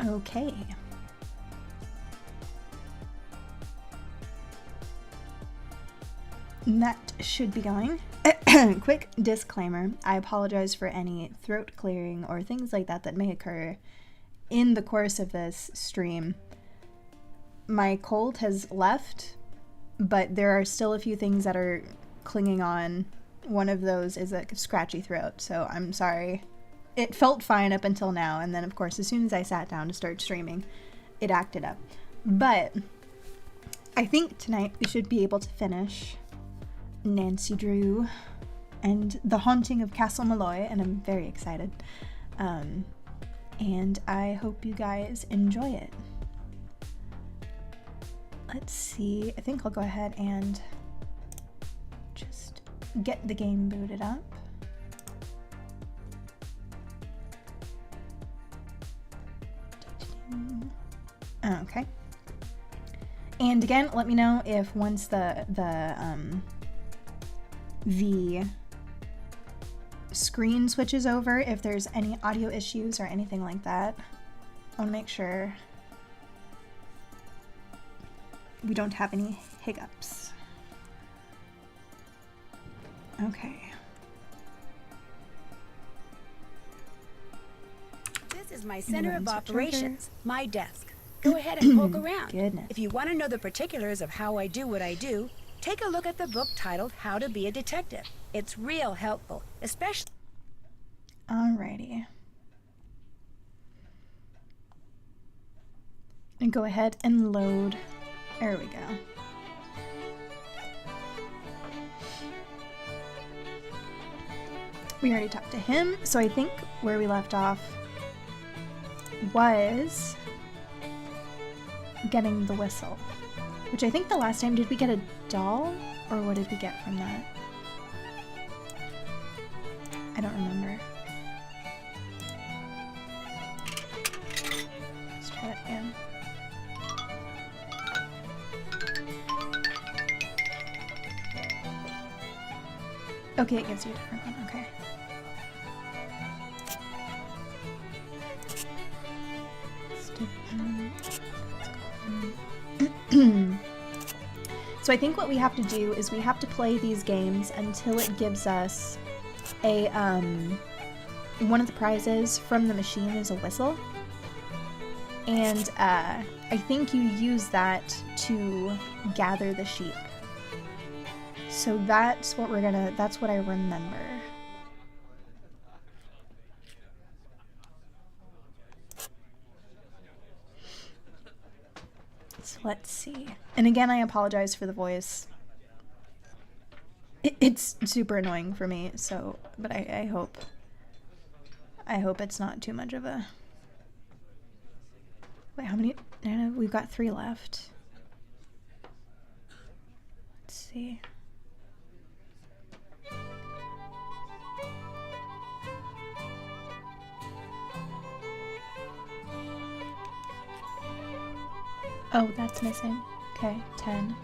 Okay. That should be going. Quick disclaimer. I apologize for any throat clearing or things like that that may occur in the course of this stream. My cold has left, but there are still a few things that are clinging on. One of those is a scratchy throat, so I'm sorry. It felt fine up until now, and then of course as soon as I sat down to start streaming, it acted up. But I think tonight we should be able to finish Nancy Drew and The Haunting of Castle Malloy, and I'm very excited. And I hope you guys enjoy it. Let's see, I think I'll go ahead and just get the game booted up. Okay. And again, let me know if once the screen switches over, if there's any audio issues or anything like that. I want to make sure we don't have any hiccups. Okay. This is my center of operations, my desk. Go ahead and poke around. Goodness. If you want to know the particulars of how I do what I do, take a look at the book titled How to Be a Detective. It's real helpful, especially... Alrighty. And go ahead and load. There we go. We already talked to him, so I think where we left off was getting the whistle. Which I think the last time, did we get a doll? Or what did we get from that? I don't remember. Let's try that again. Okay, it gives you a different one, okay. So I think what we have to do is we have to play these games until it gives us a, one of the prizes from the machine is a whistle. And I think you use that to gather the sheep. So that's what that's what I remember. So let's see. And again, I apologize for the voice. It's super annoying for me, so, but I hope it's not too much of a... Wait, how many? No, we've got 3 left. Let's see. Oh, that's missing. Okay, 10.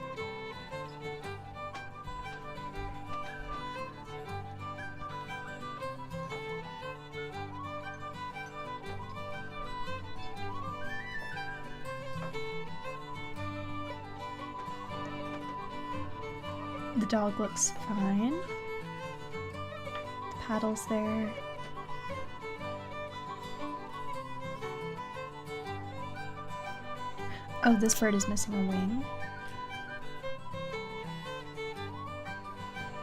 The dog looks fine. The paddle's there. Oh, this bird is missing a wing.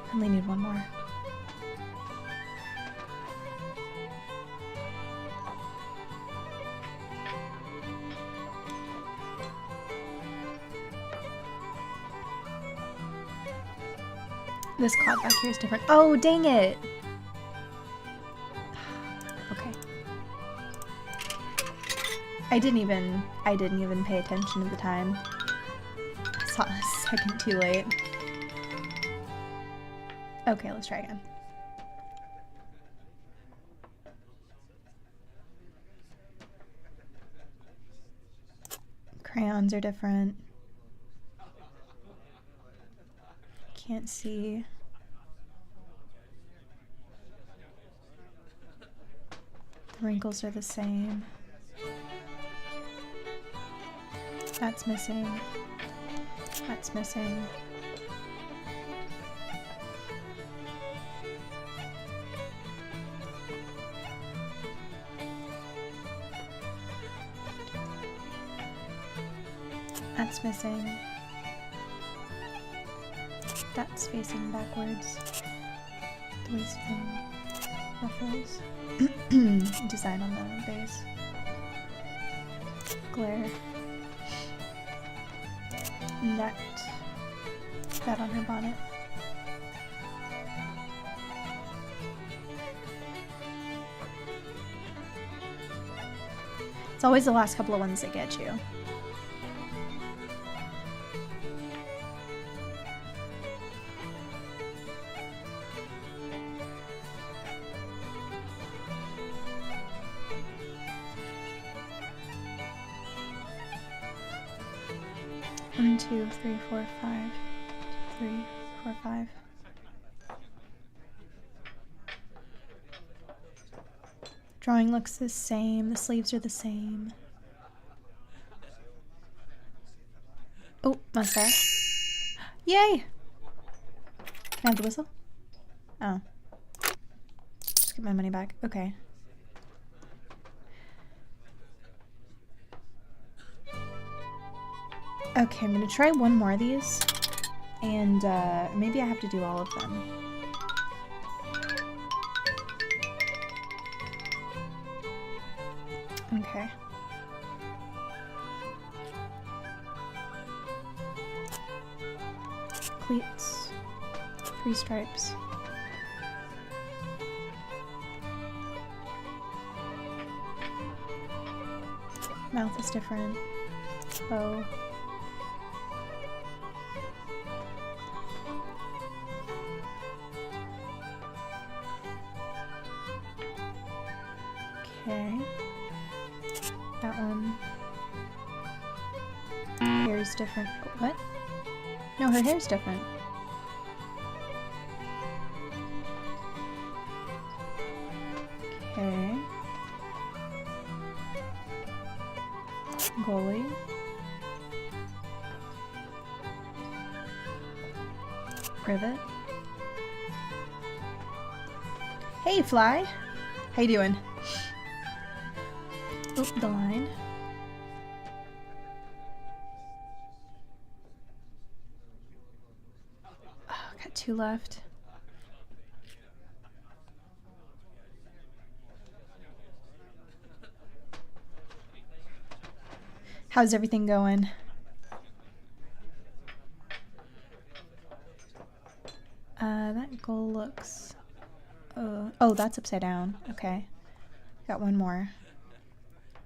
I only need one more. This cloud back here is different. Oh, dang it! Okay. I didn't even pay attention at the time. I saw it a second too late. Okay, let's try again. Crayons are different. Can't see. The wrinkles are the same. That's missing. That's missing. That's missing. That's facing backwards. The waist thing. Ruffles. Design on the base. Glare. And that on her bonnet. It's always the last couple of ones that get you. One, two, three, four, five. 3, 4, 5. Drawing looks the same. The sleeves are the same. Oh, mustache. Yay! Can I have the whistle? Oh. Just get my money back. Okay. Okay, I'm gonna try one more of these. And maybe I have to do all of them. Okay. Cleats. 3 stripes. Mouth is different. Bow. Okay. That one. Hair's different. What? No, her hair's different. Okay. Goalie. Privet. Hey, Fly. How you doing? Oop, the line. Oh, got 2 left. How's everything going? That goal looks... oh, that's upside down. Okay. Got one more.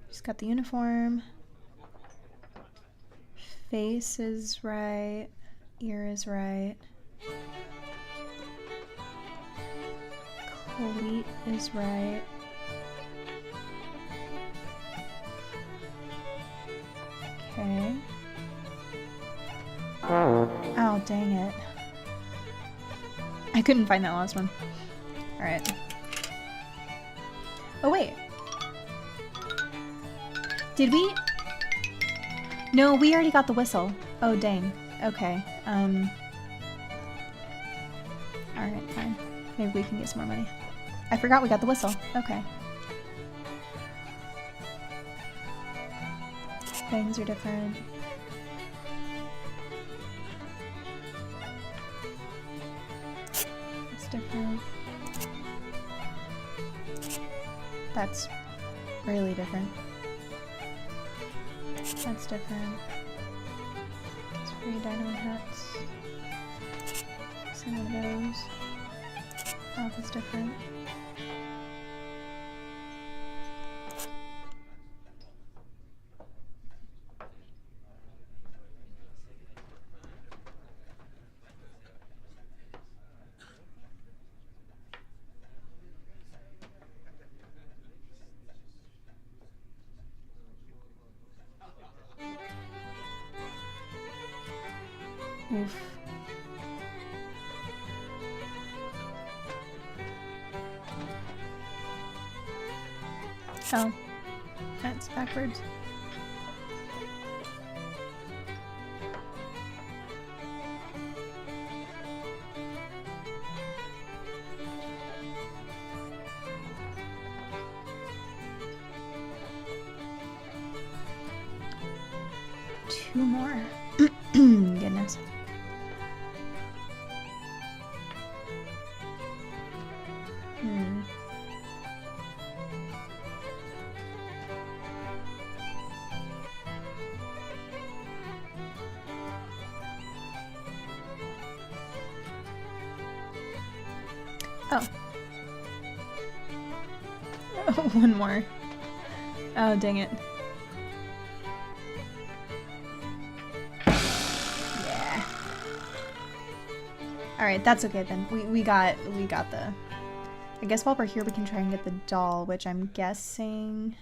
Just got the uniform. Face is right. Ear is right. Cleat is right. Okay. Oh, dang it. I couldn't find that last one. Alright. Oh, wait. Did we? No, we already got the whistle. Oh, dang. Okay. Alright, fine. Maybe we can get some more money. I forgot we got the whistle. Okay. Bangs are different. It's different. That's really different. That's different. It's 3 dino hats. Some of those. Oh, that's different. Oof. Oh, that's backwards. 2 more. Goodness. Oh. Oh, 1 more. Oh, dang it. Yeah. Alright, that's okay then. We got the... I guess while we're here we can try and get the doll, which I'm guessing...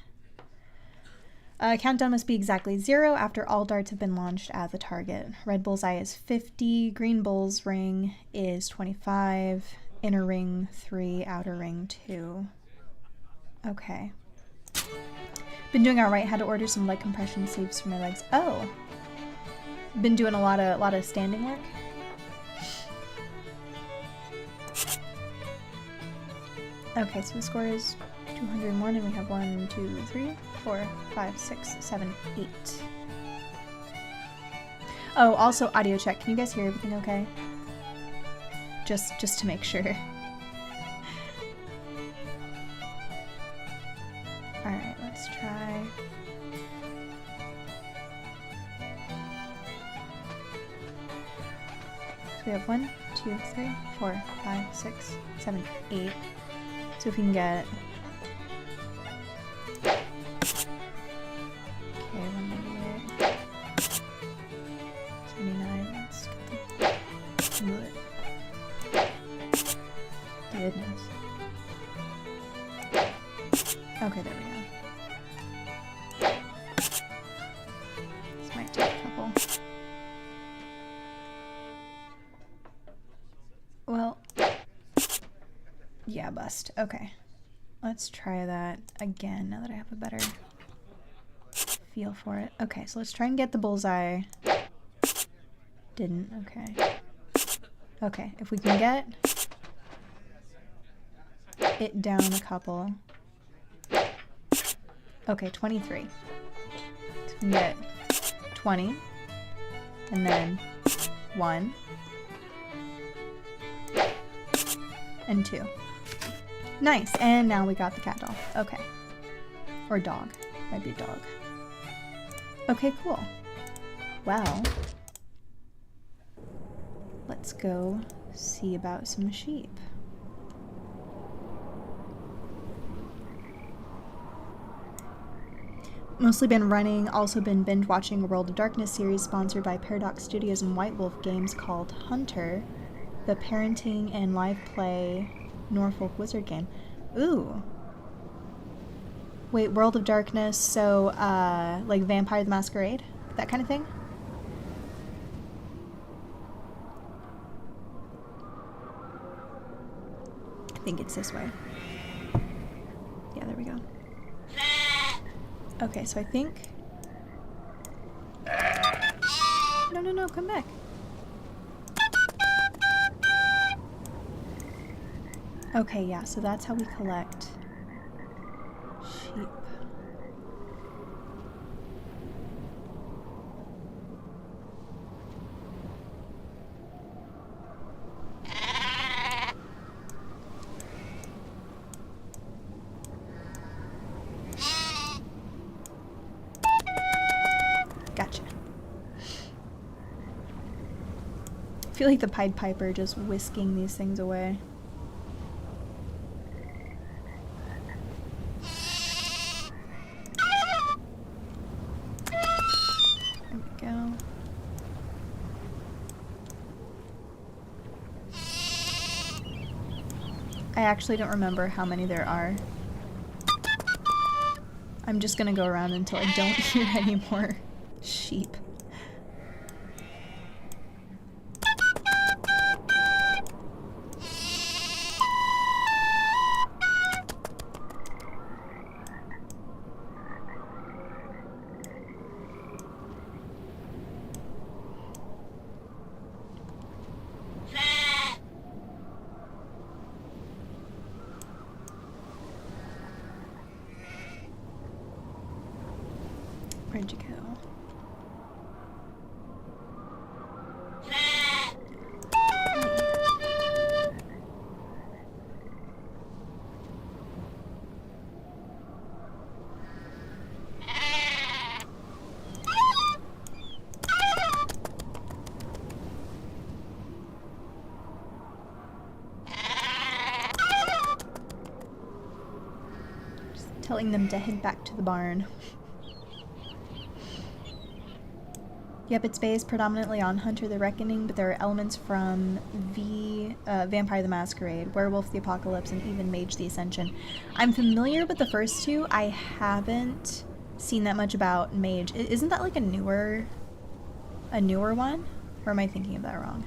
countdown must be exactly 0 after all darts have been launched at the target. Red bullseye is 50, green bull's ring is 25, inner ring 3, outer ring 2. Okay. Been doing alright. Had to order some leg compression sleeves for my legs. Oh! Been doing a lot of standing work. Okay, so the score is 201 and we have 1, 2, 3, 4, 5, 6, 7, 8. Oh, also audio check. Can you guys hear everything okay? Just to make sure. Alright, let's try. So we have 1, 2, 3, 4, 5, 6, 7, 8. So if we can get... Okay, 198. 79, let's get it. Goodness. Okay, there we go. This might take a couple. Well, yeah, bust. Okay. Let's try that again now that I have a better feel for it. Okay, so let's try and get the bullseye. Didn't. Okay. Okay, if we can get it down a couple. Okay, 23. So we can get 20. And then 1. And 2. Nice, and now we got the cat doll. Okay. Or dog. Might be a dog. Okay, cool. Well, let's go see about some sheep. Mostly been running, also been binge watching a World of Darkness series sponsored by Paradox Studios and White Wolf Games called Hunter, the parenting and live play Norfolk Wizard game. Ooh. Wait, World of Darkness, so, like Vampire the Masquerade? That kind of thing? I think it's this way. Yeah, there we go. Okay, so I think... No, come back. Okay, yeah, so that's how we collect sheep. Gotcha. I feel like the Pied Piper just whisking these things away. I actually don't remember how many there are. I'm just gonna go around until I don't hear any more sheep. Where'd you go? telling them to head back to the barn. Yep, it's based predominantly on Hunter the Reckoning, but there are elements from Vampire the Masquerade, Werewolf the Apocalypse, and even Mage the Ascension. I'm familiar with the first two. I haven't seen that much about Mage. Isn't that like a newer one? Or am I thinking of that wrong?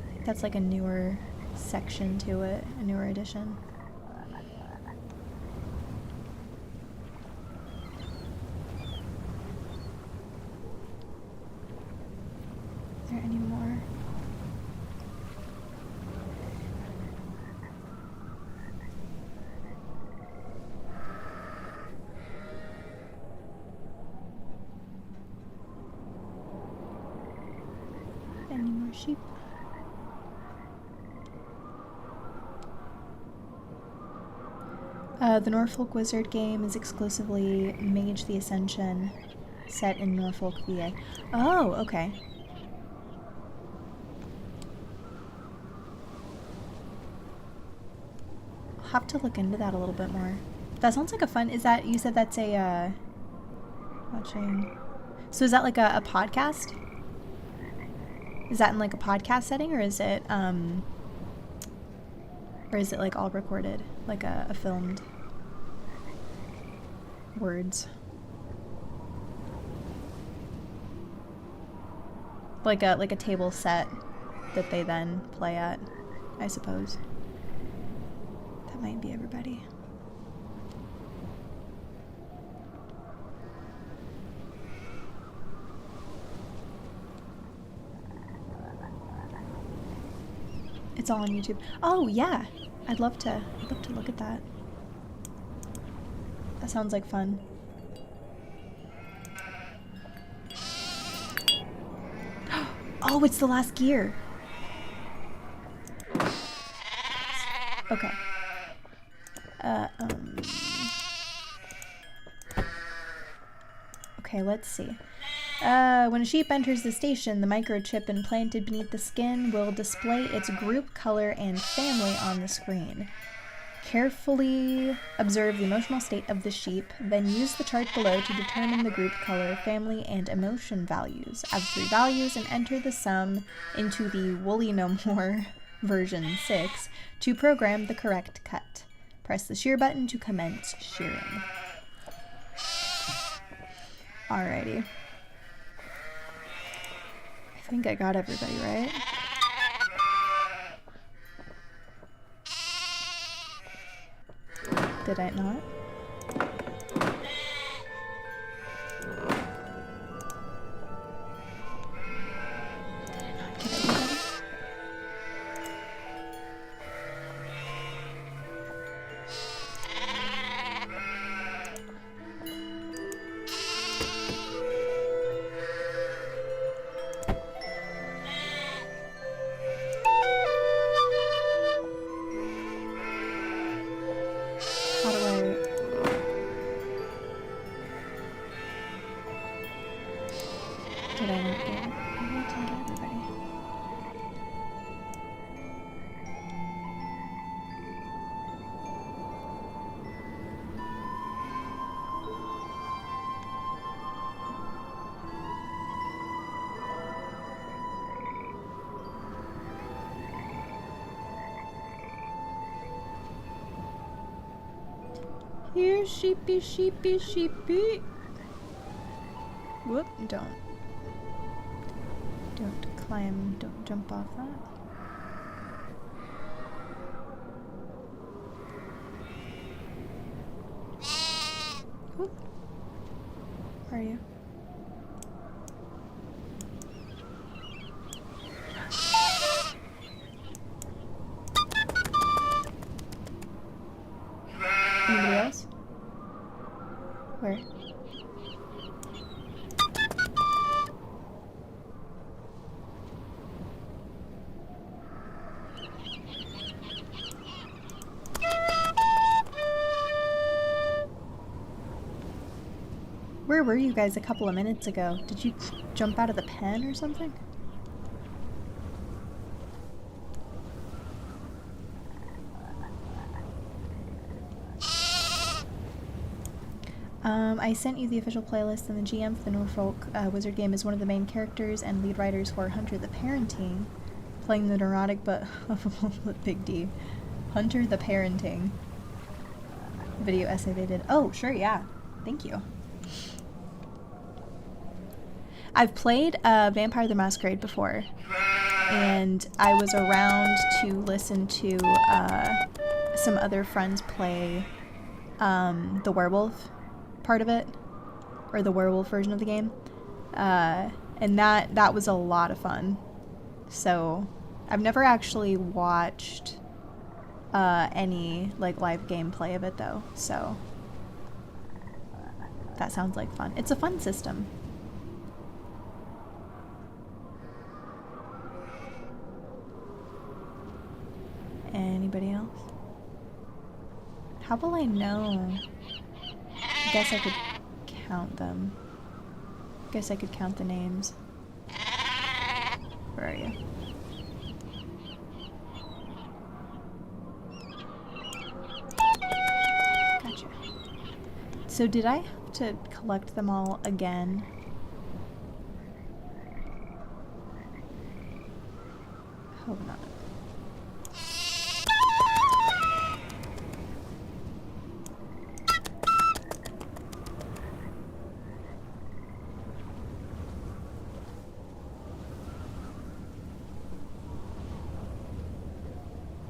I think that's like a newer section to it, a newer edition. Is there any more? Any more sheep? The Norfolk Wizard game is exclusively Mage the Ascension, set in Norfolk, VA. Oh, okay. I'll have to look into that a little bit more. That sounds like a fun... Is that... You said that's a, watching... So is that like a podcast? Is that in like a podcast setting, or is it, like all recorded? Like a filmed... words? Like a table set that they then play at, I suppose. That might be everybody. It's all on YouTube. Oh yeah, I'd love to look at that. That sounds like fun. Oh, it's the last gear. Okay. Okay, let's see. When a sheep enters the station, the microchip implanted beneath the skin will display its group color and family on the screen. Carefully observe the emotional state of the sheep, then use the chart below to determine the group color, family, and emotion values. Add 3 values and enter the sum into the Woolly No More version 6 to program the correct cut. Press the shear button to commence shearing. Alrighty. I think I got everybody, right? Did I not? Get everybody? How do I... Did I not get it? Maybe I didn't get everybody. Here, sheepy, sheepy, sheepy. Whoop, don't climb, don't jump off that. Whoop. Where are you? Anybody else? Where? Where were you guys a couple of minutes ago? Did you jump out of the pen or something? I sent you the official playlist, and the GM for the Norfolk Wizard game is one of the main characters and lead writers for Hunter the Parenting, playing the neurotic but big D. Hunter the Parenting video essay they did. Oh, sure, yeah. Thank you. I've played Vampire the Masquerade before, and I was around to listen to some other friends play the werewolf part of it, or the werewolf version of the game, and that was a lot of fun. So I've never actually watched any like live gameplay of it though, so that sounds like fun. It's a fun system. Anybody else? How will I know? I guess I could count them. Guess I could count the names. Where are you? Gotcha. So did I have to collect them all again? Hope not.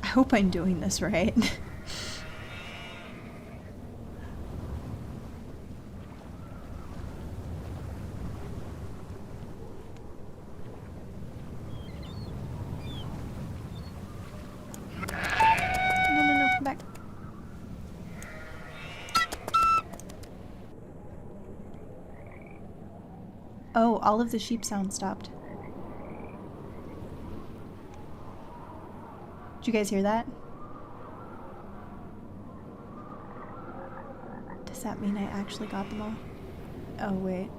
I hope I'm doing this right. No, come back. Oh, all of the sheep sounds stopped. Did you guys hear that? Does that mean I actually got them all? Oh, wait.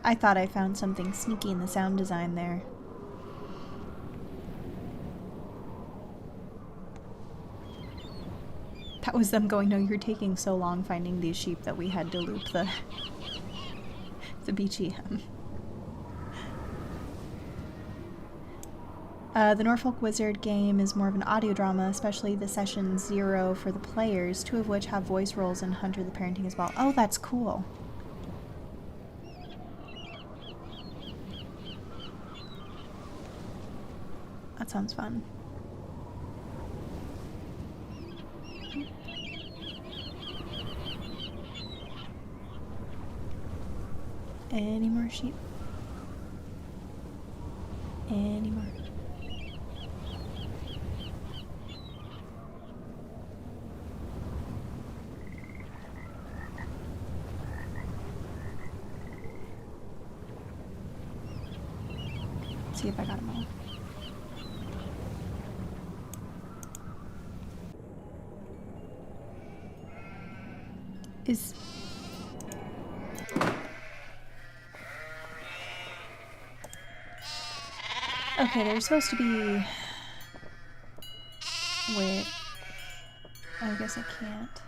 I thought I found something sneaky in the sound design there. That was them going, no, you're taking so long finding these sheep that we had to loop the BGM. The Norfolk Wizard game is more of an audio drama, especially the session 0 for the players, 2 of which have voice roles in Hunter the Parenting as well. Oh, that's cool. That sounds fun. Any more sheep? Any more? Let's see if I got them all. Is... Okay, they're supposed to be... Wait. I guess I can't.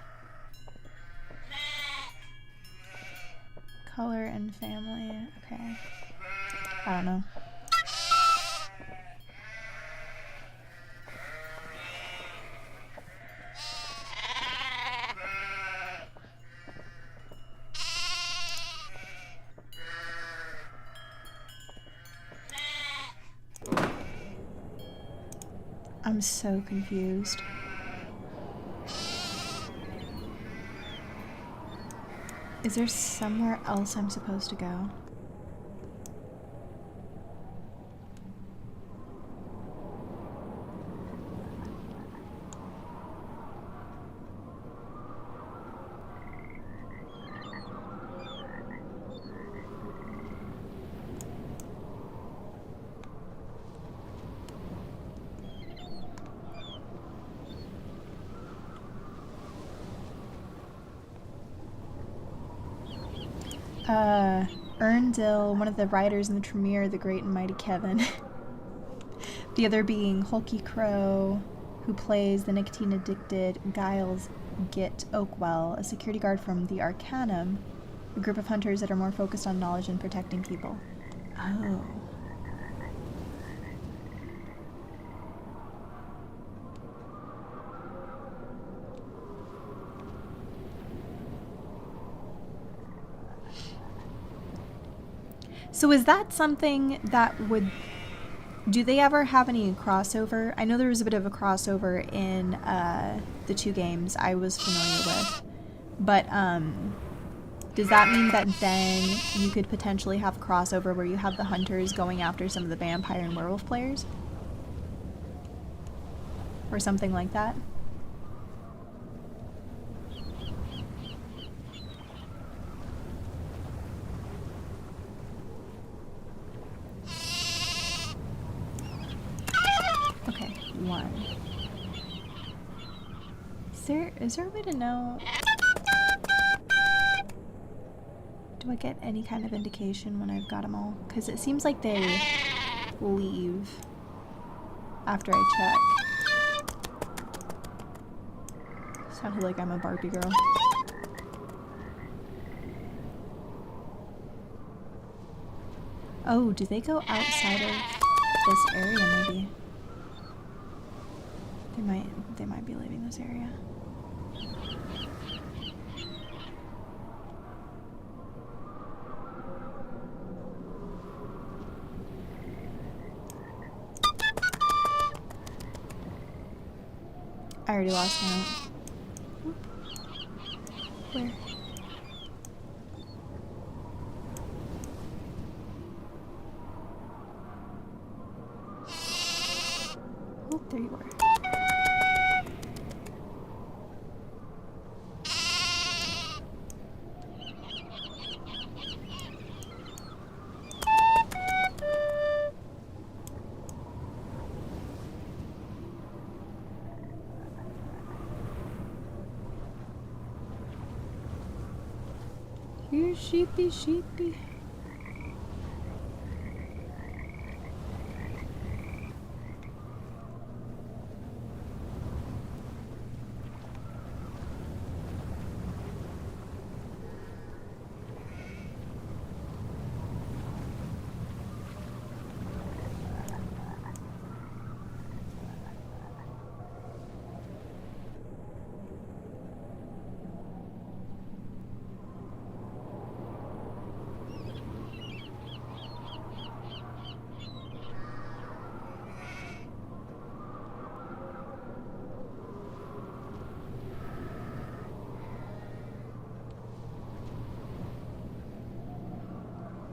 Color and family. Okay. I don't know. I'm so confused. Is there somewhere else I'm supposed to go? Earndil, one of the riders in the Tremere, the Great and Mighty Kevin. The other being Hulky Crow, who plays the nicotine-addicted Giles Git Oakwell, a security guard from the Arcanum, a group of hunters that are more focused on knowledge and protecting people. Oh. So is that something that would... Do they ever have any crossover? I know there was a bit of a crossover in the two games I was familiar with. But does that mean that then you could potentially have a crossover where you have the hunters going after some of the vampire and werewolf players? Or something like that? Okay, 1. Is there a way to know? Do I get any kind of indication when I've got them all? Because it seems like they leave after I check. Sounded like I'm a Barbie girl. Oh, do they go outside of this area maybe? They might be leaving this area. I already lost count. Where? Oh, there you were. You sheepy, sheepy.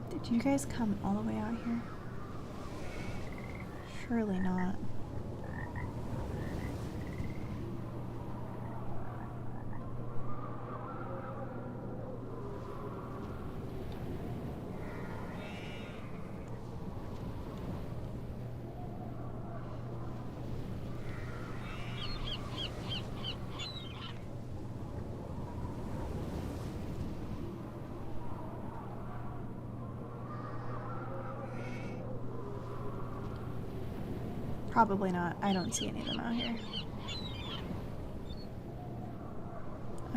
Did you guys come all the way out here? Surely not. Probably not. I don't see any of them out here.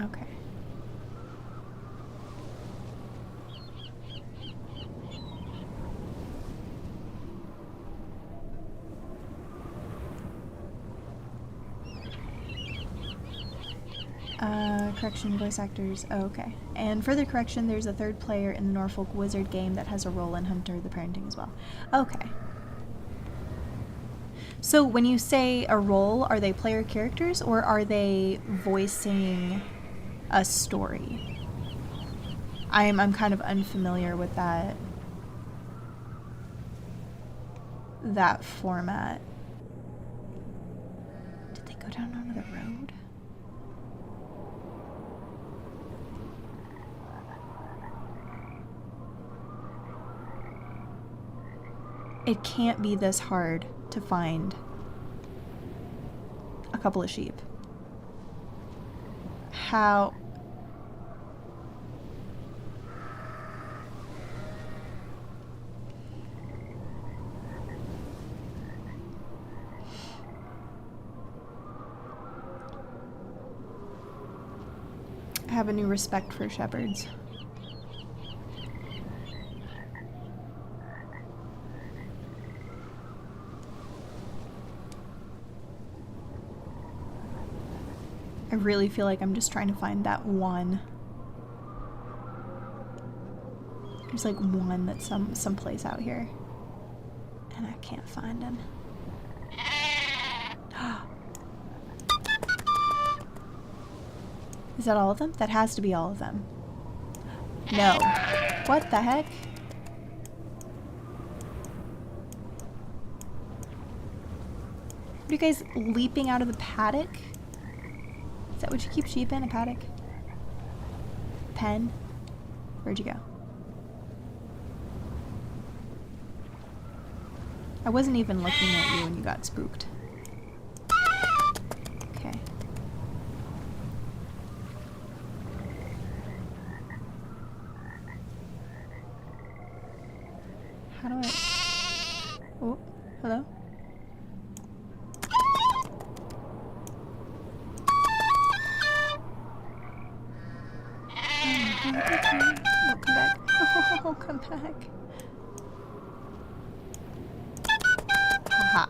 Okay. Correction, voice actors. Oh, okay. And further correction, there's a third player in the Norfolk Wizard game that has a role in Hunter the Parenting as well. Okay. So when you say a role, are they player characters or are they voicing a story? I'm kind of unfamiliar with that format. Did they go down onto the road? It can't be this hard to find a couple of sheep. How? have a new respect for shepherds. I really feel like I'm just trying to find that one. There's like one that's someplace out here. And I can't find him. Is that all of them? That has to be all of them. No. What the heck? Are you guys leaping out of the paddock? Is that what you keep sheep in? A paddock? Pen? Where'd you go? I wasn't even looking at you when you got spooked. Okay. How do I... Oh, hello? Oh, come back. Oh, come back. Haha.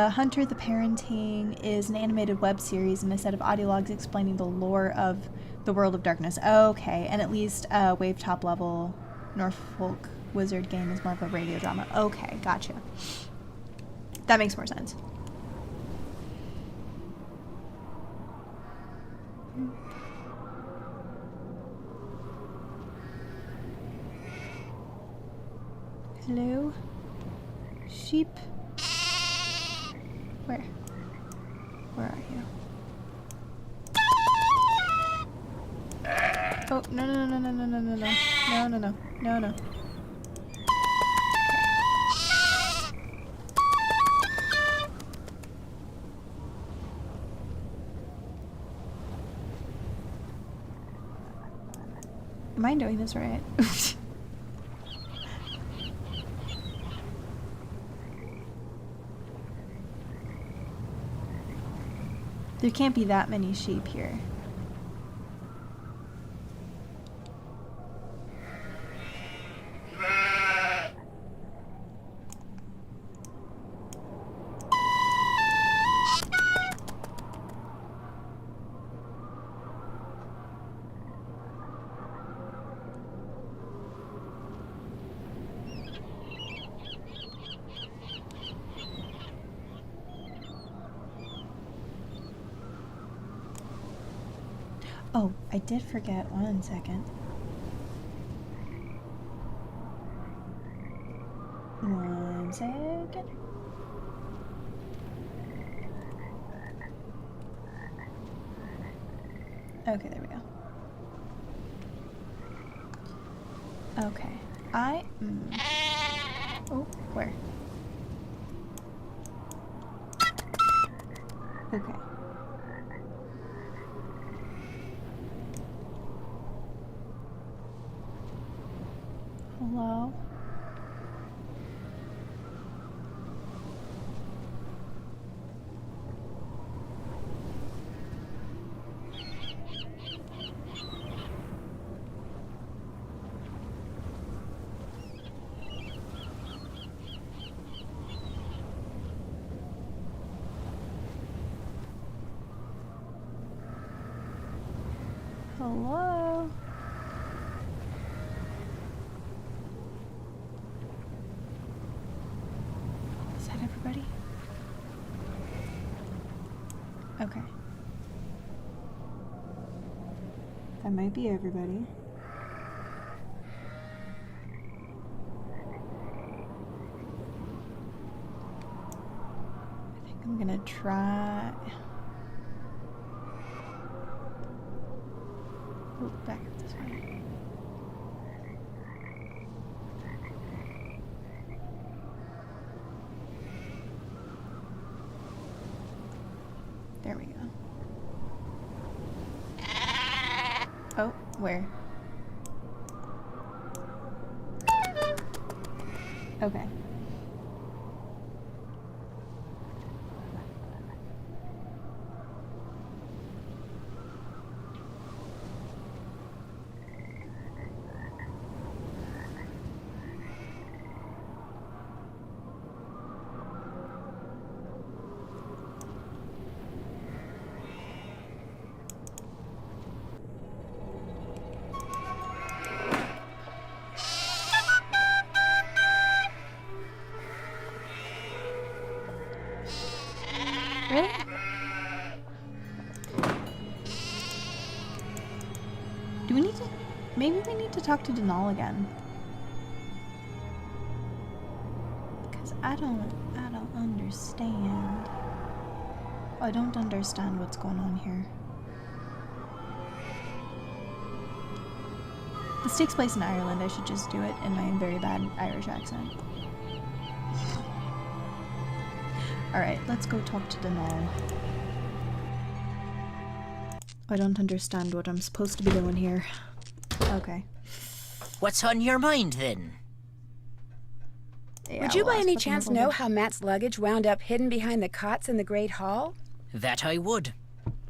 Hunter the Parenting is an animated web series and a set of audiologues explaining the lore of the World of Darkness. Okay, and at least Wave Top Level Norfolk Wizard game is more of a radio drama. Okay, gotcha. That makes more sense. Hello? Sheep? Where? Where are you? Oh, no, no, no, no, no, no, no, no, no, no, no, no, no. Am I doing this right? There can't be that many sheep here. Oh, I did forget. 1 second. 1 second. Okay, there we go. Okay. Oh, where? Okay. Hello? Hello? Is that everybody? Okay. That might be everybody. I think I'm gonna try... Oh, back up this way. There we go. Oh, where? Okay. Really? Do we need to... Maybe we need to talk to Denal again. Because I don't understand. I don't understand what's going on here. This takes place in Ireland. I should just do it in my very bad Irish accent. Alright, let's go talk to Denal. I don't understand what I'm supposed to be doing here. Okay. What's on your mind, then? Yeah, Would you well, by I any was fucking chance up know over- how Matt's luggage wound up hidden behind the cots in the Great Hall? That I would.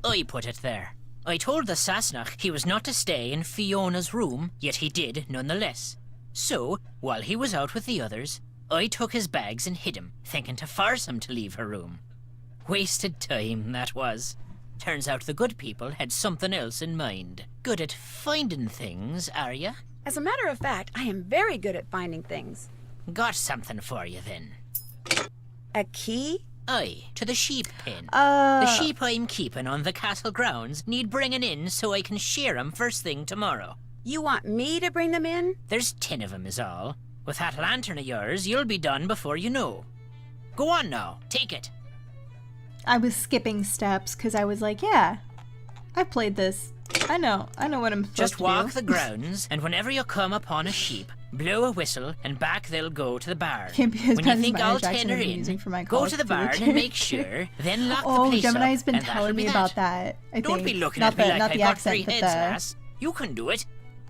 I put it there. I told the Sassenach he was not to stay in Fiona's room, yet he did nonetheless. So, while he was out with the others, I took his bags and hid him, thinking to force him to leave her room. Wasted time, that was. Turns out the good people had something else in mind. Good at finding things, are ya? As a matter of fact, I am very good at finding things. Got something for you, then. A key? Aye, to the sheep pen. The The sheep I'm keeping on the castle grounds need bringing in so I can shear 'em first thing tomorrow. You want me to bring them in? There's 10 of 'em is all. With that lantern of yours, you'll be done before you know. Go on now, take it. I was skipping steps because I was like, yeah, I've played this. I know what I'm supposed Just to walk do. the grounds, and whenever you come upon a sheep, blow a whistle, and back they'll go to the barn. Can't be as When bad you as think my all Irish 10 accent are I've been in, using for my go Call to of the Duty barn and make character. sure, then lock the Oh, place Gemini's up, been and that'll telling be me that. about that. I Don't think. be looking not at me the, like not I the got accent, 3 but heads, the. lass. You can do it.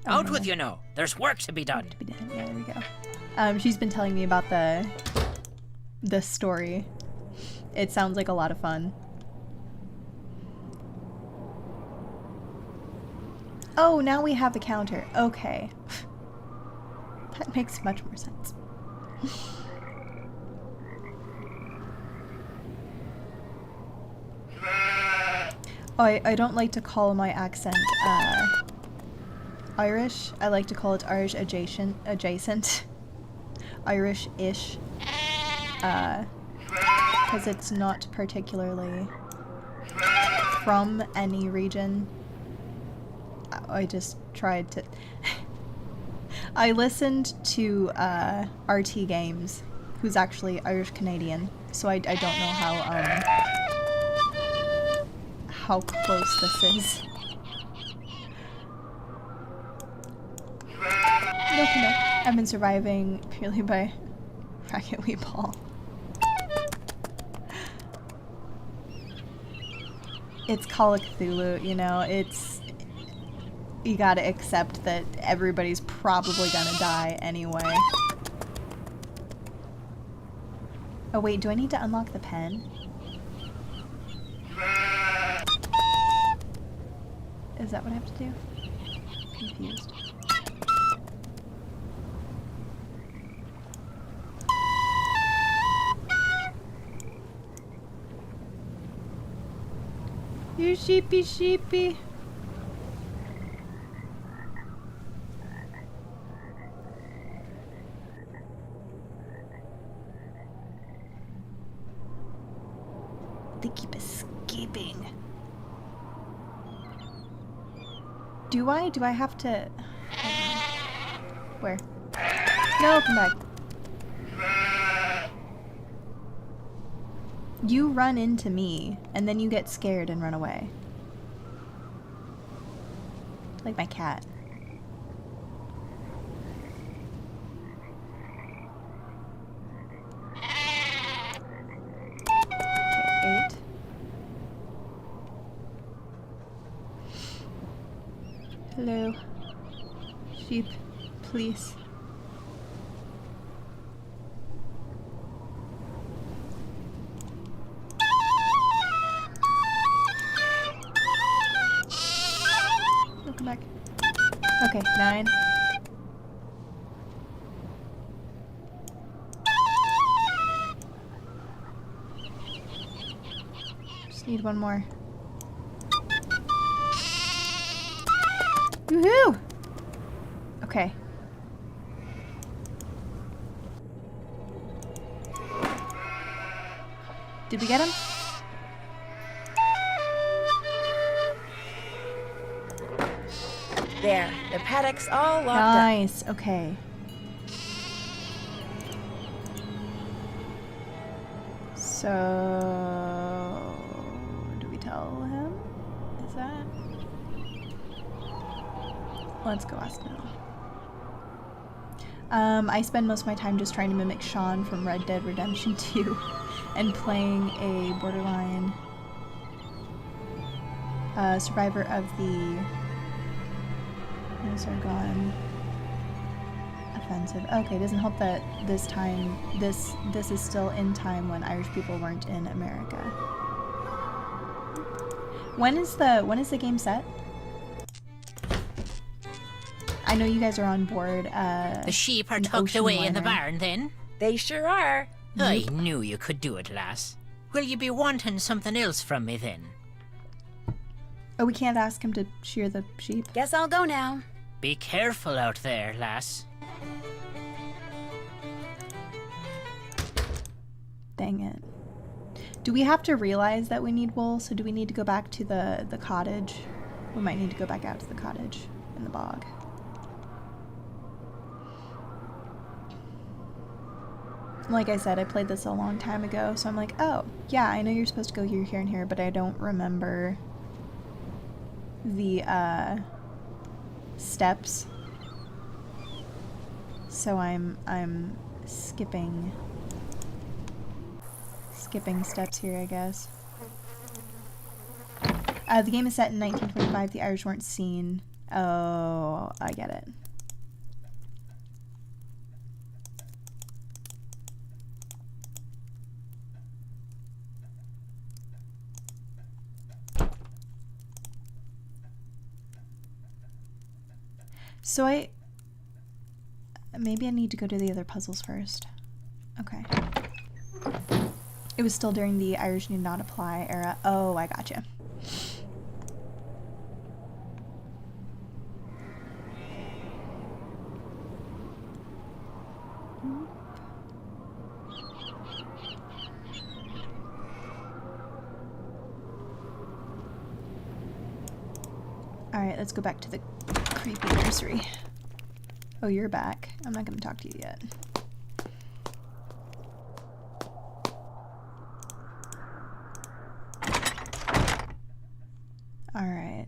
Oh, Out no, with no. you now. There's work to be done. To be done. Yeah, there we go. She's been telling me about the story. It sounds like a lot of fun. Oh, now we have a counter. Okay. That makes much more sense. Oh, I don't like to call my accent Irish. I like to call it Irish adjacent. Irish-ish. Because it's not particularly from any region. I just tried to... I listened to RT Games, who's actually Irish-Canadian, so I don't know how close this is. Nope, no. I've been surviving purely by Racket Wee Ball. It's Call of Cthulhu, you know, it's... You gotta accept that everybody's probably gonna die anyway. Oh wait, do I need to unlock the pen? Is that what I have to do? Confused. You sheepy sheepy. They keep escaping. Do I? Do I have to... Where? No, come back. You run into me, and then you get scared and run away. Like my cat. Okay, 8. Hello. Sheep, please. come back. Okay, 9. Just need one more. Woohoo! Okay. Did we get him? There, the paddock's all locked Nice. Okay. So, do we tell him? Is that? Let's go ask him. I spend most of my time just trying to mimic Sean from Red Dead Redemption 2 and playing a borderline survivor of the Sargon offensive. Okay, it doesn't help that this time this is still in time when Irish people weren't in America. When is the game set? I know you guys are on board. The sheep are tucked away in the barn, then? They sure are. I knew you could do it, lass. Will you be wanting something else from me, then? Oh, we can't ask him to shear the sheep? Guess I'll go now. Be careful out there, lass. Dang it. Do we have to realize that we need wool? So do we need to go back to the cottage? We might need to go back out to the cottage in the bog. Like I said, I played this a long time ago, so I'm like, oh, yeah, I know you're supposed to go here, here, and here, but I don't remember the steps. So I'm skipping steps here, I guess. The game is set in 1925. The Irish weren't seen. Oh, I get it. So maybe I need to go to the other puzzles first. Okay. It was still during the Irish need not apply era. Oh, I gotcha. Alright, let's go back to the creepy nursery. Oh, you're back. I'm not going to talk to you yet. Alright.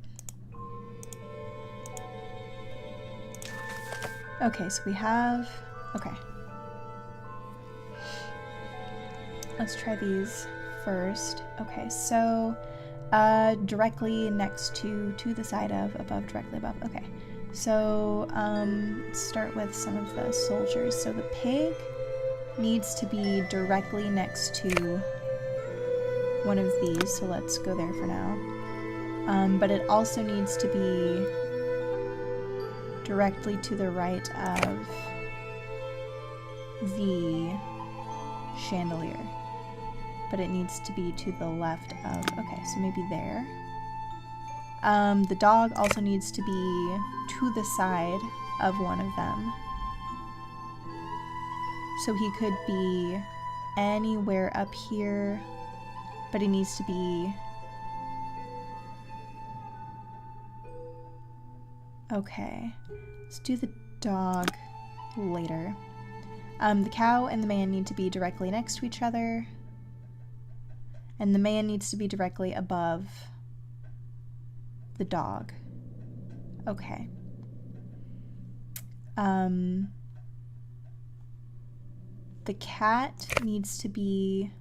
Okay, so we have... Okay. Let's try these first. Okay, so... directly next to the side of, above, directly above. Okay, so let's start with some of the soldiers. So the pig needs to be directly next to one of these, so let's go there for now. But it also needs to be directly to the right of the chandelier. But it needs to be to the left of, okay, so maybe there. The dog also needs to be to the side of one of them. So he could be anywhere up here, but he needs to be... Okay, let's do the dog later. The cow and the man need to be directly next to each other. And the man needs to be directly above the dog. Okay. The cat needs to be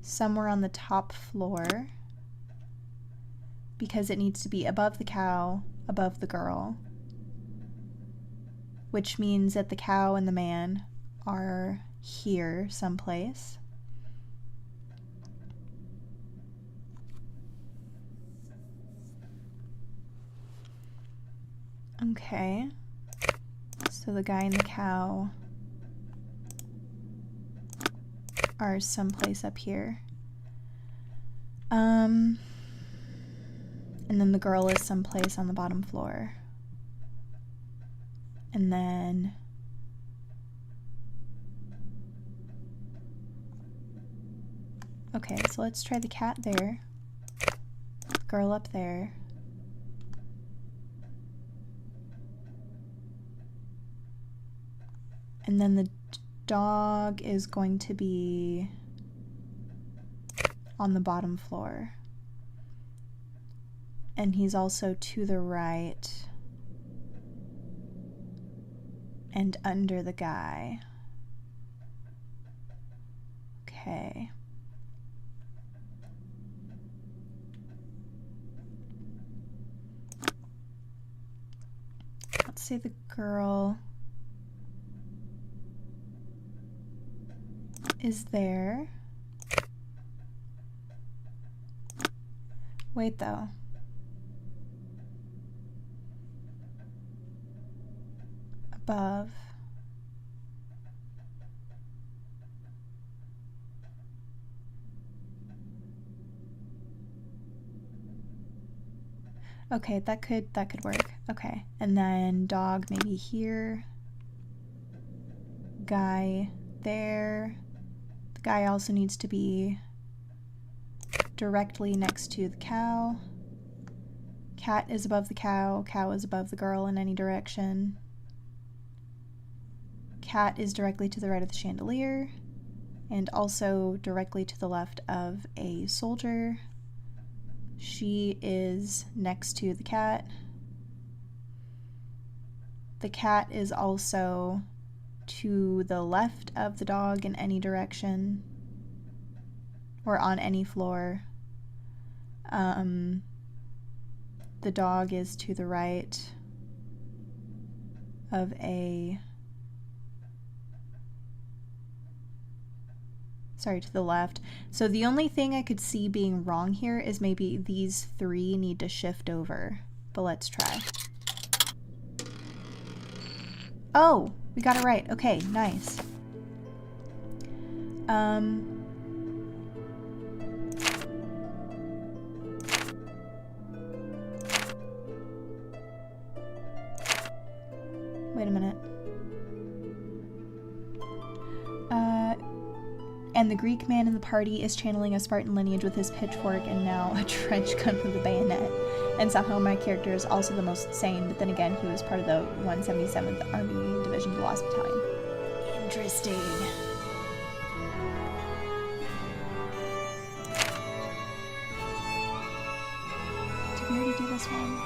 somewhere on the top floor because it needs to be above the cow, above the girl, which means that the cow and the man are here someplace. Okay. So the guy and the cow are someplace up here. And then the girl is someplace on the bottom floor. And then okay, so let's try the cat there. Girl up there. And then the dog is going to be on the bottom floor. And he's also to the right and under the guy. Okay. Let's say the girl is there. Wait though. Above. Okay, that could work. Okay. And then dog maybe here. Guy there. The guy also needs to be directly next to the cow. Cat is above the cow. Cow is above the girl in any direction. Cat is directly to the right of the chandelier and also directly to the left of a soldier. She is next to the cat. The cat is also to the left of the dog in any direction or on any floor. The dog is to the right of a... Sorry, to the left. So the only thing I could see being wrong here is maybe these three need to shift over. But let's try. Oh, we got it right. Okay, nice. Wait a minute. And the Greek man in the party is channeling a Spartan lineage with his pitchfork and now a trench gun with a bayonet. And somehow my character is also the most sane, but then again, he was part of the 177th Army Division Lost Battalion. Interesting. Did we already do this one?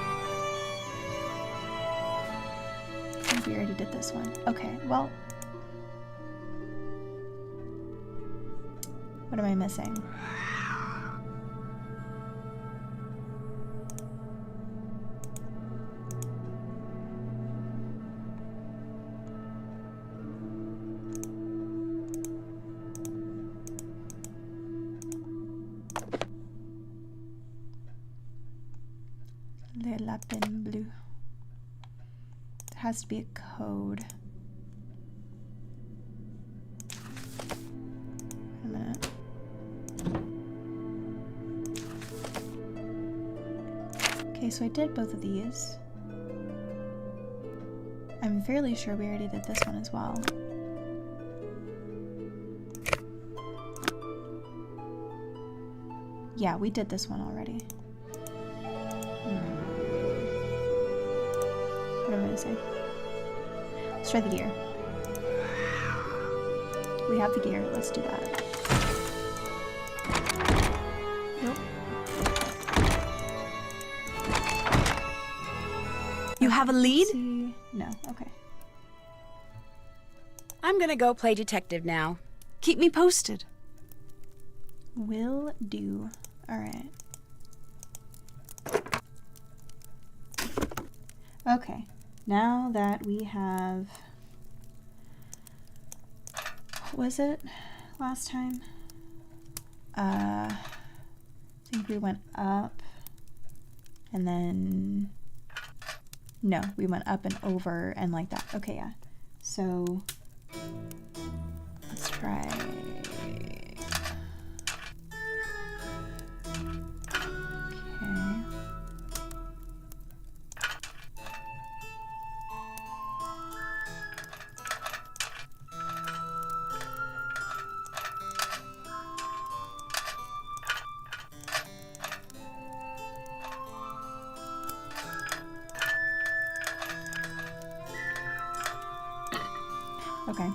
I think we already did this one. Okay, well... What am I missing? Le lapin bleu. There has to be a code. Wait a minute. Okay, so I did both of these. I'm fairly sure we already did this one as well. Yeah, we did this one already. What am I missing? Let's try the gear. We have the gear, let's do that. Nope. You have a lead? See. No, okay. I'm gonna go play detective now. Keep me posted. Will do. Alright. Okay. Now that we have... What was it last time? I think we went up and then No, we went up and over and like that. Okay, yeah. So let's try. Okay. Okay.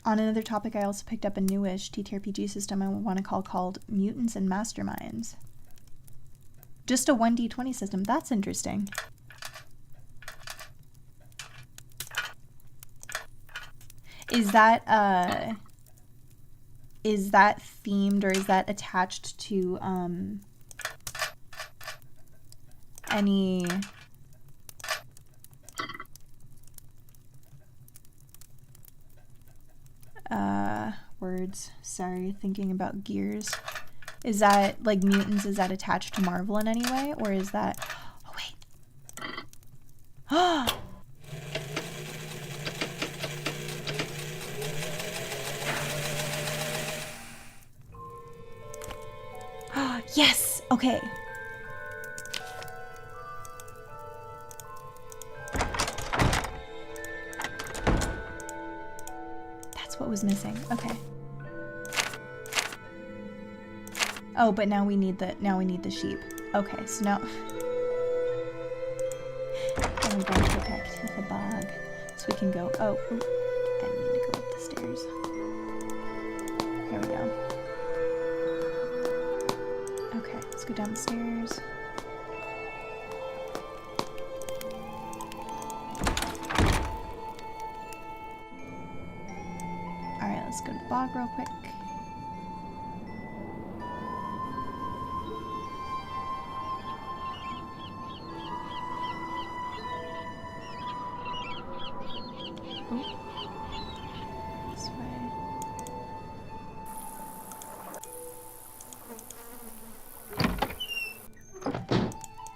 On another topic, I also picked up a newish TTRPG system I want to called Mutants and Masterminds. Just a 1d20 system. That's interesting. Is that themed, or is that attached to any words? Sorry, thinking about Gears. Is that, like, Mutants, is that attached to Marvel in any way? Or is that... Oh, wait. Oh! Yes! Okay. That's what was missing. Okay. Oh, but now we need the sheep. Okay, so now I'm going to protect the bog, so we can go. Oh, ooh, I need to go up the stairs. There we go. Okay, let's go down the stairs. All right, let's go to the bog real quick.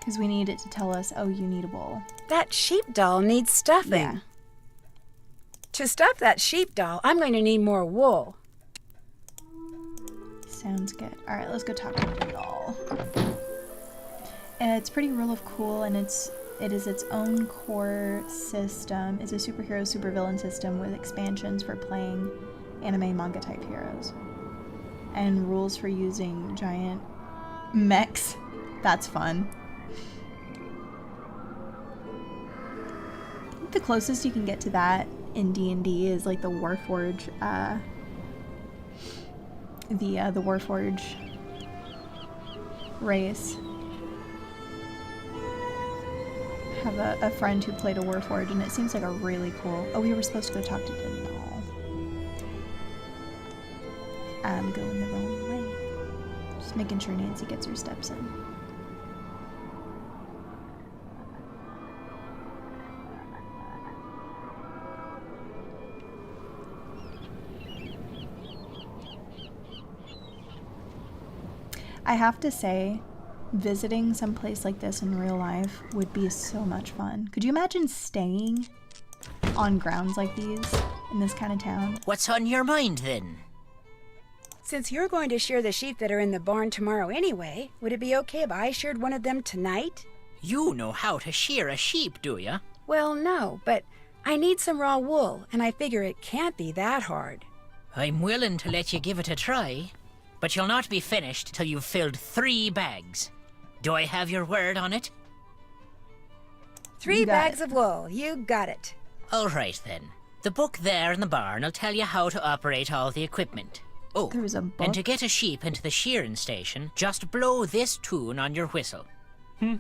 Because we need it to tell us, oh, you need a bowl. That sheep doll needs stuffing. Yeah. To stuff that sheep doll, I'm going to need more wool. Sounds good. All right, let's go talk to the doll. It's pretty rule of cool, and it is its own core system. It's a superhero, supervillain system with expansions for playing anime manga type heroes. And rules for using giant mechs. That's fun. I think the closest you can get to that in D&D is like the Warforge, the Warforge race. I have a friend who played a Warforge, and it seems like a really cool... Oh, we were supposed to go talk to Denal. I'm going the wrong way. Just making sure Nancy gets her steps in. I have to say, visiting someplace like this in real life would be so much fun. Could you imagine staying on grounds like these in this kind of town? What's on your mind, then? Since you're going to shear the sheep that are in the barn tomorrow anyway, would it be okay if I sheared one of them tonight? You know how to shear a sheep, do ya? Well, no, but I need some raw wool, and I figure it can't be that hard. I'm willing to let you give it a try, but you'll not be finished till you've filled 3 bags. Do I have your word on it? 3 bags of wool, you got it. All right, then. The book there in the barn will tell you how to operate all the equipment. Oh, There was a book? and to get a sheep into the shearing station, just blow this tune on your whistle. Read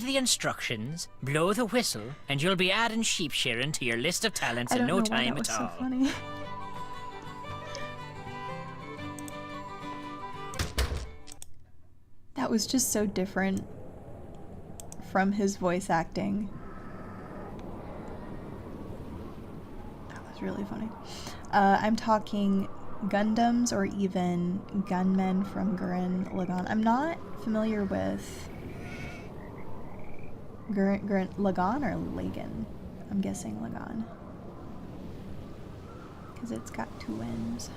the instructions, blow the whistle, and you'll be adding sheep shearing to your list of talents I in don't no know why time that was at so all. funny. That was just so different from his voice acting. That was really funny. I'm talking Gundams or even gunmen from Gurren Lagann. I'm not familiar with Gurren Lagann or Lagan. I'm guessing Lagann. Because it's got two N's.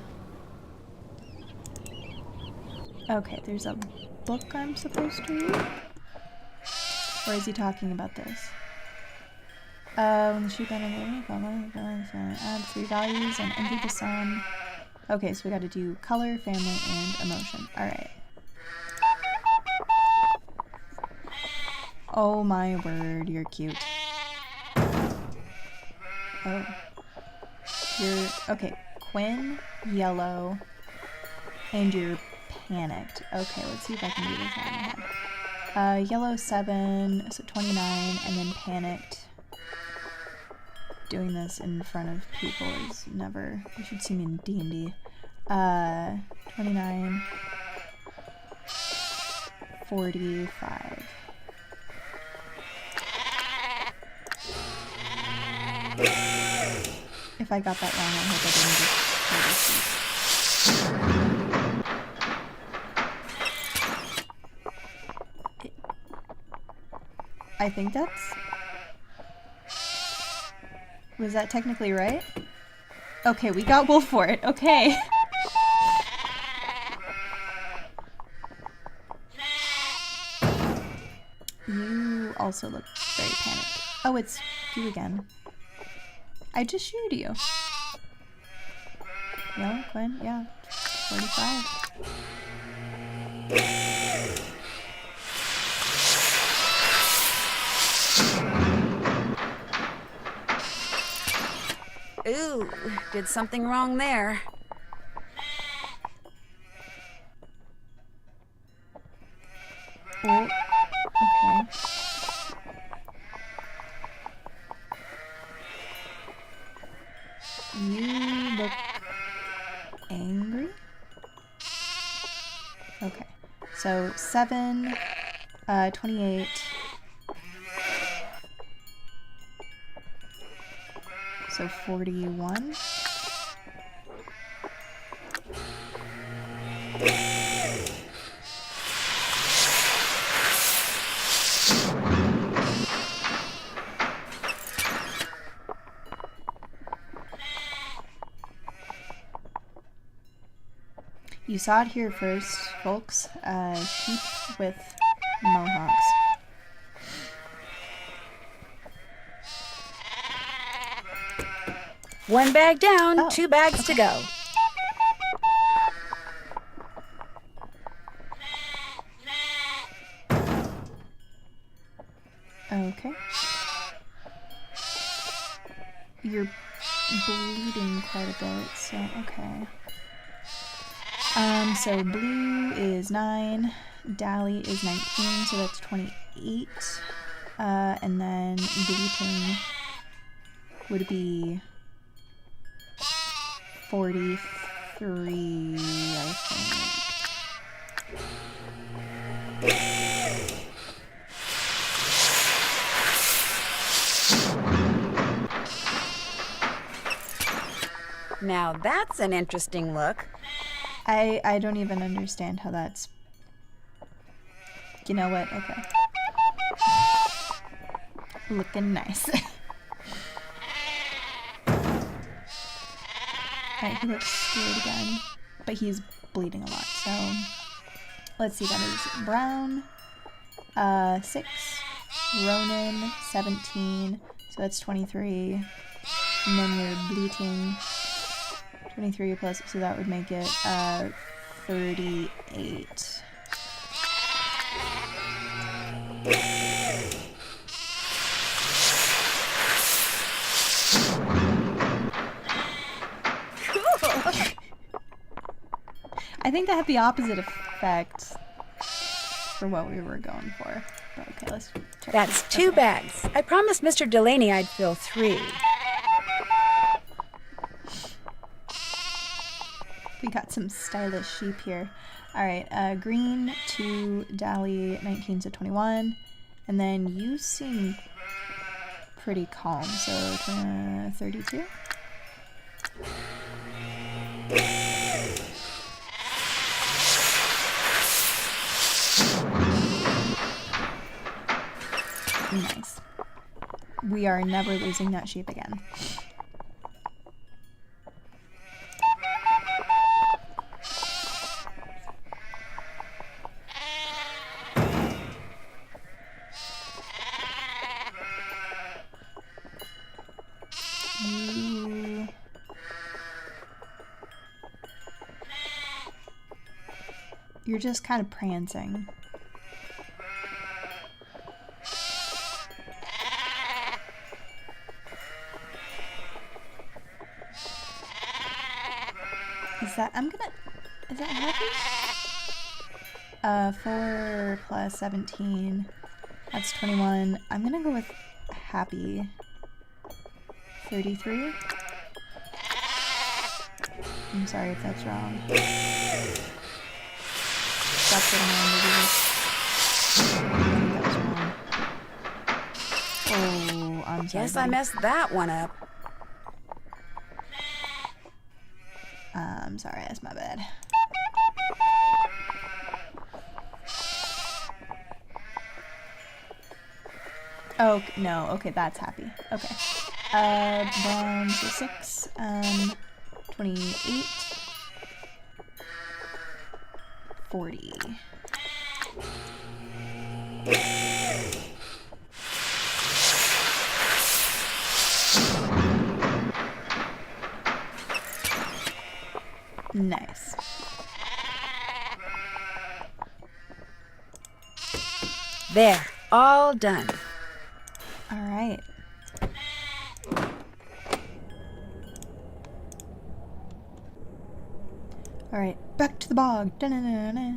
Okay, there's a book I'm supposed to read? Or is he talking about this? When the sheep add 3 values and enter the sum. Okay, so we gotta do color, family, and emotion. Alright. Oh my word, you're cute. Oh. You're, okay, Quinn, yellow, and you're panicked. Okay, let's see if I can do this out in my head. Yellow 7, so 29, and then panicked. Doing this in front of people is never, you should see me in D&D. 29, 45. If I got that wrong, I hope I didn't just I think that's... Was that technically right? Okay, we got wolf for it. Okay. You also look very panicked. Oh, it's you again. I just sheared you. No, Quinn? Yeah. 45. Ooh, did something wrong there. Oh, okay. You look angry? Okay. So 7, 28. So 41. You saw it here first, folks. Sheep with mohawks. One bag down, Oh, 2 bags to go. Okay. You're bleeding quite a bit, so okay. So blue is 9, Dally is 19, so that's 28. And then bleating would be 43, I think. Now that's an interesting look. I don't even understand how that's... You know what? Okay. Looking nice. Alright, he looks scared again. But he's bleeding a lot, so... Let's see, that is Brown, 6, Ronan, 17, so that's 23. And then you're bleating... 23 plus, so that would make it 38. I think that had the opposite effect for what we were going for. But okay, let's check. That's this. 2 Okay. bags. I promised Mr. Delaney I'd fill 3. We got some stylish sheep here. All right, green to Dally, 19 to 21. And then you seem pretty calm, so 32. Nice. We are never losing that sheep again. You're just kind of prancing. Is that happy? 4 plus 17. That's 21. I'm gonna go with happy. 33. I'm sorry if that's wrong. That's what I'm going to do. I think that was wrong. Oh, I'm sorry. Guess I messed that one up. I'm sorry, that's my bad. Oh, no, okay, that's happy. Okay. Bronze is 6, 28, 40. Nice. There, all done. All right. All right, back to the bog. Da-na-na-na.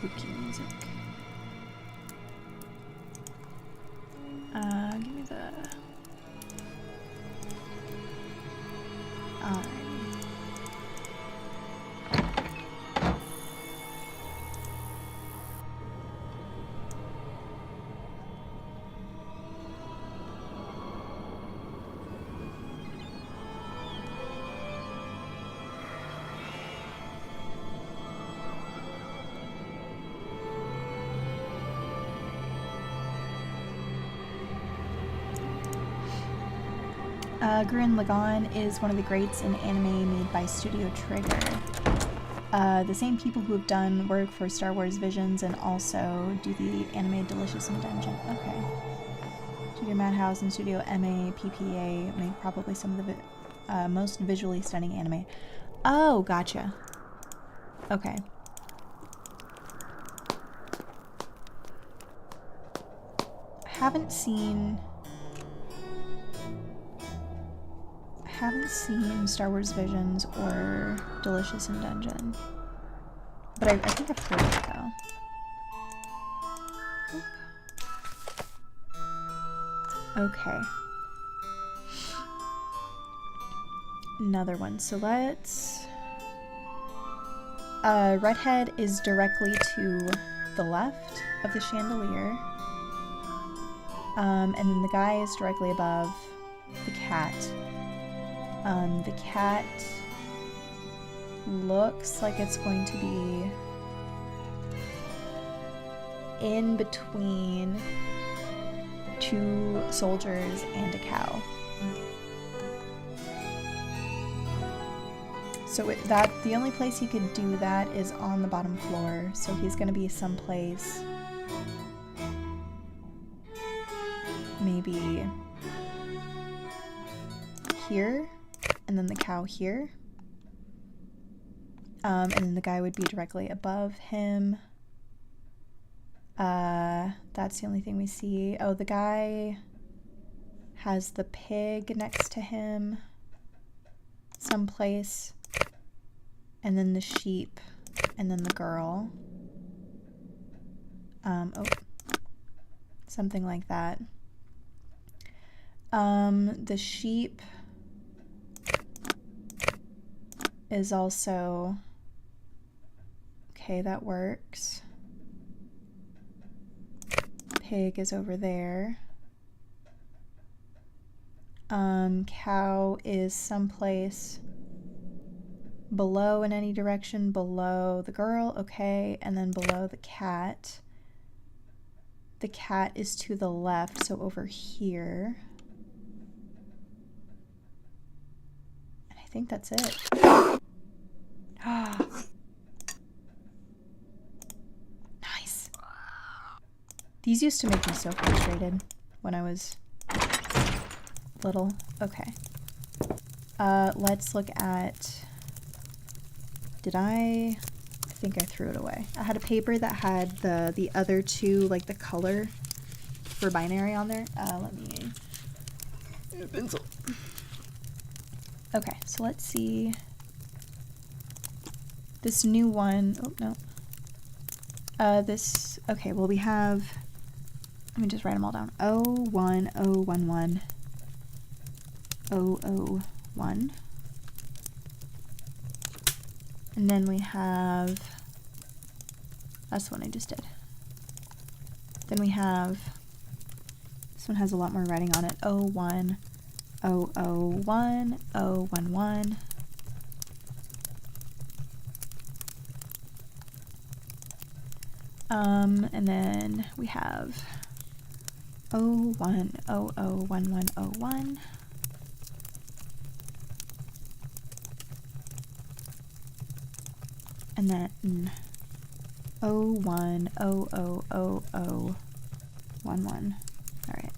Spooky music. Give me the... Alrighty. Gurren Lagann is one of the greats in anime made by Studio Trigger. The same people who have done work for Star Wars Visions and also do the anime Delicious in Dungeon. Okay. Studio Madhouse and Studio MA PPA make probably some of the most visually stunning anime. Oh, gotcha. Okay. Haven't seen Star Wars Visions or Delicious in Dungeon, but I think I've heard it though. Okay. Another one. So let's... Redhead is directly to the left of the chandelier. And then the guy is directly above the cat. The cat looks like it's going to be in between 2 soldiers and a cow. So the only place he could do that is on the bottom floor. So he's gonna be someplace, maybe here, and then the cow here. And then the guy would be directly above him. That's the only thing we see. Oh, the guy has the pig next to him someplace. And then the sheep, and then the girl. Oh, something like that. The sheep is also, okay, that works. Pig is over there. Cow is someplace below in any direction, below the girl, okay, and then below the cat. The cat is to the left, so over here. And I think that's it. Nice. These used to make me so frustrated when I was little. Okay. Let's look at... I think I threw it away. I had a paper that had the other two, like the color for binary on there. Let me get a pencil. Okay, so let's see. This new one, oh no. Okay, well we have, let me just write them all down. 01011 001. And then we have, that's the one I just did. Then we have, this one has a lot more writing on it. 01001 011. And then we have 0100101. And then 0100011. Alright.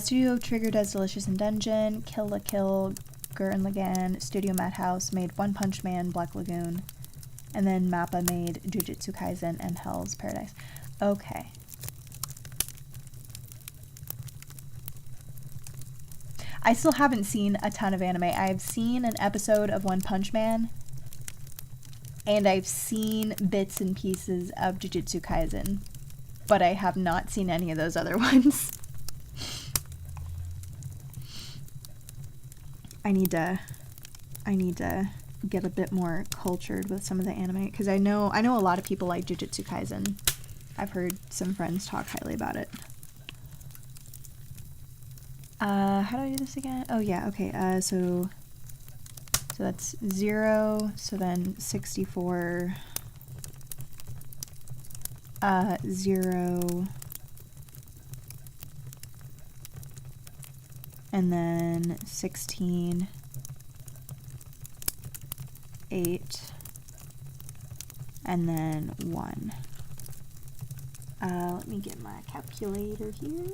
Studio Trigger does Delicious in Dungeon, Kill la Kill, Gurren Lagann, Studio Madhouse made One Punch Man, Black Lagoon, and then Mappa made Jujutsu Kaisen and Hell's Paradise. Okay. I still haven't seen a ton of anime. I've seen an episode of One Punch Man, and I've seen bits and pieces of Jujutsu Kaisen, but I have not seen any of those other ones. I need to get a bit more cultured with some of the anime, because I know a lot of people like Jujutsu Kaisen. I've heard some friends talk highly about it. How do I do this again? Oh yeah, okay, so that's 0, so then 64, 0, and then 16, 8, and then 1. Let me get my calculator here.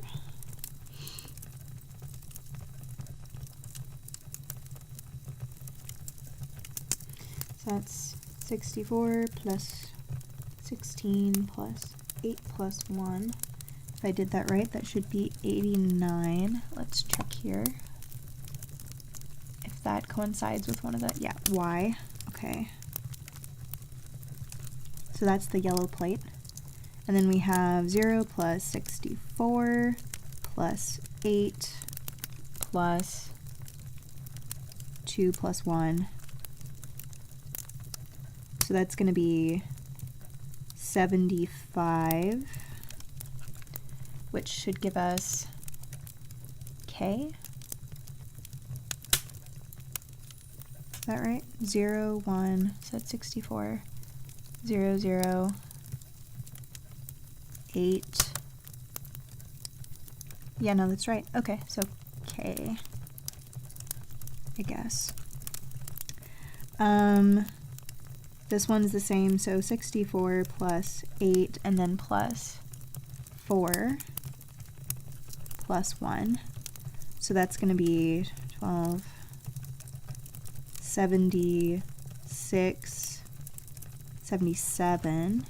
That's 64 plus 16 plus 8 plus 1. If I did that right, that should be 89. Let's check here. If that coincides with one of the, yeah, Y. Okay. So that's the yellow plate. And then we have 0 plus 64 plus 8 plus 2 plus 1. So that's going to be 75, which should give us K. Is that right? 0, 1, so that's 64, 0, 0, 8. Yeah, no, that's right. Okay, so K. I guess. This one's the same, so 64 plus 8 and then plus 4 plus 1. So that's going to be 12, 76, 77.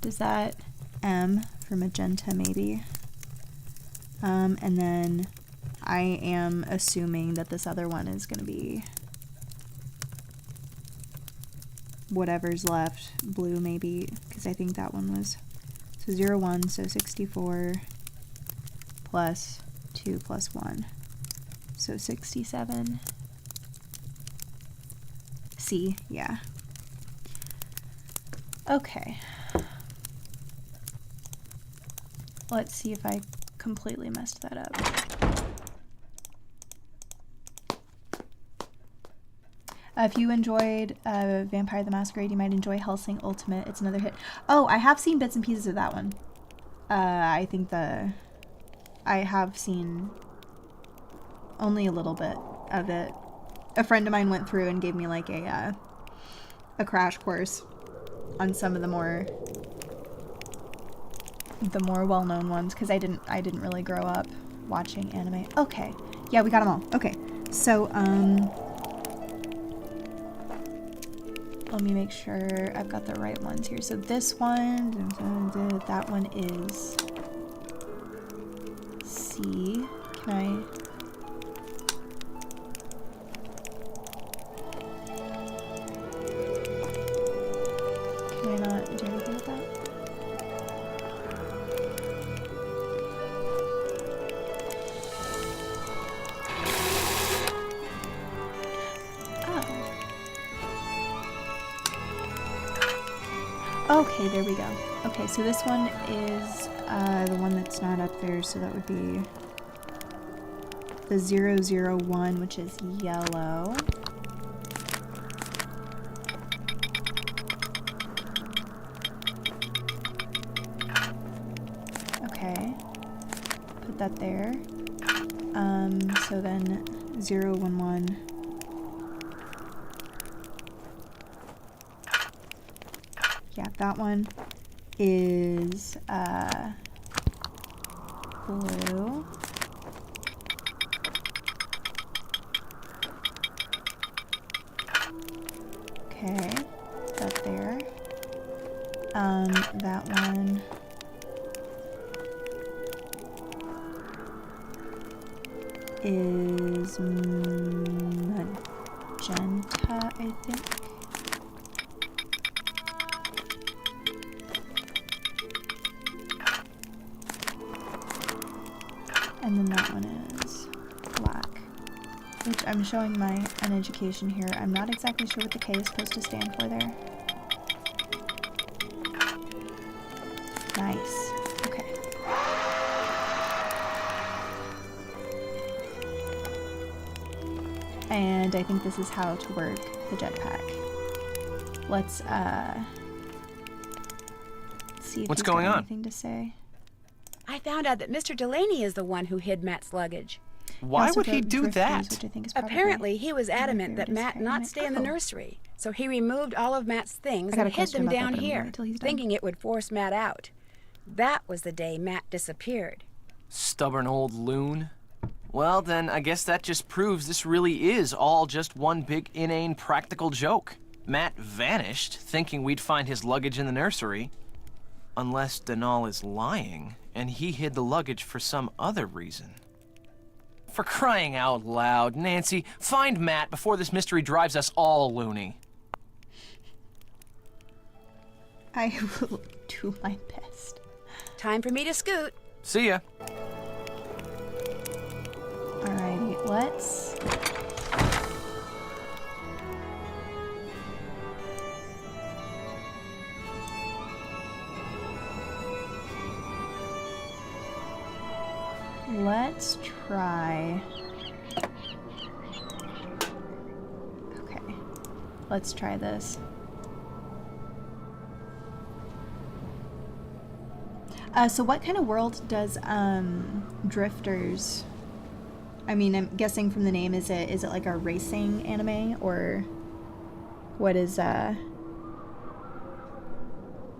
Does that M for magenta maybe? And then I am assuming that this other one is going to be whatever's left, blue maybe, because I think that one was, so 0, 1, so 64 plus 2 plus 1, so 67. C, yeah. Okay. Let's see if I completely messed that up. If you enjoyed Vampire the Masquerade, you might enjoy Hellsing Ultimate. It's another hit. Oh, I have seen bits and pieces of that one. I think I have seen only a little bit of it. A friend of mine went through and gave me like a crash course on some of the more well-known ones, because I didn't really grow up watching anime. Okay, yeah, we got them all. Okay, so let me make sure I've got the right ones here. So this one, that one is C. Can I not do anything with that? Okay, there we go. Okay, so this one is the one that's not up there, so that would be the 001, which is yellow. Okay, put that there. So then 011. Yeah, that one is blue. Okay, that there. That one is magenta, I think. And then that one is black, which I'm showing my uneducation here. I'm not exactly sure what the K is supposed to stand for there. Nice. Okay. And I think this is how to work the jetpack. Let's see if What's he's got going on? anything to say. I found out that Mr. Delaney is the one who hid Matt's luggage. Why Also would he wrote do Drifters, that? which I think is probably Apparently, he was adamant that favorite Matt not stay in the experiment. nursery, so he removed all of Matt's things I got and a hid question them about that, down but I'm gonna here, wait till he's done. thinking it would force Matt out. That was the day Matt disappeared. Stubborn old loon. Well, then I guess that just proves this really is all just one big inane practical joke. Matt vanished, thinking we'd find his luggage in the nursery. Unless Denal is lying, and he hid the luggage for some other reason. For crying out loud, Nancy, find Matt before this mystery drives us all loony. I will do my best. Time for me to scoot. See ya. Alrighty, let's... Let's try... Okay, let's try this. So what kind of world does Drifters I mean, I'm guessing from the name, is it like a racing anime, or what is,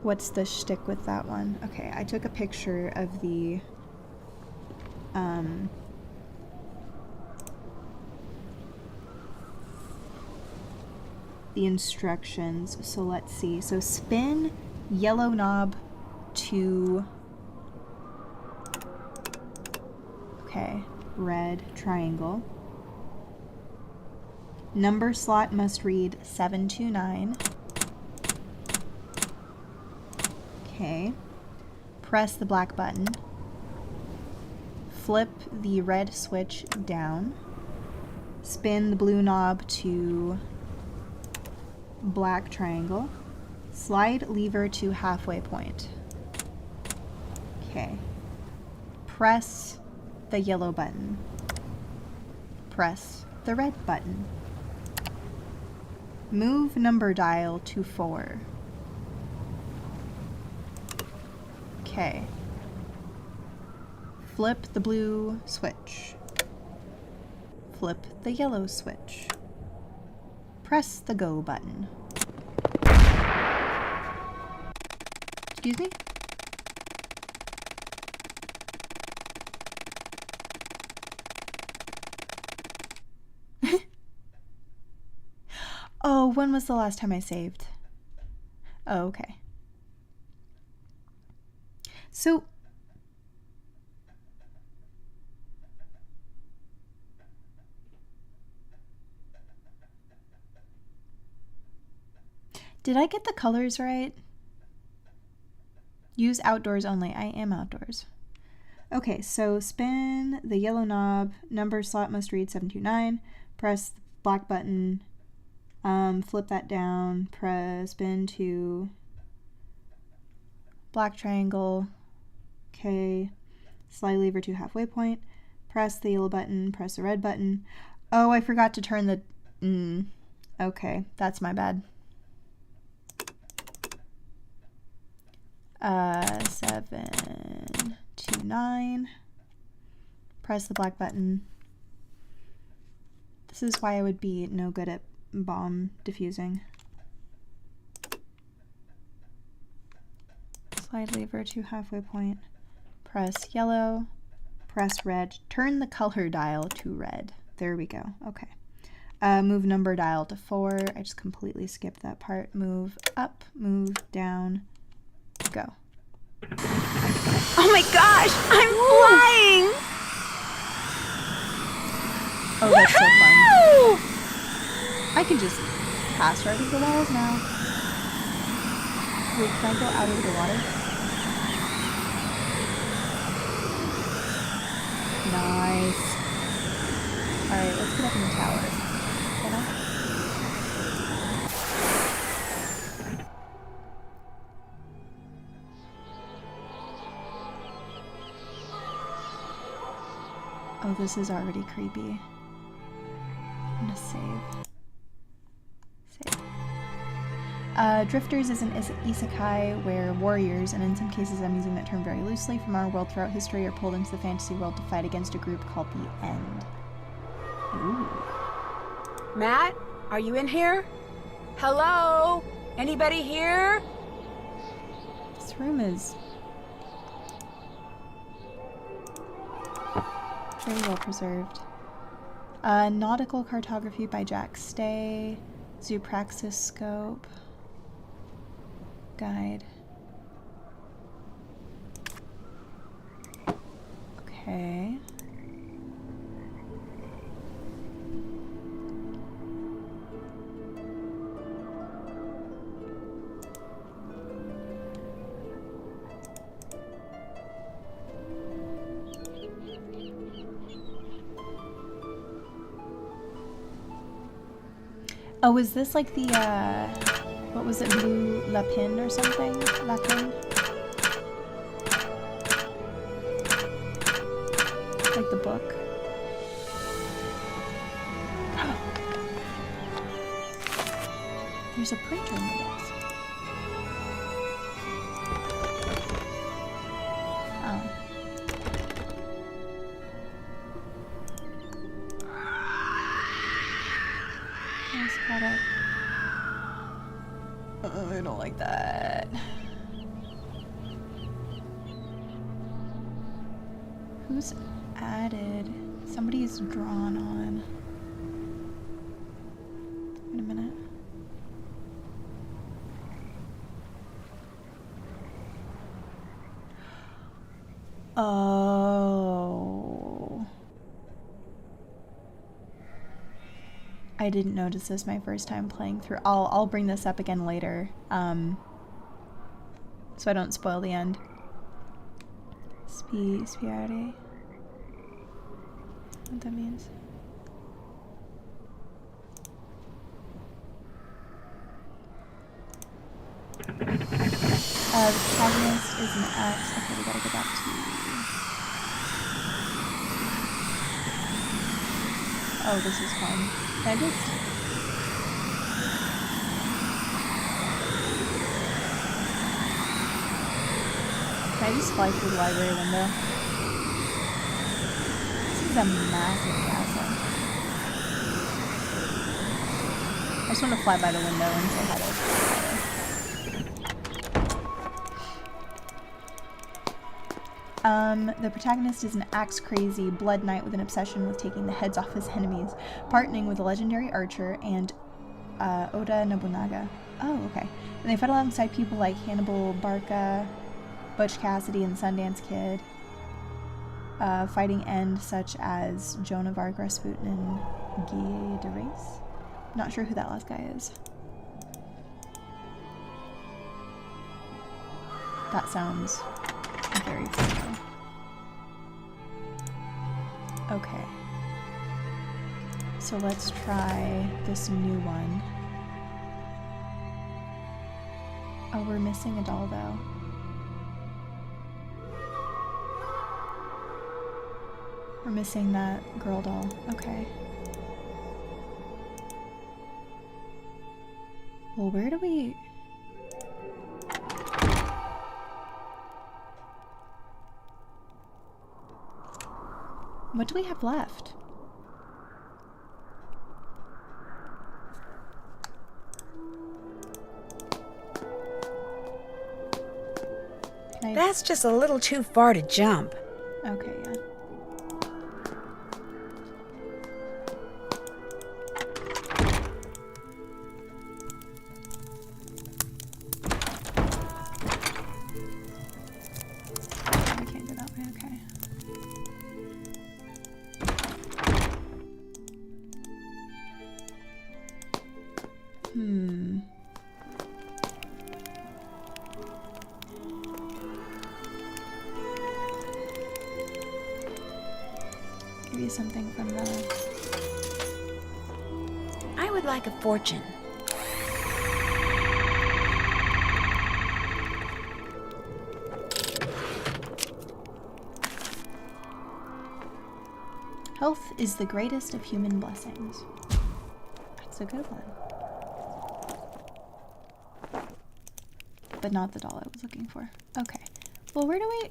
what's the shtick with that one? Okay, I took a picture of the, instructions. So let's see. So spin yellow knob to, okay, red triangle. Number slot must read 729. Okay. Press the black button. Flip the red switch down. Spin the blue knob to black triangle. Slide lever to halfway point. Okay. Press the yellow button. Press the red button. Move number dial to 4. Okay. Flip the blue switch. Flip the yellow switch. Press the go button. Excuse me? Oh, when was the last time I saved? Oh, okay. So, did I get the colors right? Use outdoors only. I am outdoors. Okay, so spin the yellow knob. Number slot must read 729. Press the black button. Flip that down. Press spin to black triangle. Okay. Slide lever to halfway point. Press the yellow button. Press the red button. Oh, I forgot to turn the... Okay, that's my bad. 729. Press the black button. This is why I would be no good at bomb diffusing. Slide lever to halfway point. Press yellow. Press red. Turn the color dial to red. There we go. Okay. Move number dial to 4. I just completely skipped that part. Move up. Move down. Go. Oh my gosh, I'm flying! Oh, that's so fun. I can just pass right over the walls now. Wait, can I go out of the water? Nice. Alright, let's get up in the tower. Can I? Oh, this is already creepy. I'm gonna save. Drifters is an isekai where warriors, and in some cases I'm using that term very loosely, from our world throughout history are pulled into the fantasy world to fight against a group called the End. Ooh. Matt, are you in here? Hello? Anybody here? This room is very well preserved. Nautical cartography by Jack Stay. Zoopraxis scope. Guide. Okay. Oh, is this like the, what was it, Blue Lapin or something? Lapin? Like the book? There's a printer in the desk. Oh. gotta... I don't like that. Who's added? Somebody's drawn on. Wait a minute. Oh. I didn't notice this my first time playing through. I'll bring this up again later. So I don't spoil the end. Spiare. What that means? The protagonist is an X. Okay, we gotta go back to... Oh, this is fun. Can I just... Can I just fly through the library window? This is a massive castle. I just want to fly by the window and say hi to the protagonist is an axe-crazy blood knight with an obsession with taking the heads off his enemies, partnering with a legendary archer and Oda Nobunaga. Oh, okay. And they fight alongside people like Hannibal Barca, Butch Cassidy, and Sundance Kid. Fighting end such as Joan of Arc, Rasputin, and Guy de Race. Not sure who that last guy is. That sounds very familiar. Okay. So let's try this new one. Oh, we're missing a doll though. We're missing that girl doll. Okay. Well, where do we... What do we have left? That's just a little too far to jump. Okay, yeah. I can't go that way, okay. Give you something from the... I would like a fortune. Health is the greatest of human blessings. That's a good one. But not the doll I was looking for. Okay. Well, where do we...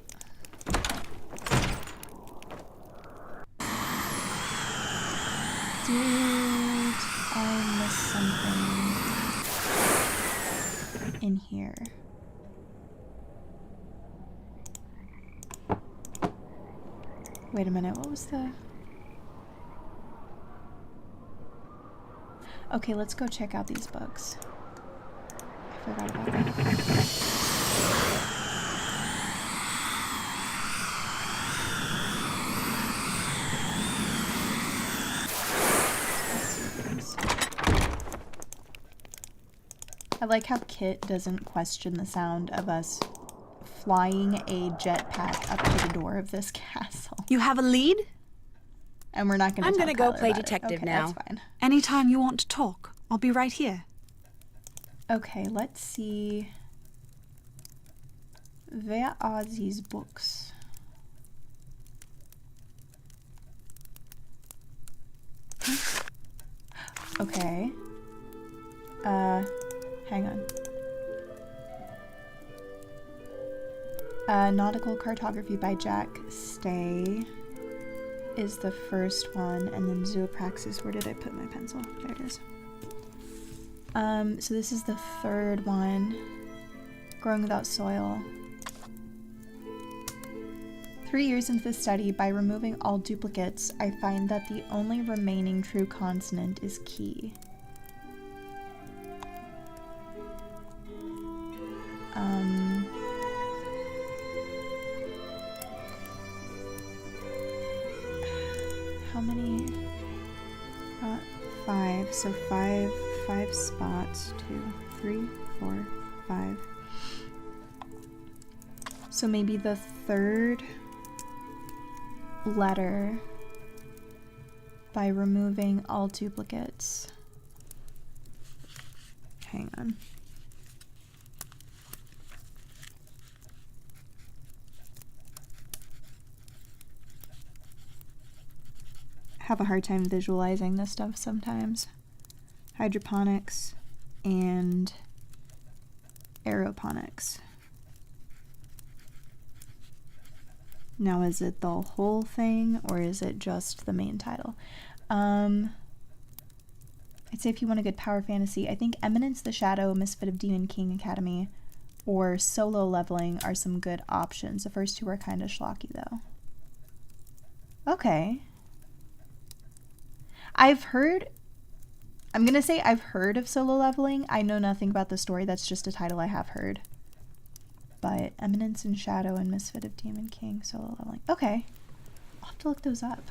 Did I miss something in here? Wait a minute, what was the... Okay, let's go check out these books. I forgot about that. I like how Kit doesn't question the sound of us flying a jetpack up to the door of this castle. You have a lead? And we're not going to I'm tell gonna go Tyler play about it. detective Okay, now. That's fine. Anytime you want to talk, I'll be right here. Okay, let's see. Where are these books? Okay. Hang on. Nautical Cartography by Jack Stay is the first one, and then Zoopraxis. Where did I put my pencil? There it is. So this is the third one. Growing without soil. 3 years into the study, by removing all duplicates, I find that the only remaining true consonant is key. How many? 5. So five spots. 2, 3, 4, 5. So maybe the third letter by removing all duplicates. Hang on. Have a hard time visualizing this stuff sometimes. Hydroponics and aeroponics. Now, is it the whole thing or is it just the main title? I'd say if you want a good power fantasy, I think Eminence the Shadow, Misfit of Demon King Academy, or Solo Leveling are some good options. The first two are kind of schlocky though. Okay. I'm gonna say I've heard of Solo Leveling. I know nothing about the story. That's just a title I have heard. But Eminence and Shadow and Misfit of Demon King, Solo Leveling. Okay. I'll have to look those up.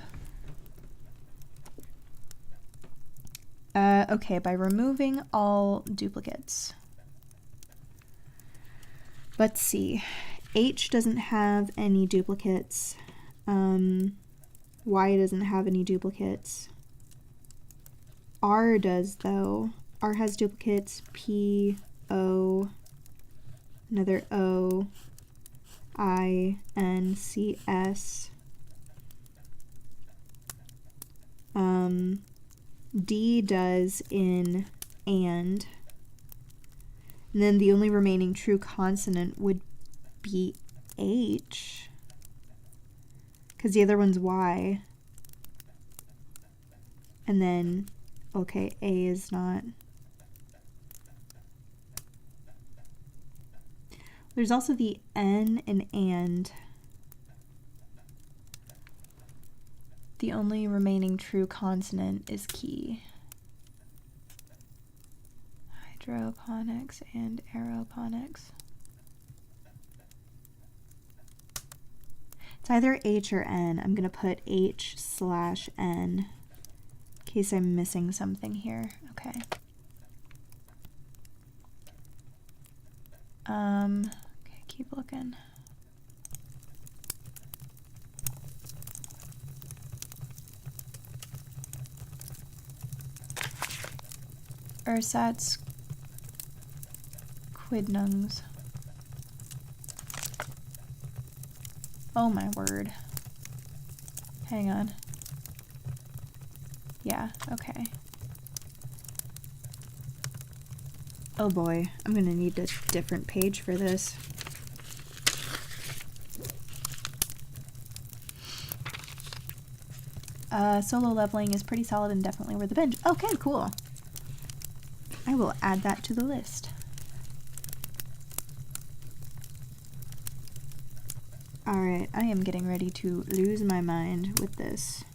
Okay, by removing all duplicates. Let's see. H doesn't have any duplicates. Y doesn't have any duplicates. R does though. R has duplicates. P, O, another O, I, N, C, S. D does in and then the only remaining true consonant would be H, because the other one's Y. And then, okay, A is not. There's also the N in and. The only remaining true consonant is key. Hydroponics and aeroponics. It's either H or N. I'm going to put H/N in case I'm missing something here. Okay. Okay, keep looking. Ersatz quidnungs. Oh my word. Hang on. Yeah, okay. Oh boy, I'm gonna need a different page for this. Solo Leveling is pretty solid and definitely worth the binge. Okay, cool. I will add that to the list. Alright, I am getting ready to lose my mind with this.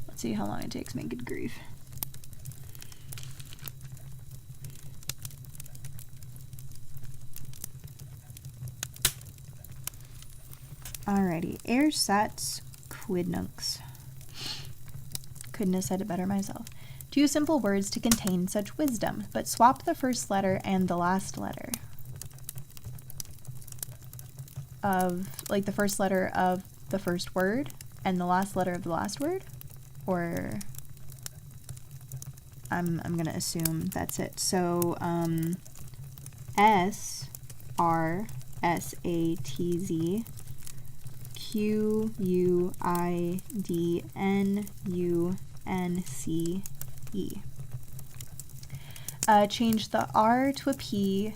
Let's see how long it takes me. Good grief. Alrighty, ersatz quidnuncs. Couldn't have said it better myself. 2 simple words to contain such wisdom, but swap the first letter and the last letter of, like, the first letter of the first word and the last letter of the last word, or I'm gonna assume that's it. So S R S A T Z Q U I D N U N C E. Change the R to a P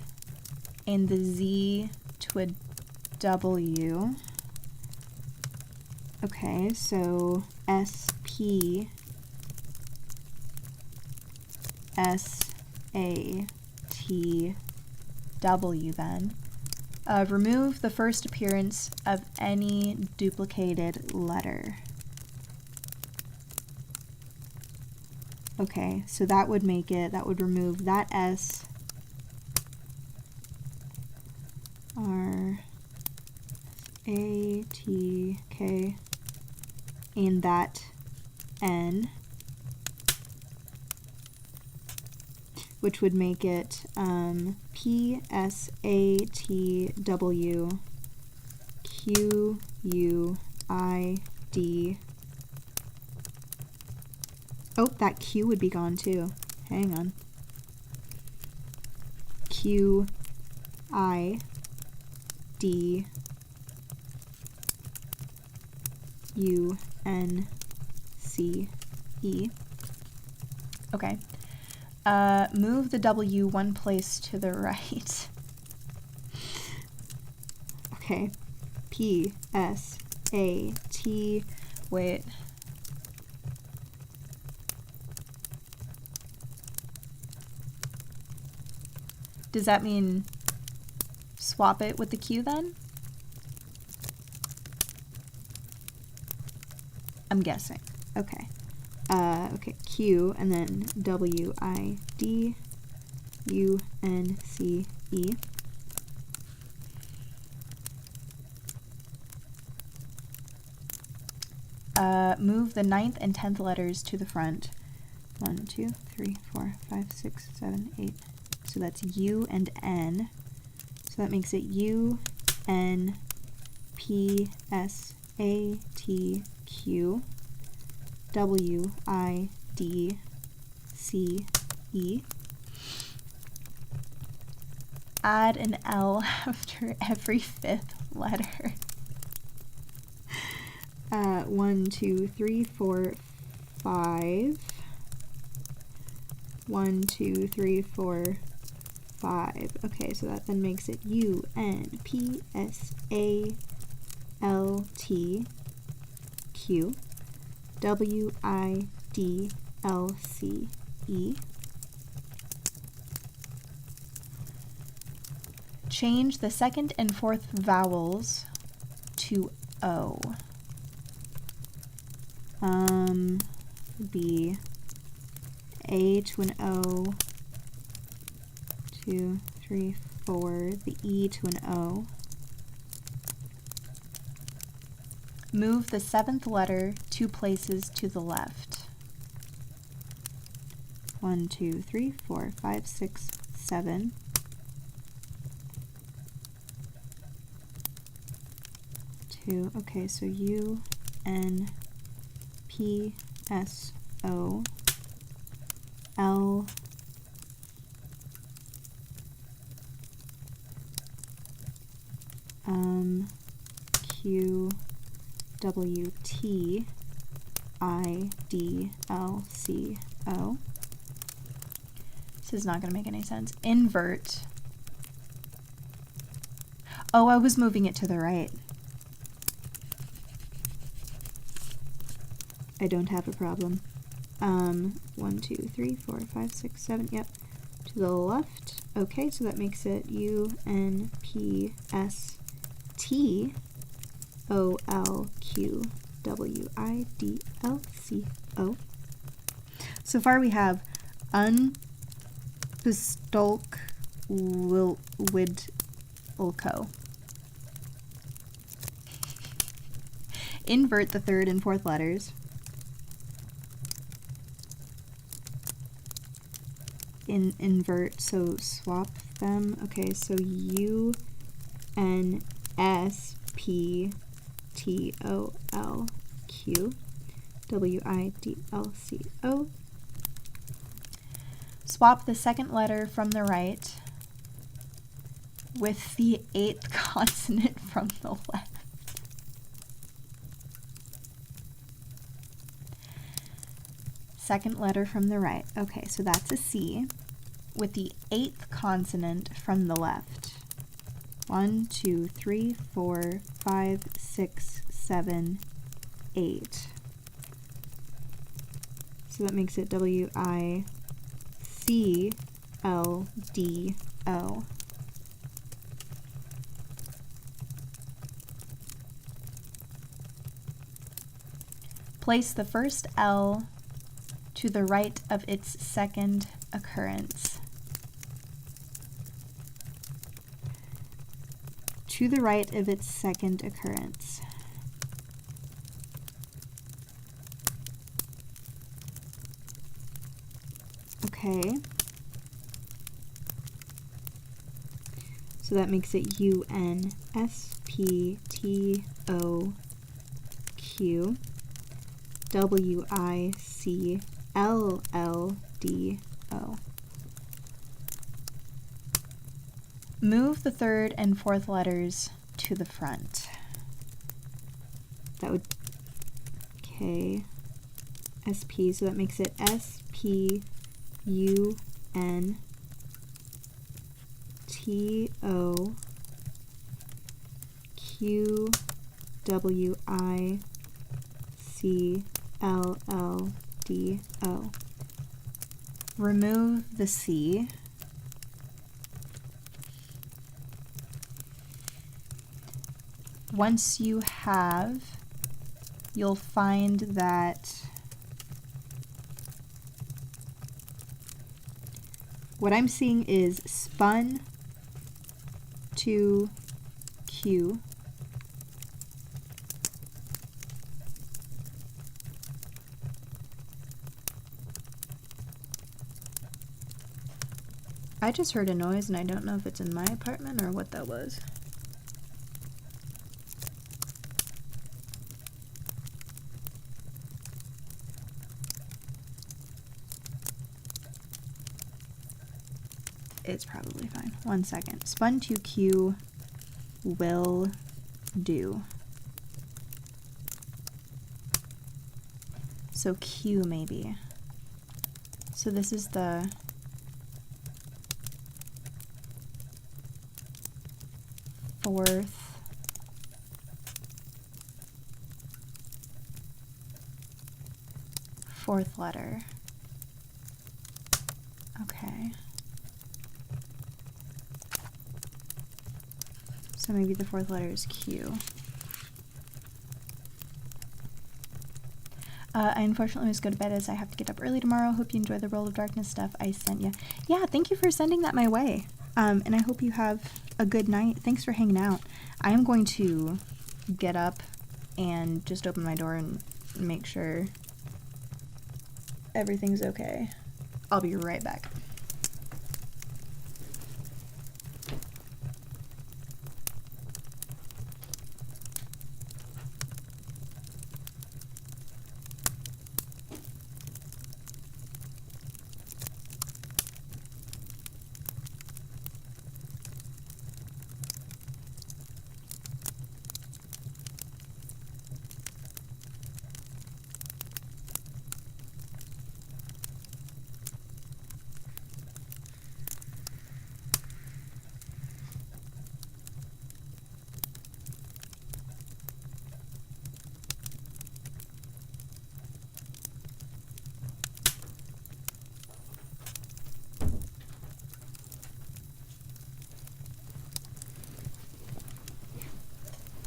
and the Z to a W. Okay, so S P S W then. Remove the first appearance of any duplicated letter. Okay, so that would make it, that would remove that S, R, A, T, K, and that N, which would make it P, S, A, T, W, Q, U, I, D. Oh, that Q would be gone too. Hang on. Q, I, D, U, N, C, E. Okay. Move the W one place to the right. Okay. P, S, A, T, wait. Does that mean swap it with the Q then? I'm guessing. Okay. Okay, Q and then W, I, D, U, N, C, E. Move the 9th and 10th letters to the front. 1, 2, 3, 4, 5, 6, 7, 8. So that's U and N. So that makes it U, N, P, S, A, T, Q, W, I, D, C, E. Add an L after every 5th letter. 1, 2, 3, 4, 5. 1, 2, 3, 4, 5. Okay, so that then makes it U, N, P, S, A, L, T, Q, W, I, D, L, C, E. Change the 2nd and 4th vowels to O. Be A to an O, 2, 3, 4, the E to an O. Move the 7th letter 2 places to the left. 1, 2, 3, 4, 5, 6, 7. 2. Okay, so U, N, P, S, O, L, Q, W, T, I, D, L, C, O. This is not going to make any sense. Invert. Oh, I was moving it to the right. I don't have a problem. 1, 2, 3, 4, 5, 6, 7. Yep. To the left. Okay, so that makes it U, N, P, S, T, O, L, Q, W, I, D, L, C, O. So far we have unpistolk wid ulco. Invert the 3rd and 4th letters. Invert, so swap them. Okay, so U, N, S, P, T, O, L, Q, W, I, D, L, C, O. Swap the 2nd letter from the right with the 8th consonant from the left. Second letter from the right. Okay, so that's a C with the 8th consonant from the left. 1, 2, 3, 4, 5, 6, 7, 8. So that makes it W, I, C, C-L-D-O. Place the first L to the right of its second occurrence. To the right of its second occurrence. Okay. So that makes it U-N-S-P-T-O-Q W-I-C-L-L-D-O. Move the third and fourth letters to the front. That would K-S-P, so that makes it S-P-U-N-T-O-Q-W-I-C-L-L-D-O. Remove the C. Once you have, you'll find that what I'm seeing is spun to Q. I just heard a noise and I don't know if it's in my apartment or what that was. It's probably fine. 1 second. Spun to Q will do. So Q maybe. So this is the fourth letter. Okay. So maybe the fourth letter is Q. I unfortunately must go to bed as I have to get up early tomorrow. Hope you enjoy the World of Darkness stuff I sent you. Yeah, thank you for sending that my way. And I hope you have a good night. Thanks for hanging out. I am going to get up and just open my door and make sure everything's okay. I'll be right back.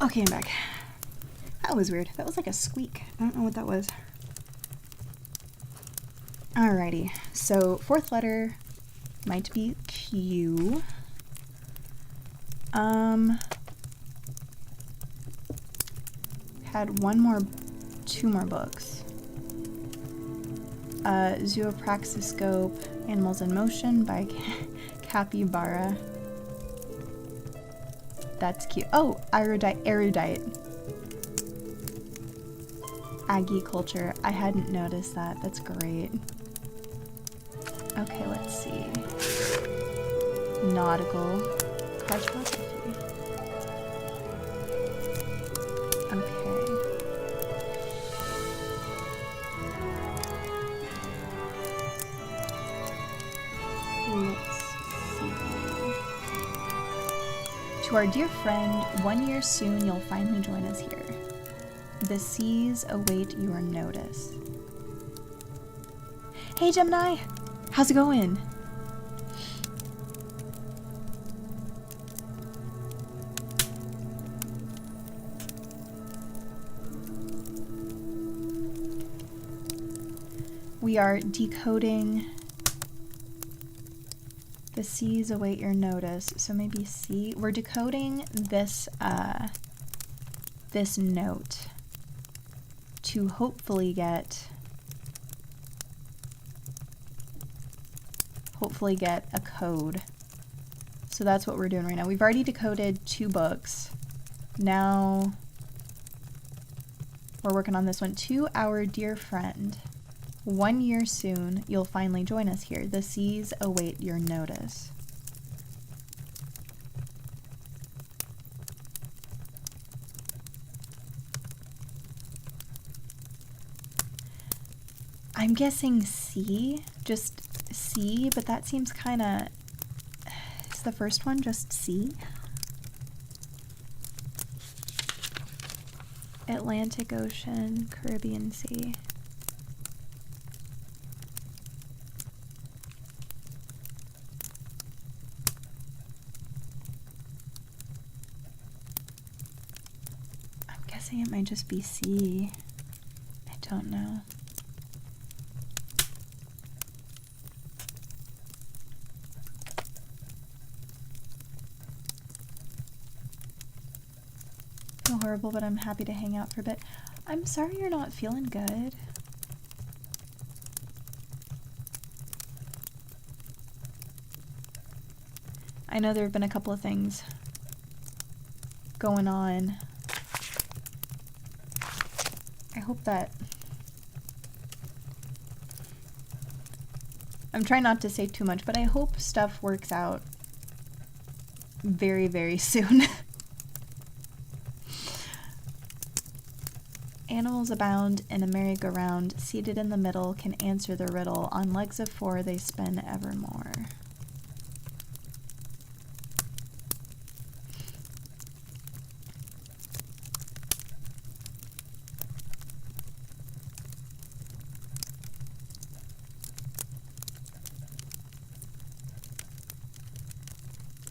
Okay, I'm back. That was weird. That was like a squeak. I don't know what that was. Alrighty. So, fourth letter might be Q. Had two more books. Zoopraxiscope, Animals in Motion by Capybara. That's cute. Oh, erudite. Aggie culture. I hadn't noticed that. That's great. Okay, let's see. Nautical. Cartography. Okay. Let's see. To our dear friend, 1 year soon you'll finally join us here. The seas await your notice. Hey Gemini! How's it going? we are decoding the C's await your notice. So maybe C. We're decoding this this note to hopefully get a code. So that's what we're doing right now. We've already decoded 2 books. Now we're working on this one. To our dear friend, 1 year soon, you'll finally join us here. The C's await your notice. I'm guessing C, just C, but that seems kind of... Is the first one just C? Atlantic Ocean, Caribbean Sea. I'm guessing it might just be C. I don't know. Horrible, but I'm happy to hang out for a bit. I'm sorry you're not feeling good. I know there have been a couple of things going on. I hope that... I'm trying not to say too much, but I hope stuff works out very, very soon. Animals abound in a merry-go-round, seated in the middle, can answer the riddle. On legs of 4 they spin evermore.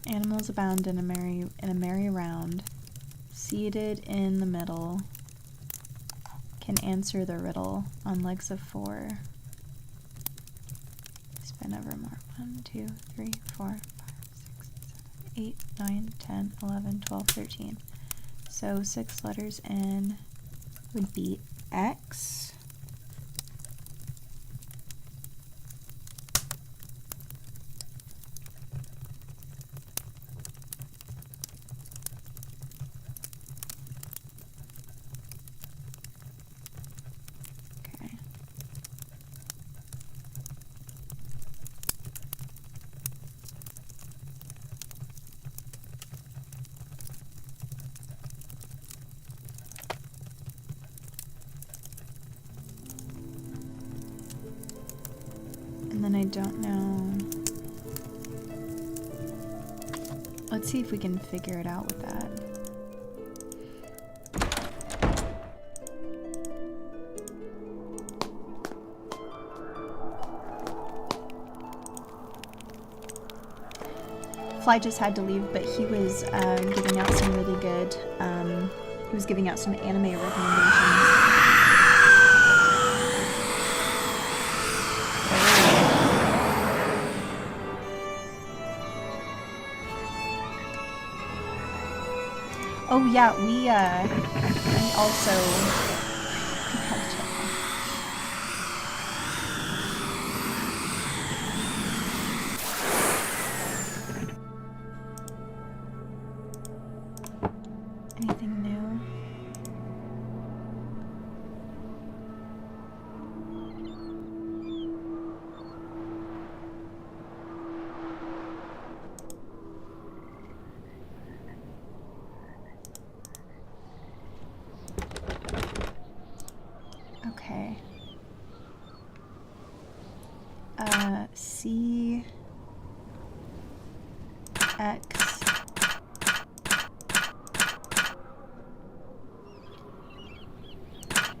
Animals abound in a merry round, seated in the middle, can answer the riddle. On legs of 4 spin evermore. 1, 2, 3, 4, 5, 6, 7, 8, 9, 10, 11, 12, 13. So 6 letters in would be X. And then I don't know. Let's see if we can figure it out with that. Fly just had to leave, but he was giving out some really good, he was giving out some anime recommendations. Oh yeah, we also anything new? Okay. C X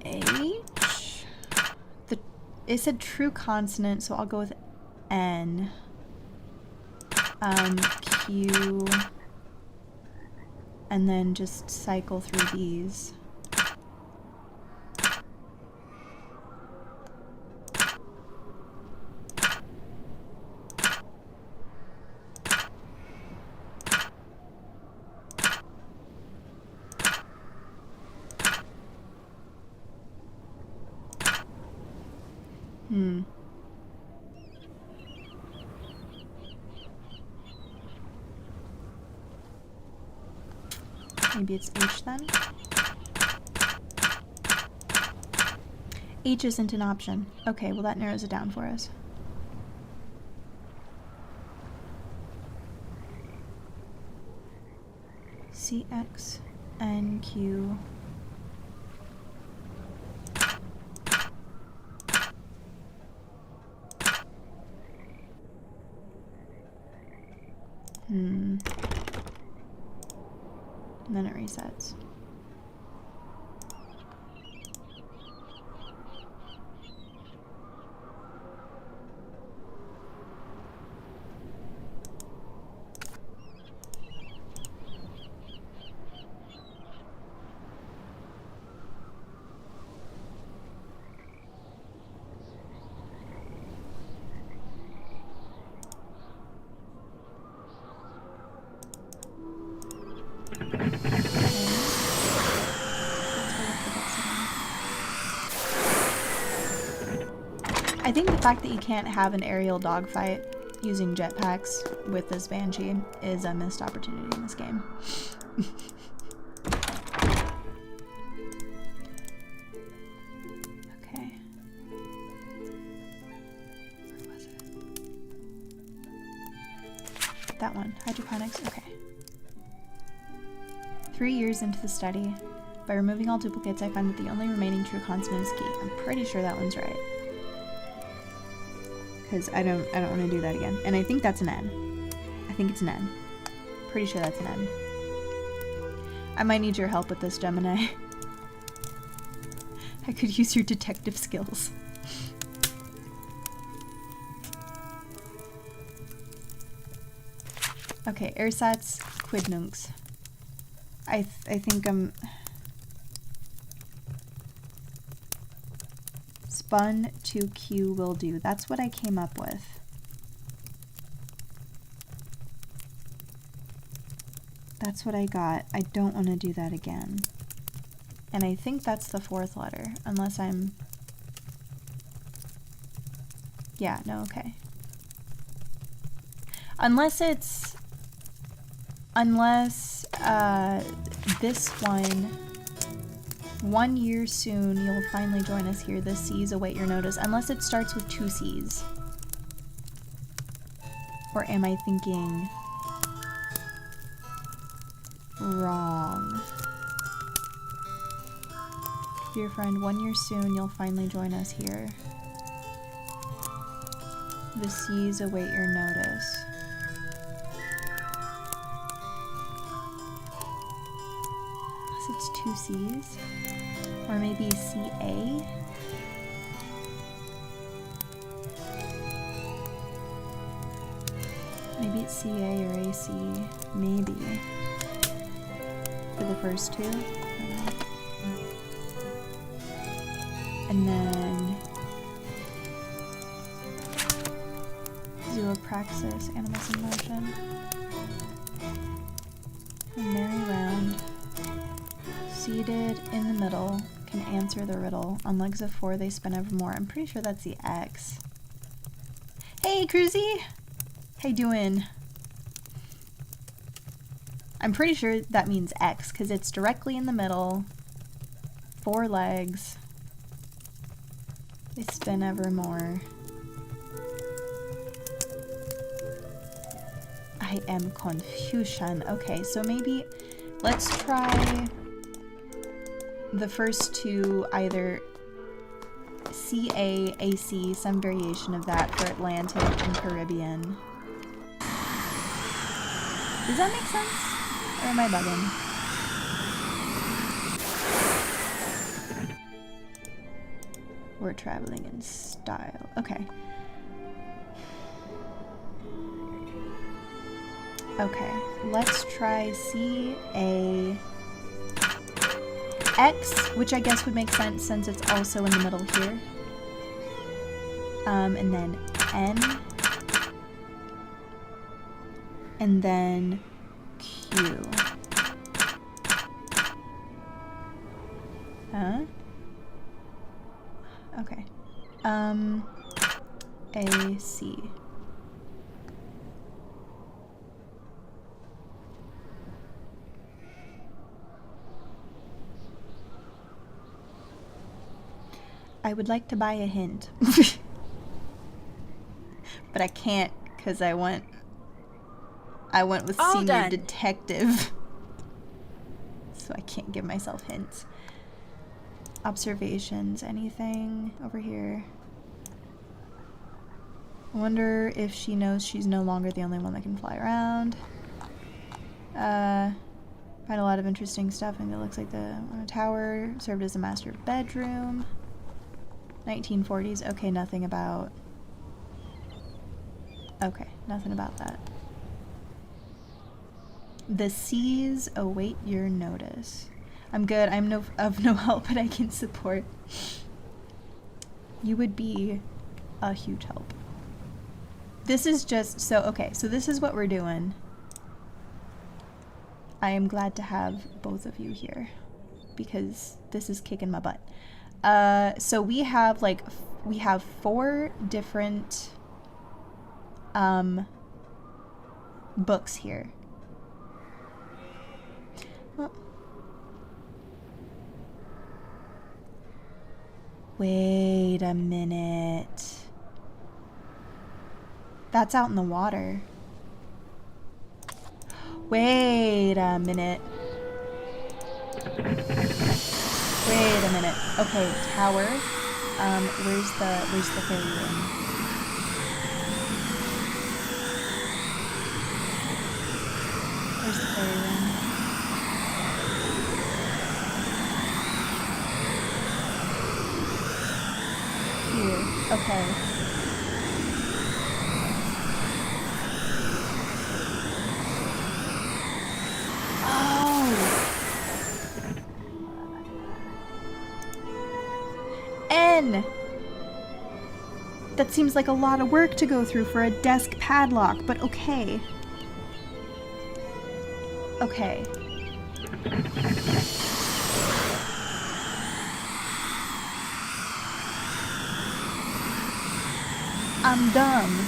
H. It said true consonant, so I'll go with N. Q, and then just cycle through these. Maybe it's H then? H isn't an option. Okay, well that narrows it down for us. C, X, N, Q. And then it resets. I think the fact that you can't have an aerial dogfight using jetpacks with this Banshee is a missed opportunity in this game. Okay. Where was it? That one. Hydroponics. Okay. 3 years into the study. By removing all duplicates, I find that the only remaining true constant is key. I'm pretty sure that one's right. Because I don't want to do that again. And I think that's an N. I think it's an N. Pretty sure that's an N. I might need your help with this, Gemini. I could use your detective skills. Okay, ersatz quidnuncs. I think I'm... Spun to Q will do. That's what I came up with. That's what I got. I don't want to do that again. And I think that's the fourth letter, unless I'm... Yeah, no, okay. Unless it's... Unless, this one... 1 year soon, you'll finally join us here. The C's await your notice. Unless it starts with 2 C's. Or am I thinking... wrong? Dear friend, 1 year soon, you'll finally join us here. The C's await your notice. It's 2 C's, or maybe CA. Maybe it's CA or AC, maybe. For the first 2. And then Zoopraxis, Animals in Motion. And Merry Round. Seated in the middle, can answer the riddle. On legs of 4, they spin evermore. I'm pretty sure that's the X. Hey, Cruzy! How you doing? I'm pretty sure that means X, because it's directly in the middle. 4 legs. They spin evermore. I am confusion. Okay, so maybe let's try... the first 2, either CA, AC, some variation of that for Atlantic and Caribbean. Does that make sense? Or am I bugging? We're traveling in style. Okay. Okay, let's try CA... X, which I guess would make sense since it's also in the middle here. And then N. And then Q. Huh? Okay. AC. I would like to buy a hint. But I can't because I went with All senior done. detective. So I can't give myself hints. Observations, anything over here? I wonder if she knows she's no longer the only one that can fly around. Find a lot of interesting stuff, and it looks like the tower served as a master bedroom. 1940s. Okay, nothing about... Okay, nothing about that. The seas await your notice. I'm good. I'm of no help, but I can support. You would be a huge help. This is just... So, okay, so this is what we're doing. I am glad to have both of you here because this is kicking my butt. So we have like, we have 4 different books here. Oh. Wait a minute. That's out in the water. Wait a minute. Wait a minute. Okay, tower. Where's the ferry room? Where's the ferry room? Here. Okay. N! That seems like a lot of work to go through for a desk padlock, but okay. Okay. I'm dumb.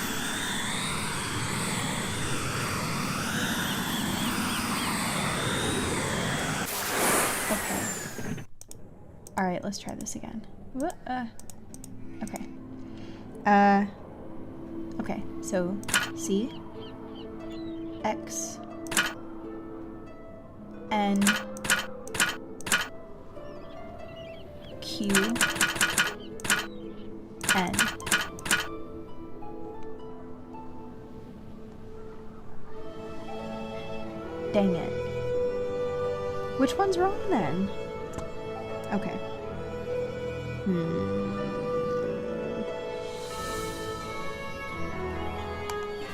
Okay. Alright, let's try this again. Okay. Okay, so C, X, N, Q, N. Dang it. Which one's wrong then? Okay.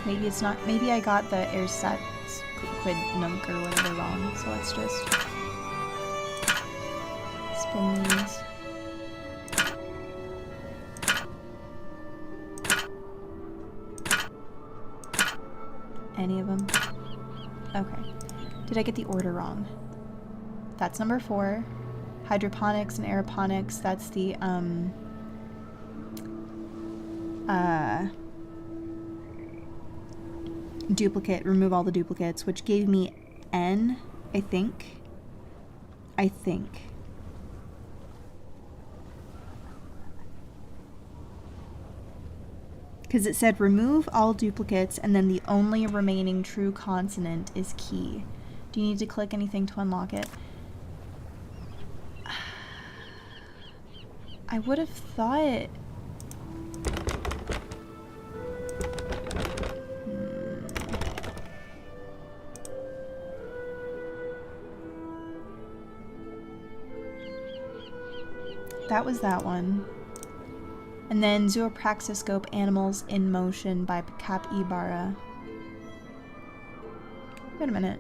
Maybe it's not. Maybe I got the ersatz quid nunc or whatever wrong. So let's just spin these. Any of them? Okay. Did I get the order wrong? That's number 4. Hydroponics and aeroponics, that's the, duplicate, remove all the duplicates, which gave me N, I think. Because it said remove all duplicates, and then the only remaining true consonant is key. Do you need to click anything to unlock it? I would have thought... That was that one. And then Zoopraxiscope Animals in Motion by Capybara. Wait a minute.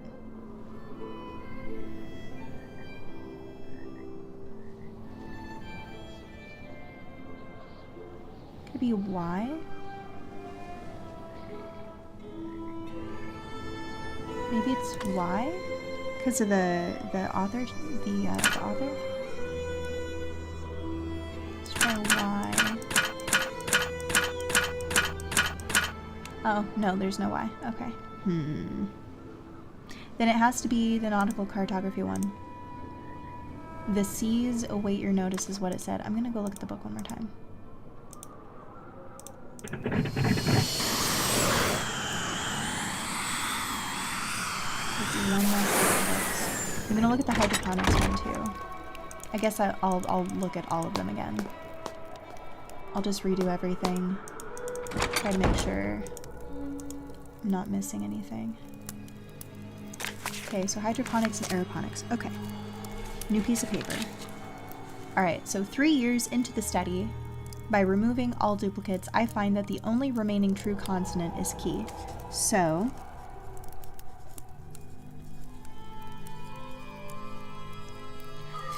Could it be Y? Maybe it's Y? Because of the author? The author? Let's try Y. Oh, no, there's no Y. Okay. Then it has to be the nautical cartography one. The seas await your notice is what it said. I'm gonna go look at the book one more time. Let's do one last look at books. I'm gonna look at the hydroponics one too. I guess I'll look at all of them again. I'll just redo everything. Try to make sure I'm not missing anything. Okay, so hydroponics and aeroponics. Okay. New piece of paper. Alright, so 3 years into the study, by removing all duplicates, I find that the only remaining true consonant is key. So,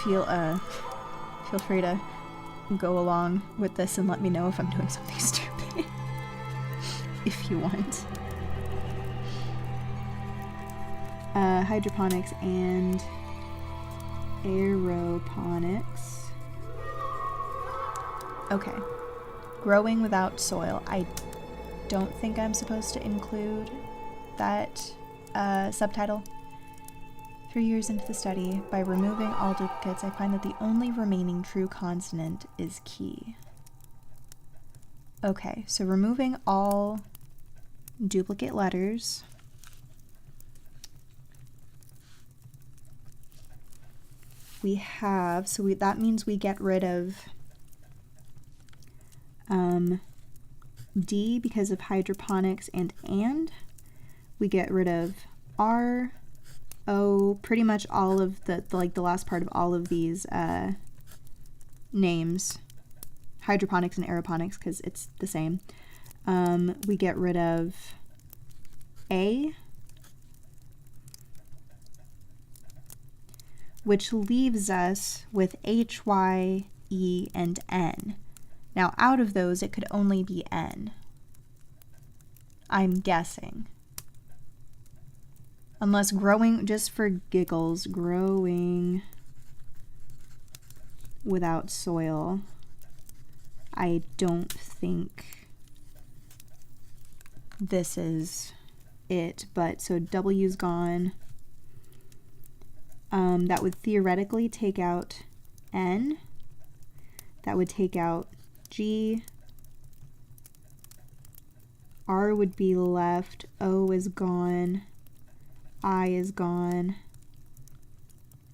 feel free to go along with this and let me know if I'm doing something stupid. If you want. Hydroponics and aeroponics. Okay. Growing without soil. I don't think I'm supposed to include that subtitle. 3 years into the study, by removing all duplicates, I find that the only remaining true consonant is key. Okay, so removing all duplicate letters. We have, so that means we get rid of D because of hydroponics and. We get rid of R, O, pretty much all of the last part of all of these names. Hydroponics and aeroponics because it's the same. We get rid of A, which leaves us with H, Y, E, and N. Now, out of those, it could only be N. I'm guessing. Unless growing, just for giggles, growing without soil, I don't think this is it, but so W's gone. That would theoretically take out N. That would take out G. R would be left. O is gone. I is gone.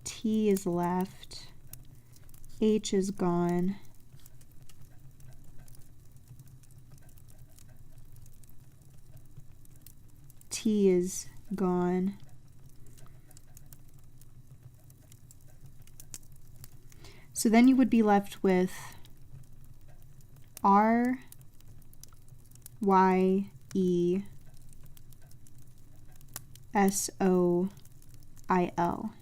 T is left. H is gone. T is gone. So then you would be left with R, Y, E, S, O, I, L,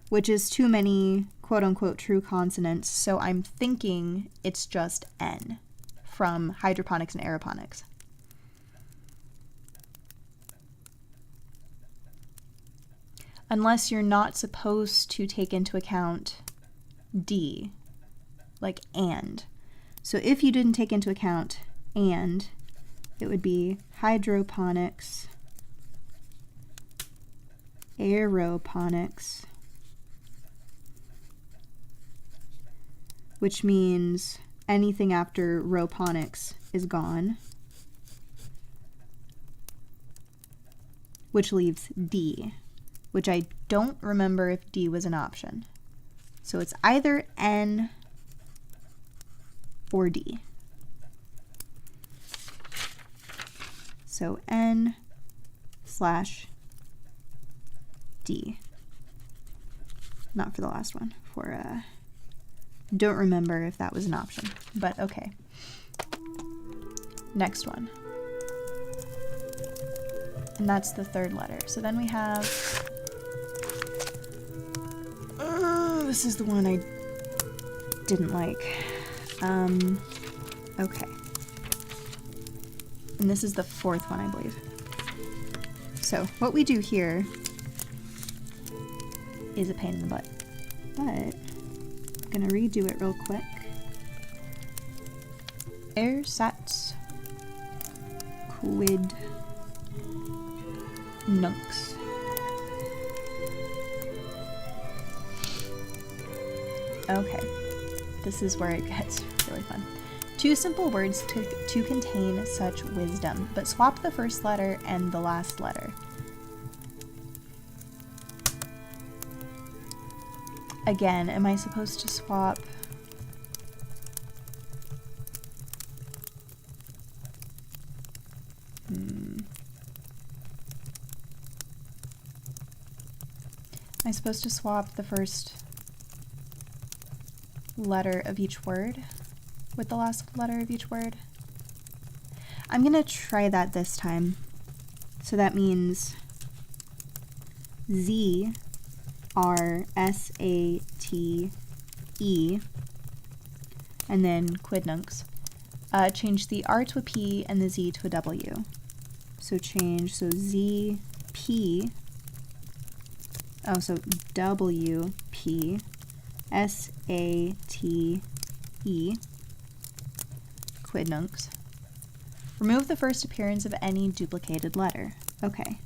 which is too many quote-unquote true consonants, so I'm thinking it's just N from hydroponics and aeroponics. Unless you're not supposed to take into account D, like and. So if you didn't take into account and, it would be hydroponics, aeroponics, which means anything after roponics is gone, which leaves D, which I don't remember if D was an option. So it's either N or D. So N/D. Not for the last one. For don't remember if that was an option, but okay. Next one. And that's the third letter. So then we have this is the one I didn't like. Okay. And this is the fourth one, I believe. So what we do here is a pain in the butt. But I'm gonna redo it real quick. Ersatz quid nunc. Okay. This is where it gets really fun. 2 simple words to contain such wisdom, but swap the first letter and the last letter. Again, am I supposed to swap? Am I supposed to swap the first letter of each word with the last letter of each word? I'm gonna try that this time. So that means Z, R, S, A, T, E, and then quidnuncs. Change the R to a P and the Z to a W. So Z, P, so W, P, S, A, T, E, quidnuncs. Remove the first appearance of any duplicated letter. Okay.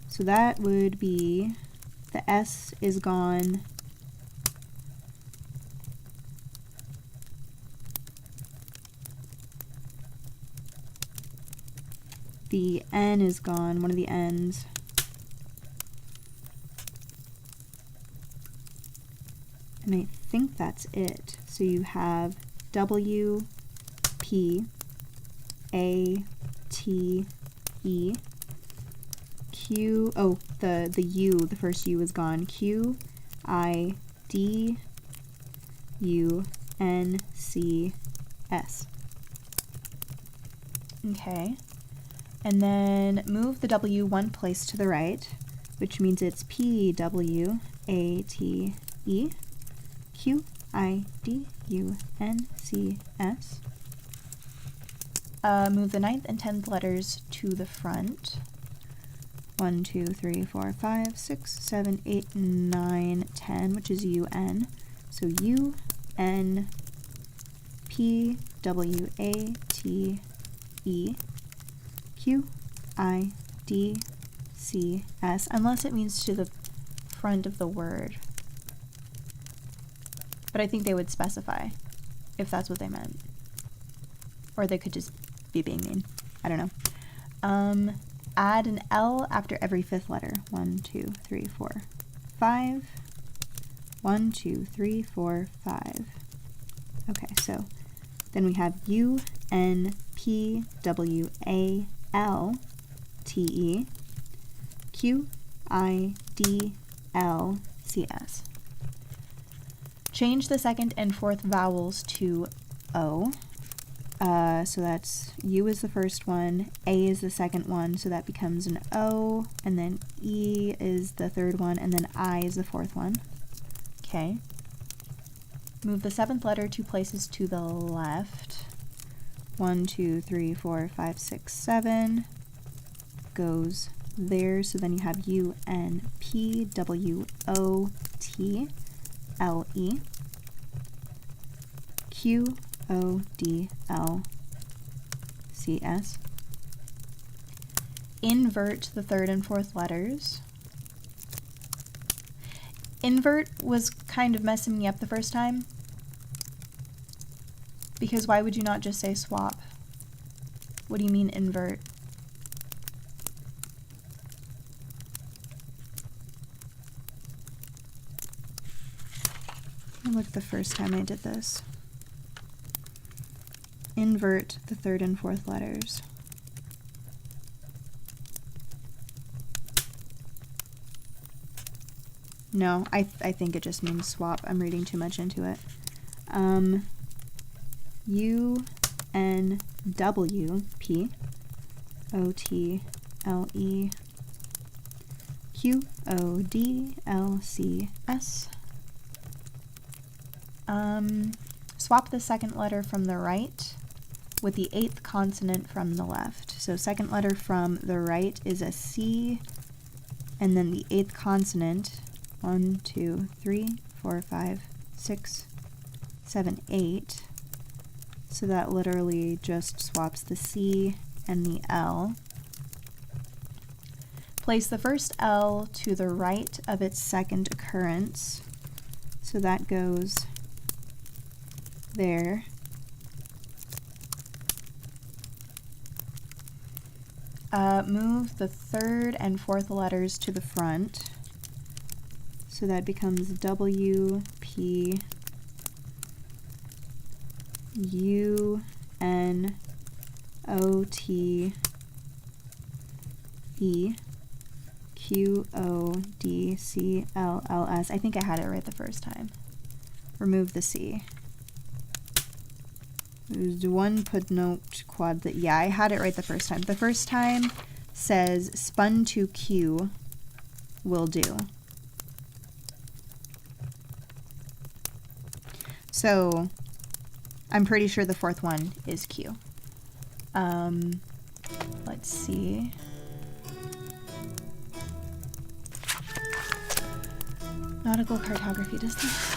So that would be, the S is gone. The N is gone, one of the N's. And I think that's it. So you have W, P, A, T, E, Q, oh, the U, the first U is gone. Q, I, D, U, N, C, S. Okay. And then move the W one place to the right, which means it's P, W, A, T, E, Q, I, D, U, N, C, S. Move the 9th and 10th letters to the front. 1, 2, 3, 4, 5, 6, 7, 8, 9, 10, which is U-N. So U, N, P, W, A, T, E, Q, I, D, C, S, unless it means to the front of the word. But I think they would specify if that's what they meant. Or they could just be being mean. I don't know. Add an L after every 5th letter. 1, 2, 3, 4, 5. 1, 2, 3, 4, 5. Okay, so then we have U, N, P, W, A, L, T, E, Q, I, D, L, C, S. Change the 2nd and 4th vowels to O. So that's U is the first one, A is the second one, so that becomes an O, and then E is the 3rd one, and then I is the 4th one. Okay. Move the 7th letter 2 places to the left. 1, 2, 3, 4, 5, 6, 7 goes there, so then you have U, N, P, W, O, T, L, E, Q, O, D, L, C, S. Invert the 3rd and 4th letters. Invert was kind of messing me up the first time. Because why would you not just say swap? What do you mean invert? Look the first time I did this. Invert the 3rd and 4th letters. No, I think it just means swap. I'm reading too much into it. U, N, W, P, O, T, L, E, Q, O, D, L, C, S. Swap the 2nd letter from the right with the 8th consonant from the left. So 2nd letter from the right is a C, and then the 8th consonant, 1, 2, 3, 4, 5, 6, 7, 8. So that literally just swaps the C and the L. Place the first L to the right of its 2nd occurrence. So that goes there. Move the third and fourth letters to the front. So that becomes W, P, U, N, O, T, E, Q, O, D, C, L, L, S. I think I had it right the first time. Remove the C. There's one put note quad that, yeah, I had it right the first time. The first time says spun to Q will do. So I'm pretty sure the fourth one is Q. Let's see. Nautical cartography distance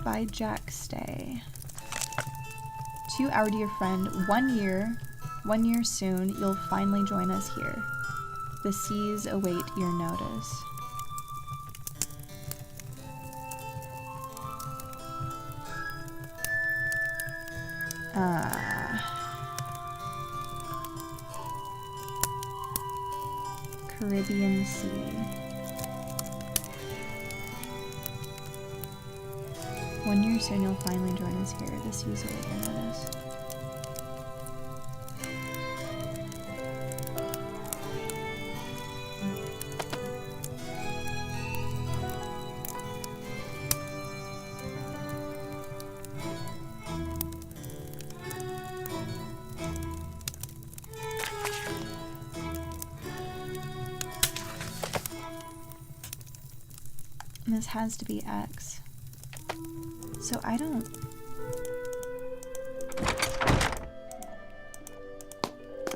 by Jack Stay. To our dear friend, 1 year soon, you'll finally join us here. The seas await your notice. Caribbean Sea. One year soon you'll finally join us here. The seas await your notice. And this has to be X. So I don't...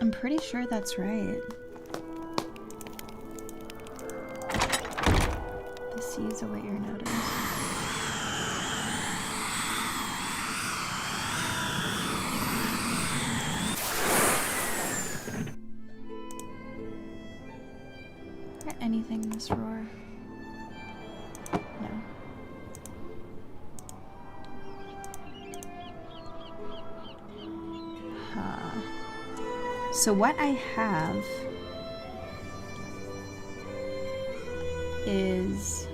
I'm pretty sure that's right. The seas await your notice. Got anything in this drawer? No. So what I have is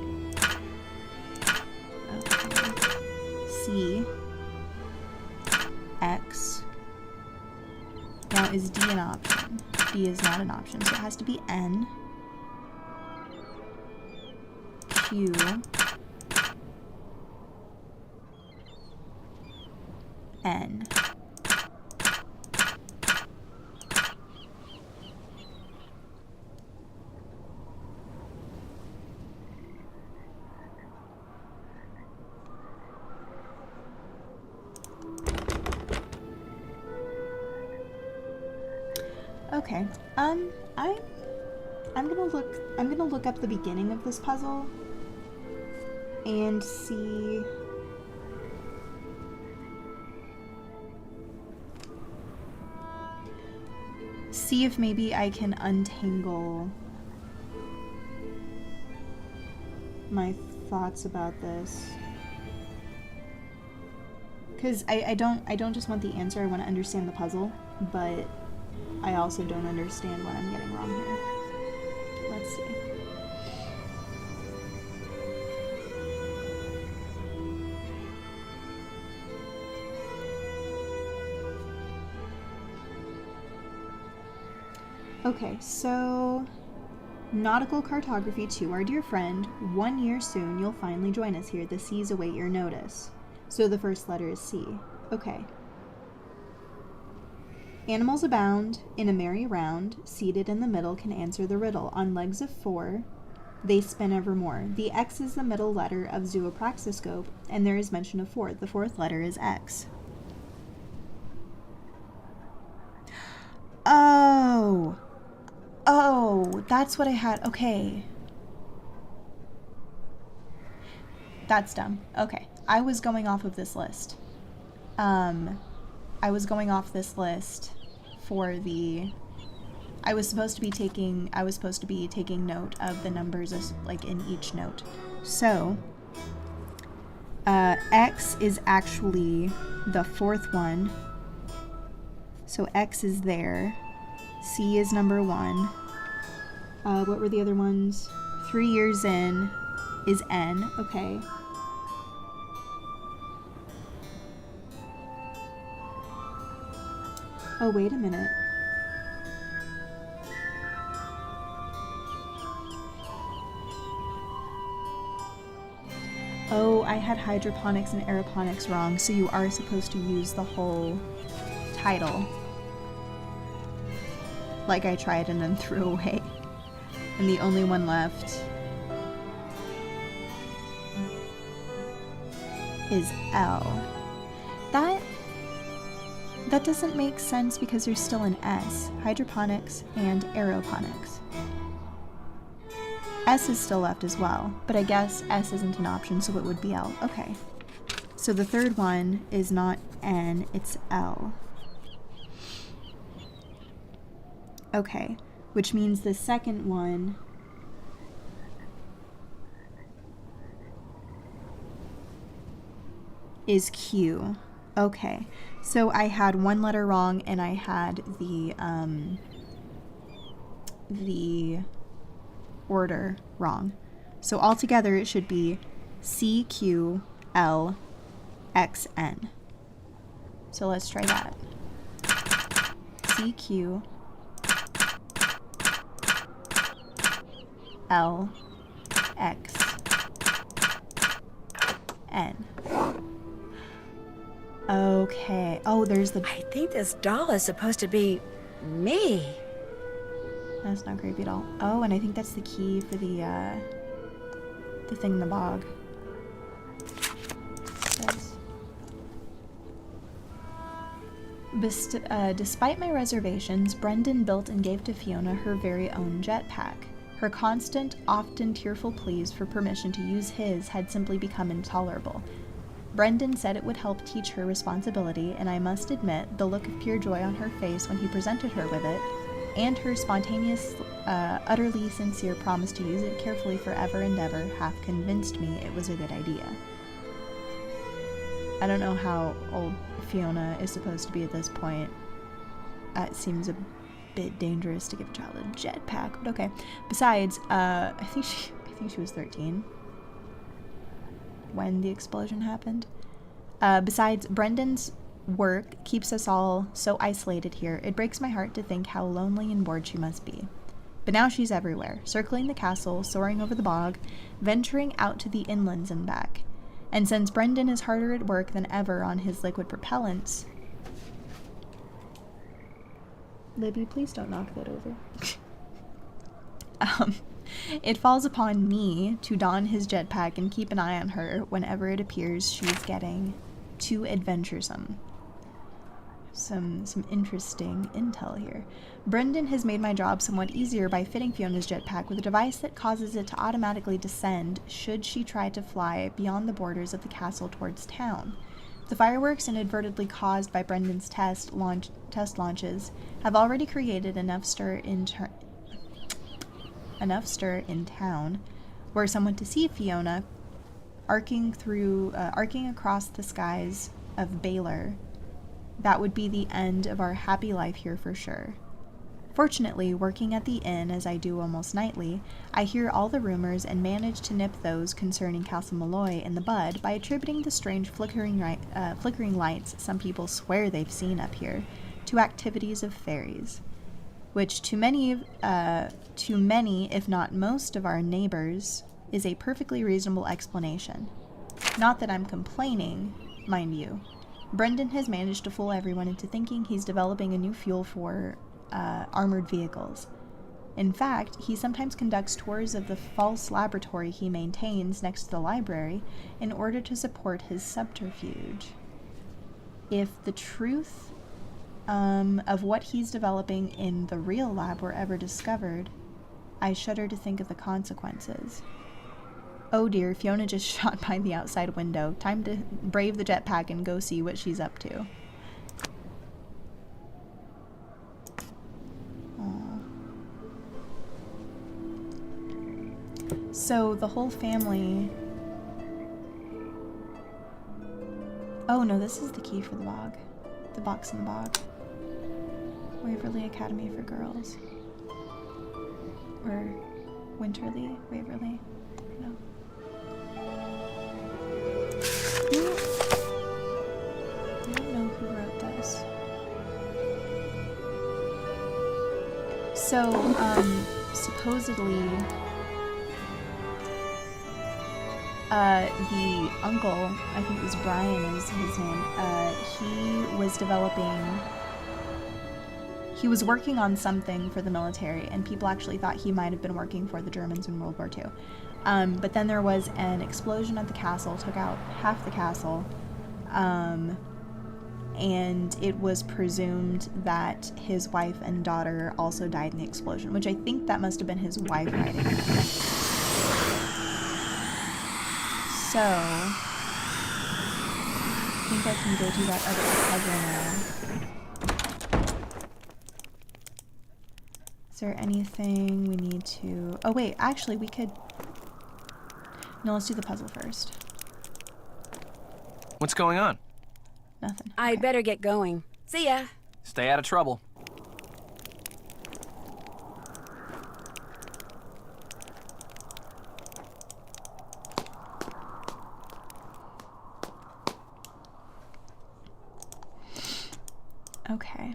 C, X. Now is D an option? D is not an option, so it has to be N, Q, N. Okay, I'm gonna look up the beginning of this puzzle and see if maybe I can untangle my thoughts about this. Because I don't just want the answer, I want to understand the puzzle, but I also don't understand what I'm getting wrong here. Let's see. Okay, so Nautical Cartography 2, our dear friend, 1 year soon, you'll finally join us here. The seas await your notice. So the first letter is C. Okay. Animals abound in a merry round, seated in the middle can answer the riddle. On legs of 4, they spin evermore. The X is the middle letter of zoopraxiscope, and there is mention of 4. The fourth letter is X. Oh, that's what I had. Okay. That's dumb. Okay. I was going off of this list. I was going off this list for the... I was supposed to be taking note of the numbers as, like, in each note. So, X is actually the fourth one. So X is there. C is number 1. What were the other ones? 3 years in is N. Okay. Oh, wait a minute. Oh, I had hydroponics and aeroponics wrong, so you are supposed to use the whole title. Like I tried and then threw away. And the only one left is L. That doesn't make sense because there's still an S. Hydroponics and aeroponics. S is still left as well, but I guess S isn't an option, so it would be L. Okay. So the third one is not N, it's L. Okay, which means the second one is Q. Okay, so I had one letter wrong and I had the order wrong. So altogether it should be CQLXN. So let's try that. CQLXN. Okay. Oh, there's the... I think this doll is supposed to be me. That's not creepy at all. Oh, and I think that's the key for the thing in the bog. Despite my reservations, Brendan built and gave to Fiona her very own jetpack. Her constant, often tearful pleas for permission to use his had simply become intolerable. Brendan said it would help teach her responsibility, and I must admit, the look of pure joy on her face when he presented her with it, and her spontaneous, utterly sincere promise to use it carefully forever and ever, half convinced me it was a good idea. I don't know how old Fiona is supposed to be at this point. It seems a bit dangerous to give a child a jetpack, but okay. Besides, I think she was 13 when the explosion happened. Besides, Brendan's work keeps us all so isolated here. It breaks my heart to think how lonely and bored she must be. But now she's everywhere, circling the castle, soaring over the bog, venturing out to the inlands and back. And since Brendan is harder at work than ever on his liquid propellants... Libby, please don't knock that over. It falls upon me to don his jetpack and keep an eye on her whenever it appears she's getting too adventuresome. Some interesting intel here. Brendan has made my job somewhat easier by fitting Fiona's jetpack with a device that causes it to automatically descend should she try to fly beyond the borders of the castle towards town. The fireworks inadvertently caused by Brendan's test launches have already created enough stir in town were someone to see Fiona arcing across the skies of Baylor. That would be the end of our happy life here for sure. Fortunately, working at the inn as I do almost nightly, I hear all the rumors and manage to nip those concerning Castle Malloy in the bud by attributing the strange flickering lights some people swear they've seen up here to activities of fairies, which to many, if not most of our neighbors, is a perfectly reasonable explanation. Not that I'm complaining, mind you. Brendan has managed to fool everyone into thinking he's developing a new fuel for armored vehicles. In fact, he sometimes conducts tours of the false laboratory he maintains next to the library in order to support his subterfuge. If the truth of what he's developing in the real lab were ever discovered, I shudder to think of the consequences. Oh dear, Fiona just shot by the outside window. Time to brave the jetpack and go see what she's up to. Aww. So the whole family Oh no, this is the key for the bog. The box in the bog. Waverly Academy for Girls. Or Winterly? Waverly? No. I don't know who wrote this. So, supposedly, the uncle, I think it was Brian is his name, he was he was working on something for the military, and people actually thought he might have been working for the Germans in World War II. But then there was an explosion at the castle, took out half the castle, and it was presumed that his wife and daughter also died in the explosion, which I think that must have been his wife writing it. So, I think I can go do that other puzzle now. Is there anything we need to... Oh wait, actually we could... No, let's do the puzzle first. What's going on? Nothing. I'd Okay. better get going. See ya. Stay out of trouble. Okay.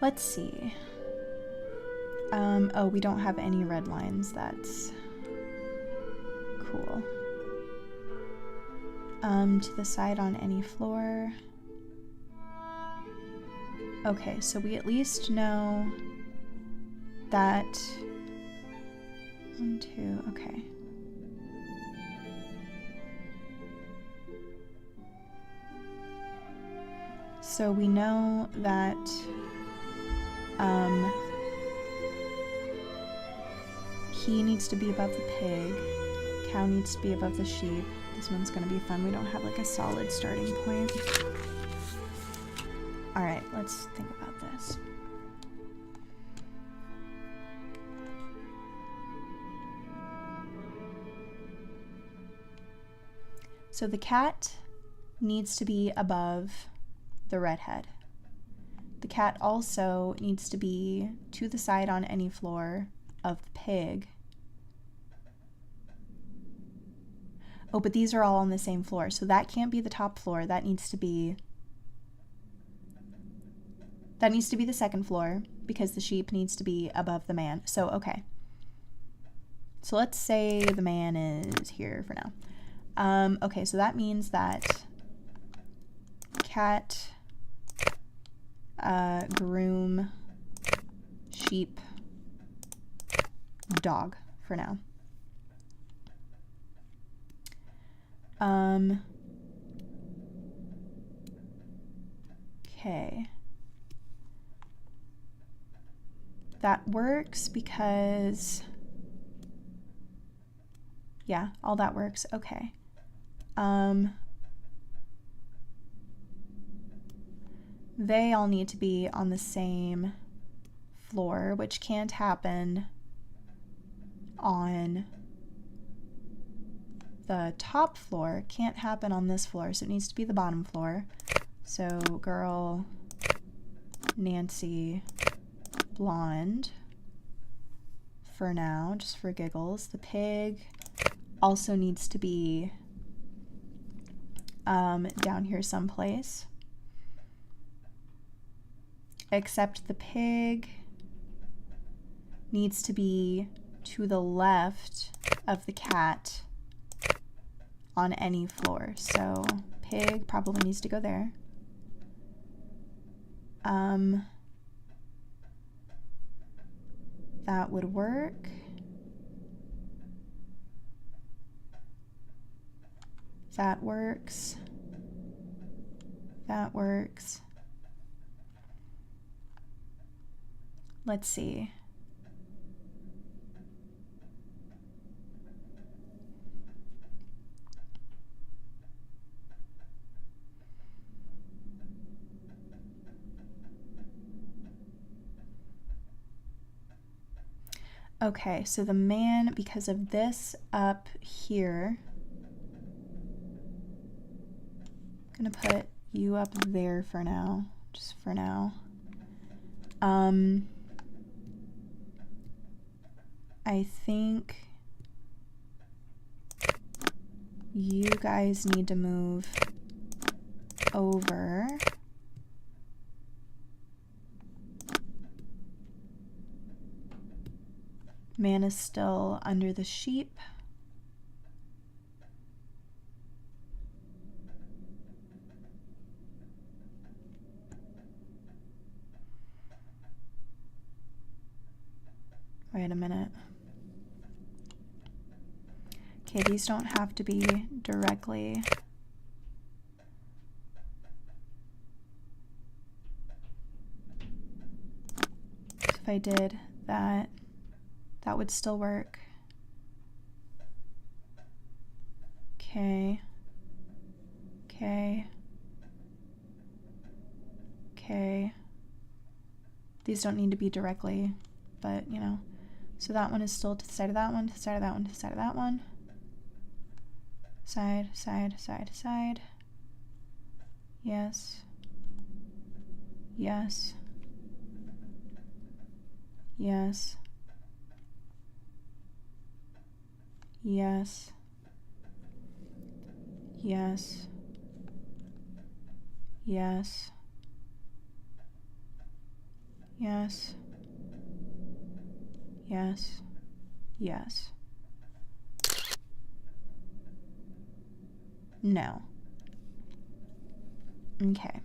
Let's see. Oh, we don't have any red lines. That's cool. To the side on any floor. Okay, so we at least know that 1, 2, okay. So we know that he needs to be above the pig, cow needs to be above the sheep. This one's gonna be fun. We don't have like a solid starting point. Alright, let's think about this. So the cat needs to be above the redhead. The cat also needs to be to the side on any floor of the pig. Oh, but these are all on the same floor, so that can't be the top floor. That needs to be the second floor, because the sheep needs to be above the man. So, okay. So let's say the man is here for now. Okay, so that means that cat, groom, sheep, dog for now. Okay. That works because, yeah, all that works. Okay. They all need to be on the same floor, which can't happen on the top floor, can't happen on this floor, so it needs to be the bottom floor. So girl, Nancy, blonde for now, just for giggles. The pig also needs to be down here someplace. Except the pig needs to be to the left of the cat on any floor. So pig probably needs to go there. That would work. That works. That works. Let's see. Okay, so the man, because of this up here, I'm gonna put you up there for now, just for now. I think you guys need to move over. Man is still under the sheep. Wait a minute. Okay, these don't have to be directly. So if I did that, that would still work. Okay. Okay. Okay. These don't need to be directly, but you know. So that one is still to the side of that one, to the side of that one, to the side of that one. Side, side, side, side. Yes. Yes. Yes. Yes. Yes. Yes. Yes. Yes. Yes. No. Okay.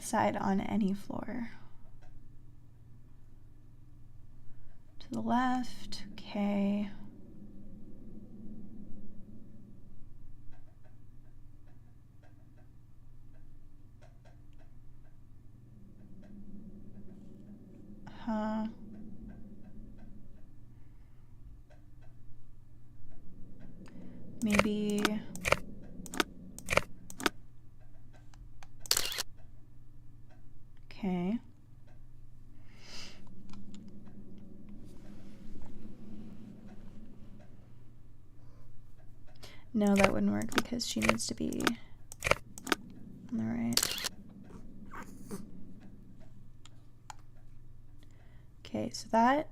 Side on any floor. To the left. Okay. Huh. Maybe. Okay. No, that wouldn't work because she needs to be on the right. Okay, so that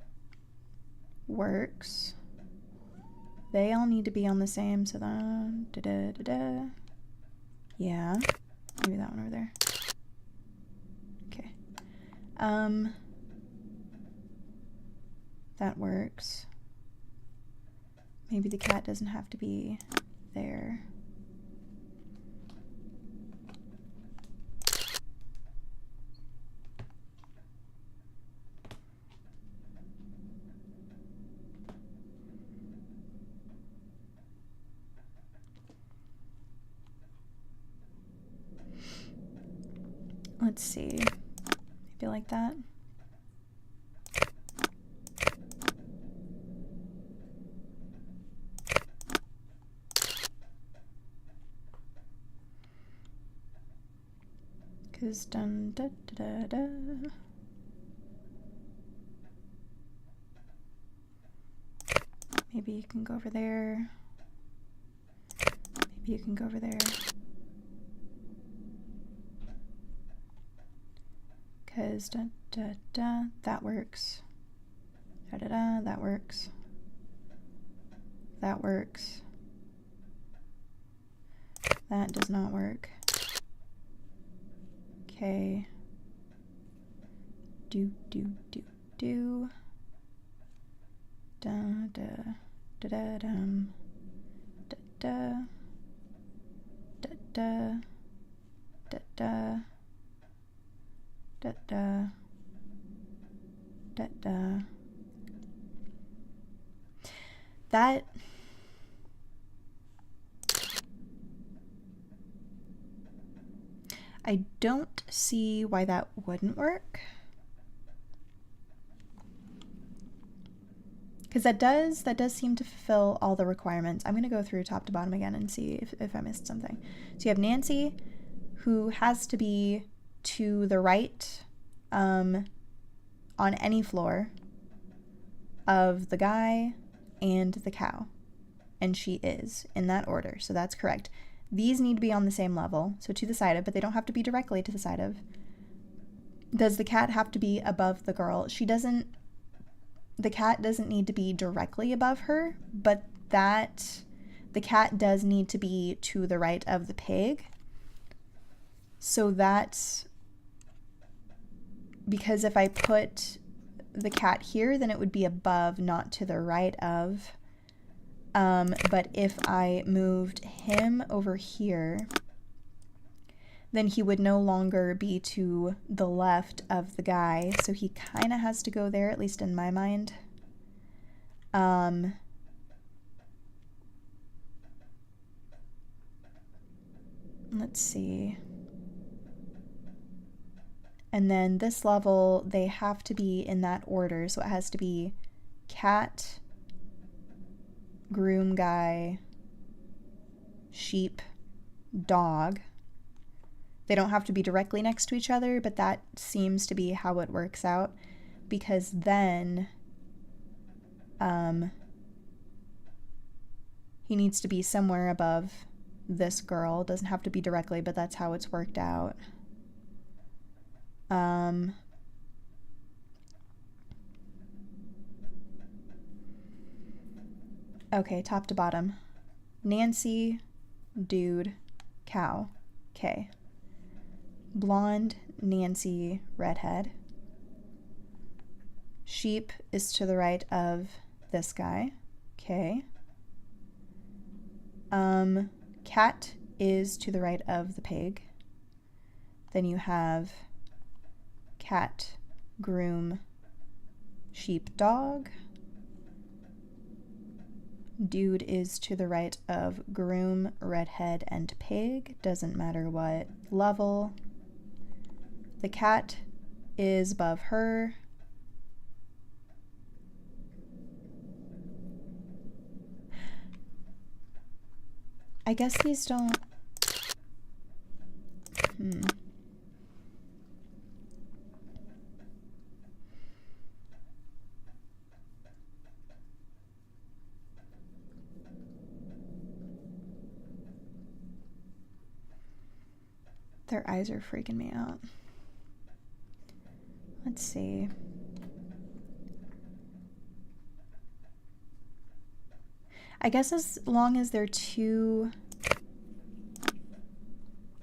works. They all need to be on the same, so then da-da-da-da. Yeah. Maybe that one over there. Okay. That works. Maybe the cat doesn't have to be there. Let's see. Maybe like that. Cause dun da da da da. Maybe you can go over there. Maybe you can go over there. Cause da da da, that works. Da da da, that works. That works. That does not work. Okay. Do do do do. Da da da da dum. Da da da da da da da da da da. That I don't see why that wouldn't work. Because that does seem to fulfill all the requirements. I'm going to go through top to bottom again and see if I missed something. So you have Nancy, who has to be to the right on any floor of the guy and the cow. And she is, in that order, so that's correct. These need to be on the same level, so to the side of, but they don't have to be directly to the side of. Does the cat have to be above the girl? The cat doesn't need to be directly above her, but the cat does need to be to the right of the pig. So that's because if I put the cat here, then it would be above, not to the right of. But if I moved him over here, then he would no longer be to the left of the guy. So he kind of has to go there, at least in my mind. Let's see. And then this level, they have to be in that order. So it has to be cat, groom guy, sheep, dog. They don't have to be directly next to each other, but that seems to be how it works out, because then he needs to be somewhere above this girl. Doesn't have to be directly, but that's how it's worked out. Okay, top to bottom. Nancy, dude, cow. Okay. Blonde, Nancy, redhead. Sheep is to the right of this guy. Okay. Cat is to the right of the pig. Then you have cat, groom, sheep, dog. Dude is to the right of groom, redhead, and pig. Doesn't matter what level. The cat is above her. I guess these don't... Their eyes are freaking me out. Let's see. I guess as long as they're to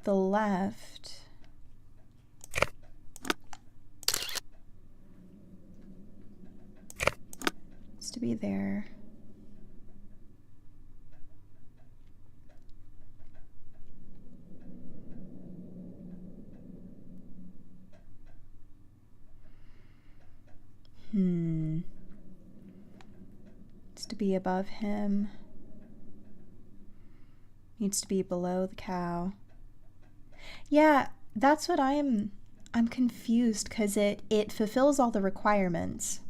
the left. It's to be there. It's to be above him. Needs to be below the cow. Yeah, that's what I'm confused, because it fulfills all the requirements.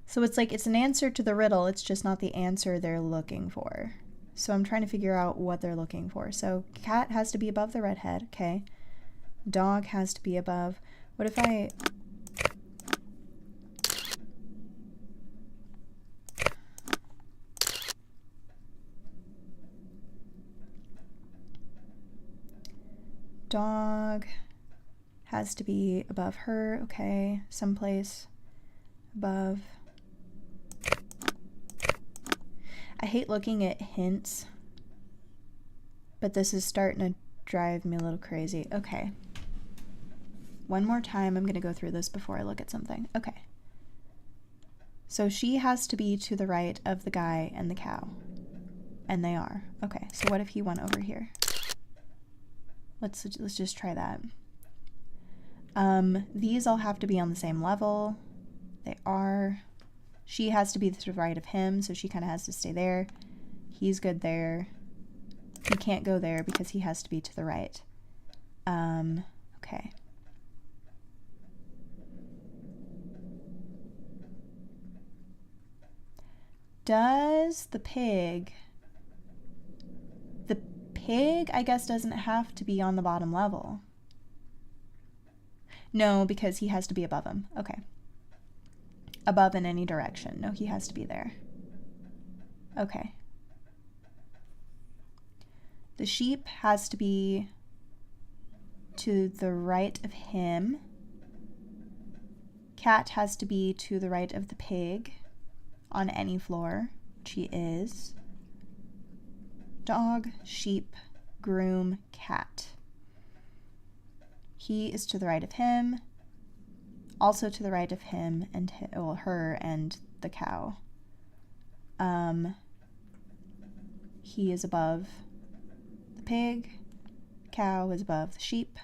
So it's like it's an answer to the riddle, it's just not the answer they're looking for. So I'm trying to figure out what they're looking for. So cat has to be above the redhead, okay. Dog has to be above. What if I... Dog has to be above her, okay, someplace above. I hate looking at hints, but this is starting to drive me a little crazy. Okay. One more time, I'm going to go through this before I look at something. Okay. So she has to be to the right of the guy and the cow. And they are. Okay, so what if he went over here? Let's just try that. These all have to be on the same level. They are. She has to be to the right of him, so she kind of has to stay there. He's good there. He can't go there because he has to be to the right. Okay. Does the pig pig, I guess, doesn't have to be on the bottom level. No, because he has to be above him. Okay. Above in any direction. No, he has to be there. Okay. The sheep has to be to the right of him. Cat has to be to the right of the pig on any floor, which he is. Dog, sheep, groom, cat. He is to the right of him, also to the right of him and her and the cow. He is above the pig. The cow is above the sheep.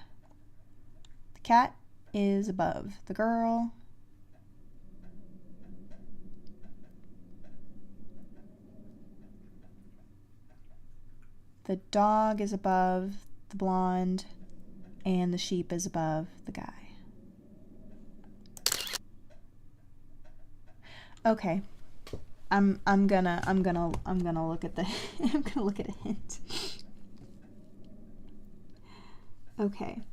The cat is above the girl. The dog is above the blonde, and the sheep is above the guy. Okay. I'm gonna look at the I'm gonna look at a hint. Okay.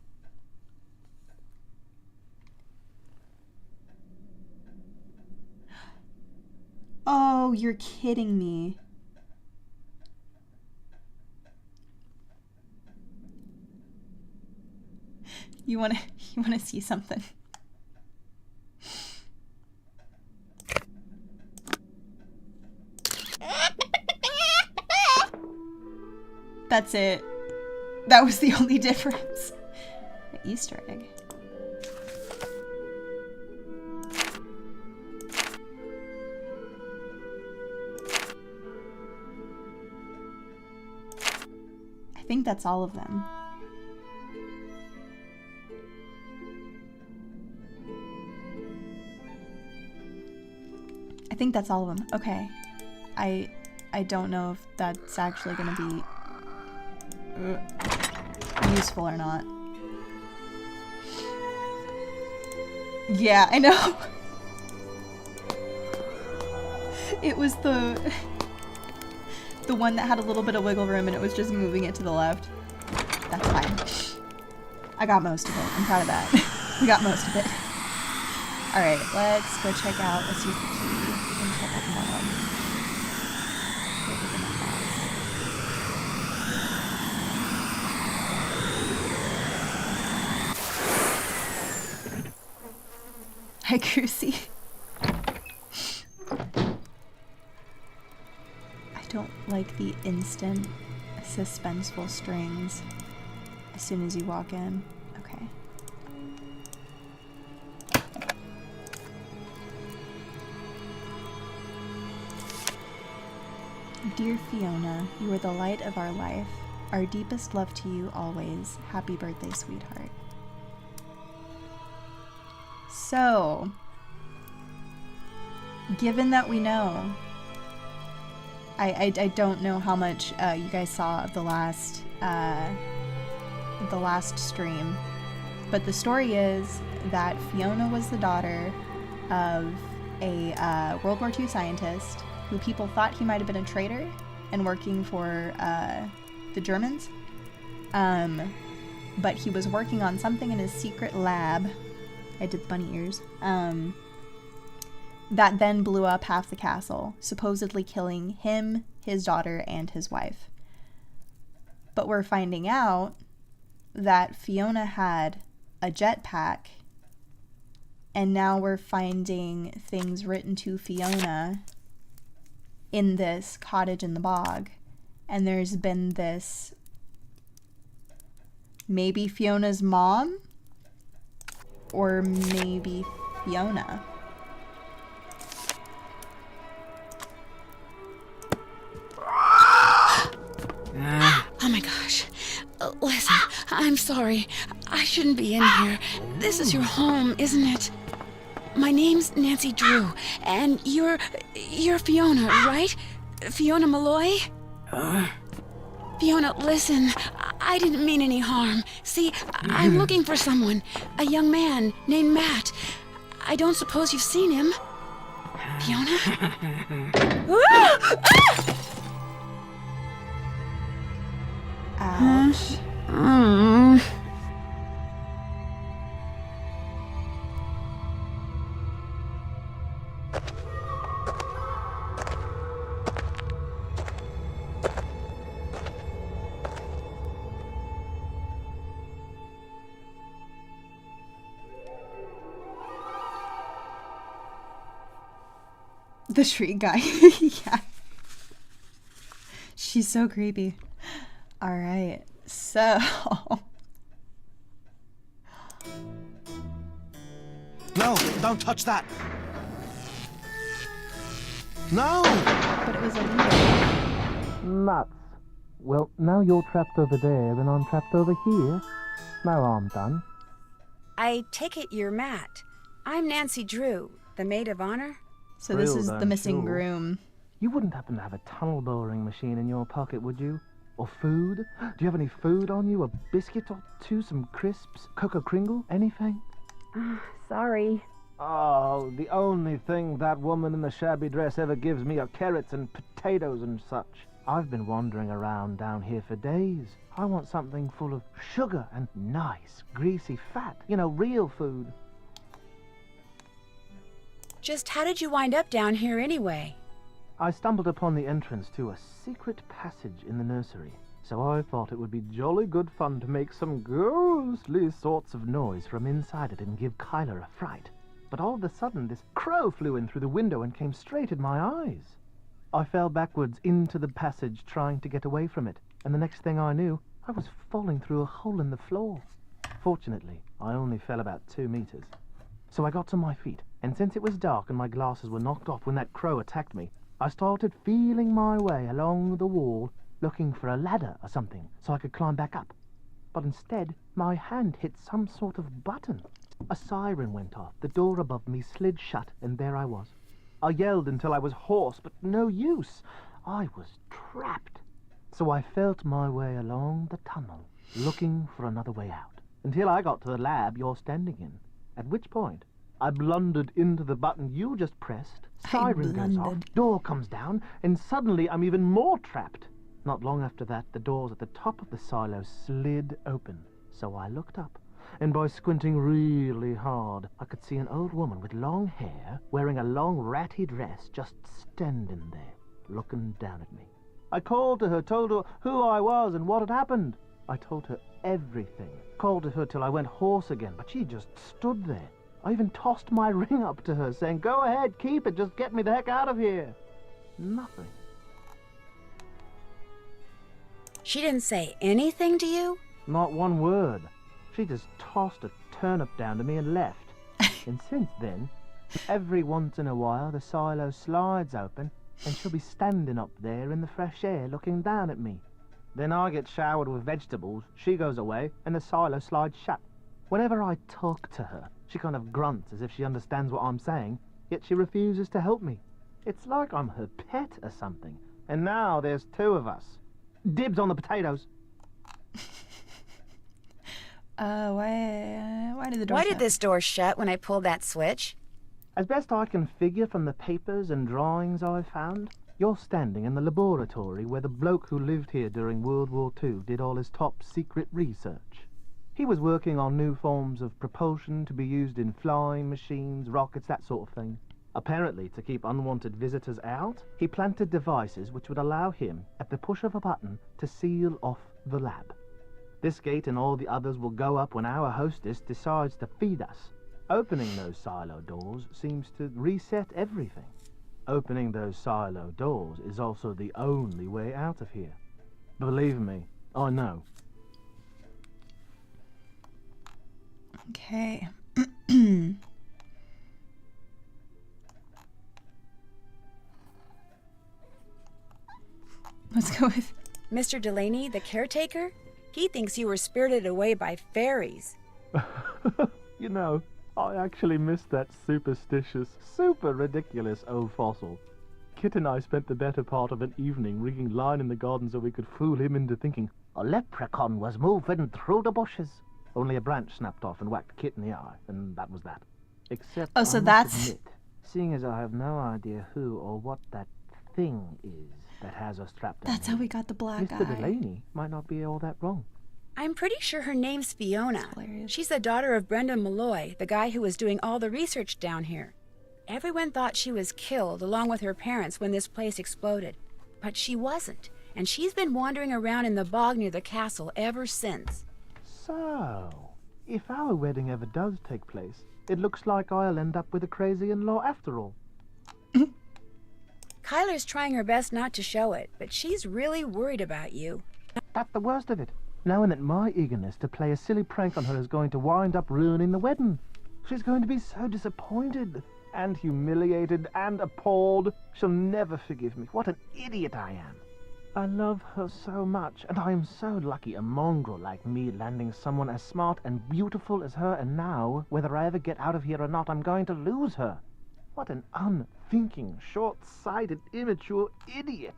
Oh, you're kidding me. You wanna see something? That's it. That was the only difference. The Easter egg. I think that's all of them. I think that's all of them. Okay. I don't know if that's actually gonna be useful or not. Yeah, I know. It was the one that had a little bit of wiggle room and it was just moving it to the left. That's fine. I got most of it. I'm proud of that. We got most of it. Alright, let's go check out a secret key and check out Malloy. Hi, Crucy. I don't like the instant suspenseful strings as soon as you walk in. Okay. Dear Fiona, you are the light of our life. Our deepest love to you always. Happy birthday, sweetheart. So, given that we know, I don't know how much you guys saw of the last stream, but the story is that Fiona was the daughter of a World War II scientist who people thought he might have been a traitor and working for the Germans, but he was working on something in his secret lab. I did the bunny ears. That then blew up half the castle, supposedly killing him, his daughter, and his wife. But we're finding out that Fiona had a jetpack, and now we're finding things written to Fiona in this cottage in the bog. And there's been this, maybe Fiona's mom? Or maybe Fiona. Oh my gosh. Listen, I'm sorry. I shouldn't be in here. This is your home, isn't it? My name's Nancy Drew, and you're Fiona, right? Fiona Malloy? Fiona, listen, I didn't mean any harm. See, I'm looking for someone, a young man named Matt. I don't suppose you've seen him. Fiona? gosh. Mm. The shriek guy. Yeah. She's so creepy. All right. So. No, don't touch that. No! But it was a leader. Nuts. Well, now you're trapped over there and I'm trapped over here. Now I'm done. I take it you're Matt. I'm Nancy Drew, the maid of honor. So this is Thrilled, the I'm missing sure. groom. You wouldn't happen to have a tunnel boring machine in your pocket, would you? Or food? Do you have any food on you? A biscuit or two? Some crisps? Coca Kringle? Anything? Sorry. Oh, the only thing that woman in the shabby dress ever gives me are carrots and potatoes and such. I've been wandering around down here for days. I want something full of sugar and nice, greasy fat. You know, real food. Just how did you wind up down here anyway? I stumbled upon the entrance to a secret passage in the nursery, so I thought it would be jolly good fun to make some ghostly sorts of noise from inside it and give Kyler a fright. But all of a sudden, this crow flew in through the window and came straight at my eyes. I fell backwards into the passage trying to get away from it, and the next thing I knew, I was falling through a hole in the floor. Fortunately, I only fell about 2 meters. So I got to my feet, and since it was dark and my glasses were knocked off when that crow attacked me, I started feeling my way along the wall, looking for a ladder or something so I could climb back up. But instead, my hand hit some sort of button. A siren went off, the door above me slid shut, and there I was. I yelled until I was hoarse, but no use. I was trapped. So I felt my way along the tunnel, looking for another way out, until I got to the lab you're standing in, at which point I blundered into the button you just pressed, siren goes off, door comes down, and suddenly I'm even more trapped. Not long after that, the doors at the top of the silo slid open, so I looked up, and by squinting really hard, I could see an old woman with long hair, wearing a long ratty dress, just standing there, looking down at me. I called to her, told her who I was and what had happened. I told her everything, called to her till I went hoarse again, but she just stood there. I even tossed my ring up to her, saying, "Go ahead, keep it, just get me the heck out of here." Nothing. She didn't say anything to you? Not one word. She just tossed a turnip down to me and left. And since then, every once in a while the silo slides open and she'll be standing up there in the fresh air looking down at me. Then I get showered with vegetables, she goes away, and the silo slides shut. Whenever I talk to her, she kind of grunts as if she understands what I'm saying, yet she refuses to help me. It's like I'm her pet or something. And now there's 2 of us. Dibs on the potatoes. Why did the door Why shut? did this door shut when I pulled that switch? As best I can figure from the papers and drawings I've found, you're standing in the laboratory where the bloke who lived here during World War II did all his top secret research. He was working on new forms of propulsion to be used in flying machines, rockets, that sort of thing. Apparently, to keep unwanted visitors out, he planted devices which would allow him, at the push of a button, to seal off the lab. This gate and all the others will go up when our hostess decides to feed us. Opening those silo doors seems to reset everything. Opening those silo doors is also the only way out of here. Believe me, I know. Okay. Let's go with... Mr. Delaney, the caretaker? He thinks you were spirited away by fairies. You know, I actually missed that superstitious, super ridiculous old fossil. Kit and I spent the better part of an evening rigging line in the garden so we could fool him into thinking a leprechaun was moving through the bushes. Only a branch snapped off and whacked Kit in the eye, and that was that. Except, Oh, so I must that's- admit, seeing as I have no idea who or what that thing is that has us trapped down That's how here, we got the black Mr. eye. Delaney might not be all that wrong. I'm pretty sure her name's Fiona. hilarious. She's the daughter of Brendan Malloy, the guy who was doing all the research down here. Everyone thought she was killed along with her parents when this place exploded. But she wasn't, and she's been wandering around in the bog near the castle ever since. So, if our wedding ever does take place, it looks like I'll end up with a crazy in-law after all. Kyler's trying her best not to show it, but she's really worried about you. That's the worst of it. Knowing that my eagerness to play a silly prank on her is going to wind up ruining the wedding. She's going to be so disappointed and humiliated and appalled. She'll never forgive me. What an idiot I am. I love her so much, and I am so lucky a mongrel like me landing someone as smart and beautiful as her, and now, whether I ever get out of here or not, I'm going to lose her. What an unthinking, short-sighted, immature idiot.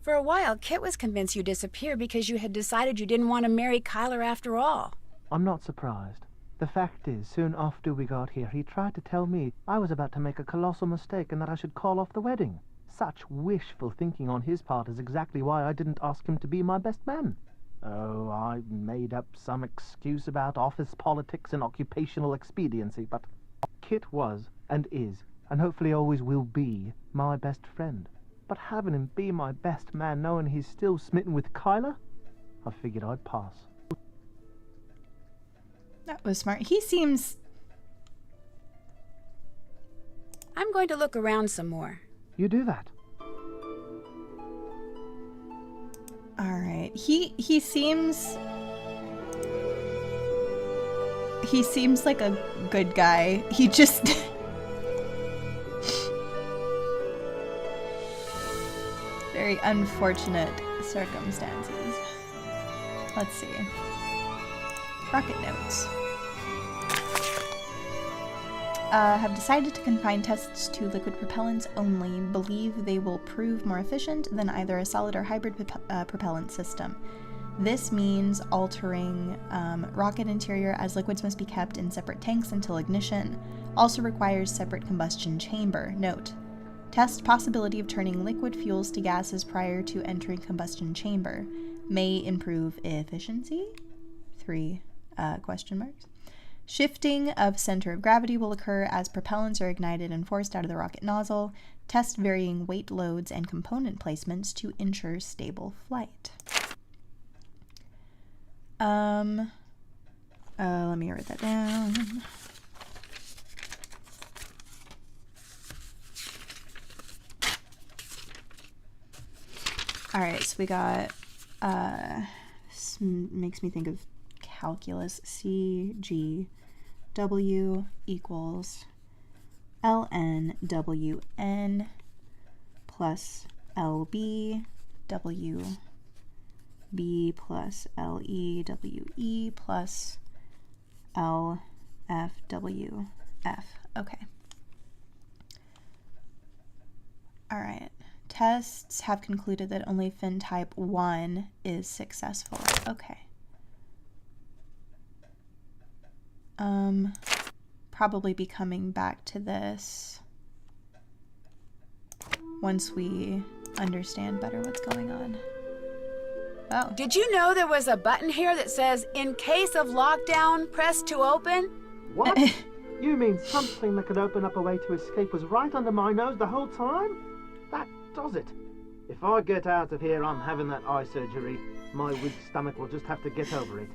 For a while, Kit was convinced you'd disappear because you had decided you didn't want to marry Kyler after all. I'm not surprised. The fact is, soon after we got here, he tried to tell me I was about to make a colossal mistake and that I should call off the wedding. Such wishful thinking on his part is exactly why I didn't ask him to be my best man. Oh, I made up some excuse about office politics and occupational expediency, but Kit was and is, and hopefully always will be, my best friend. But having him be my best man knowing he's still smitten with Kyler, I figured I'd pass. That was smart. He seems... I'm going to look around some more. You do that. Alright. He seems... He seems like a good guy. He just... Very unfortunate circumstances. Let's see. Rocket notes. Have decided to confine tests to liquid propellants only. Believe they will prove more efficient than either a solid or hybrid propellant system. This means altering rocket interior, as liquids must be kept in separate tanks until ignition. Also requires separate combustion chamber. Note: test possibility of turning liquid fuels to gases prior to entering combustion chamber. May improve efficiency? 3 question marks. Shifting of center of gravity will occur as propellants are ignited and forced out of the rocket nozzle. Test varying weight loads and component placements to ensure stable flight. Let me write that down. Alright, so we got, this makes me think of calculus. CGW equals LNWN plus LBWB plus LEWE plus LFWF. Okay. Alright. Tests have concluded that only fin type 1 is successful. Okay. Probably be coming back to this once we understand better what's going on. Oh. Did you know there was a button here that says, in case of lockdown, press to open? What? You mean something that could open up a way to escape was right under my nose the whole time? That does it. If I get out of here, I'm having that eye surgery. My weak stomach will just have to get over it.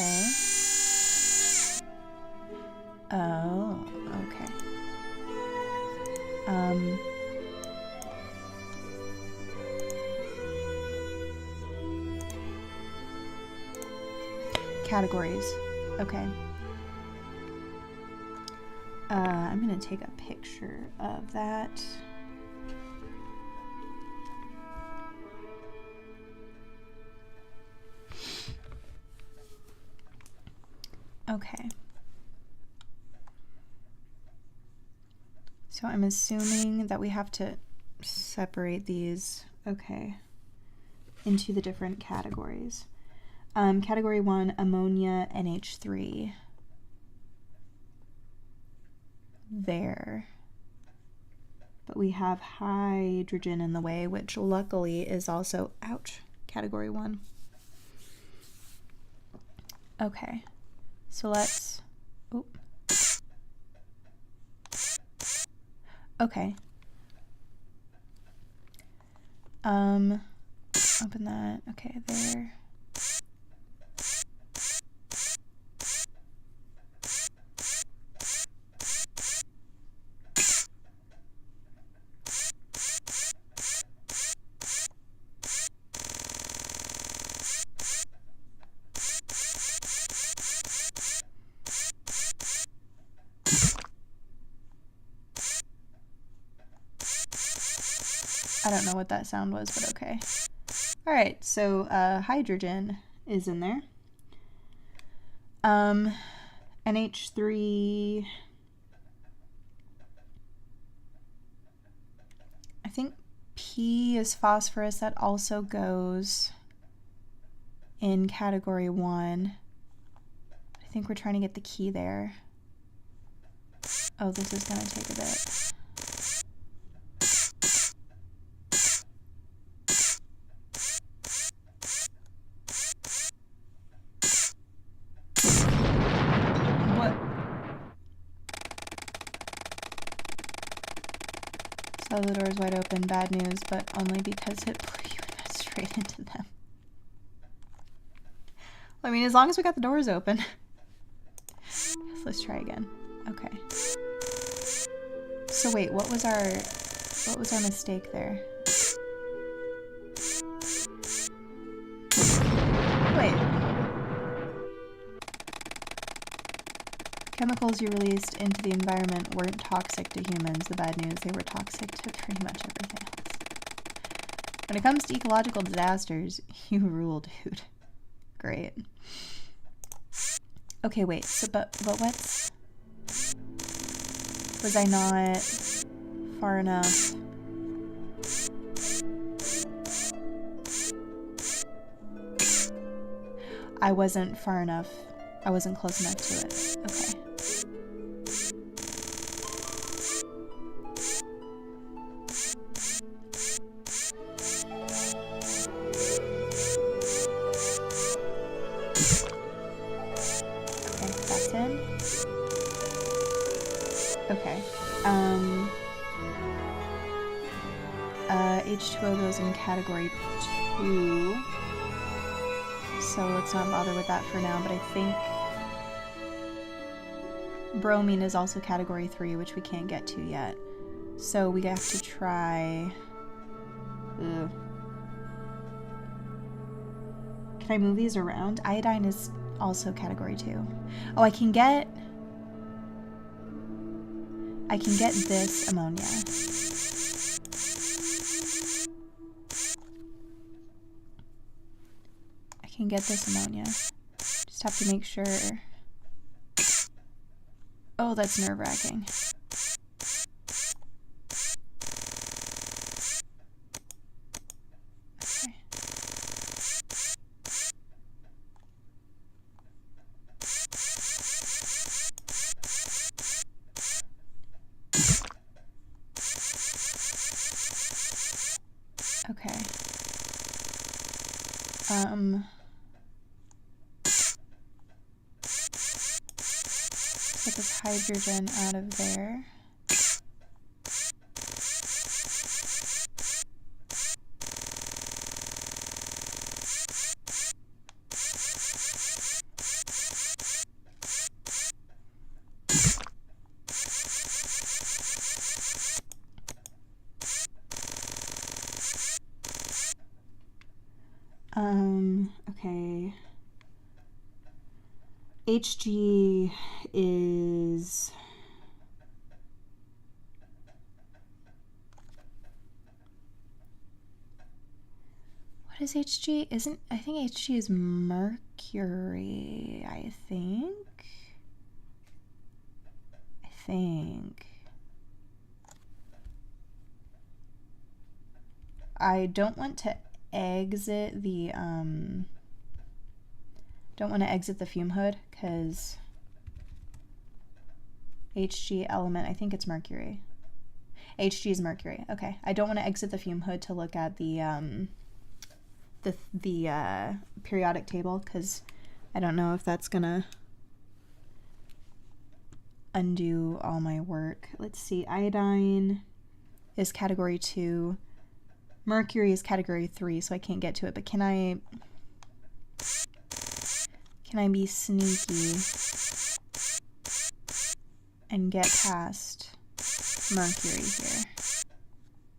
Okay. Oh, okay. Categories. Okay. I'm gonna take a picture of that. Okay. So I'm assuming that we have to separate these, okay, into the different categories. Category 1, ammonia, NH3. there. But we have hydrogen in the way, which luckily is also, ouch, category 1. Okay, so let's, oh. Okay. Open that, okay, there. I don't know what that sound was, but okay. Alright, so hydrogen is in there. NH3. I think P is phosphorus. That also goes in category 1. I think we're trying to get the key there. Oh, this is going to take a bit. So the door's wide open, bad news, but only because it blew you straight into them. Well, I mean, as long as we got the doors open. So let's try again. Okay. So wait, what was our mistake there? Wait. Chemicals you released into the environment weren't toxic to humans. The bad news, they were toxic to pretty much everything else. When it comes to ecological disasters, you rule, dude. Great. Okay, wait, so but what's... Was I not far enough? I wasn't far enough. I wasn't close enough to it. Okay. Okay, H2O goes in category 2, so let's not bother with that for now, but I think bromine is also category 3, which we can't get to yet, so we have to try... Ugh. Can I move these around? Iodine is also category 2. Oh, I can get this ammonia. I can get this ammonia. Just have to make sure. Oh, that's nerve-wracking. Okay. Get this hydrogen out of there. Okay. HG is... What is HG? I think HG is mercury, I think. I don't want to exit the fume hood because Hg element, I think it's mercury. Hg is mercury. Okay, I don't want to exit the fume hood to look at the periodic table because I don't know if that's gonna undo all my work. Let's see, iodine is category 2, mercury is category 3, so I can't get to it, but can I be sneaky and get past mercury here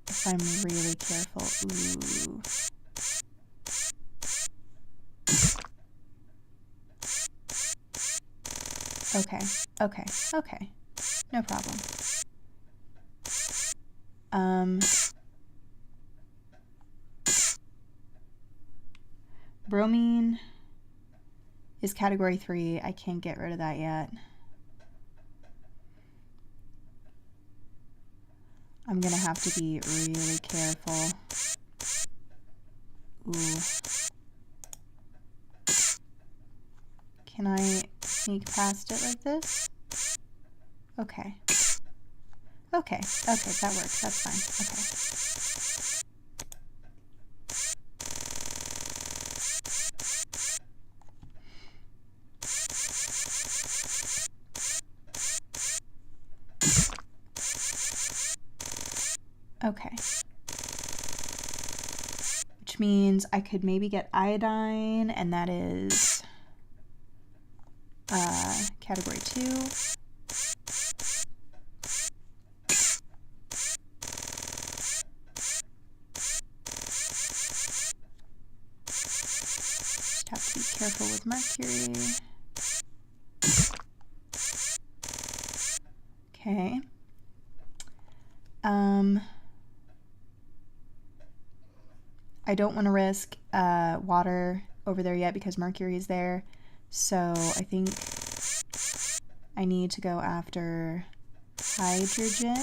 if I'm really careful? Ooh. Okay, okay, okay. No problem. Bromine is category 3. I can't get rid of that yet. I'm gonna have to be really careful. Ooh. Can I sneak past it like this? Okay. Okay, okay, that works. That's fine. Okay. Okay. Which means I could maybe get iodine, and that is category 2. Just have to be careful with mercury. Okay. I don't want to risk water over there yet because mercury is there. So I think I need to go after hydrogen.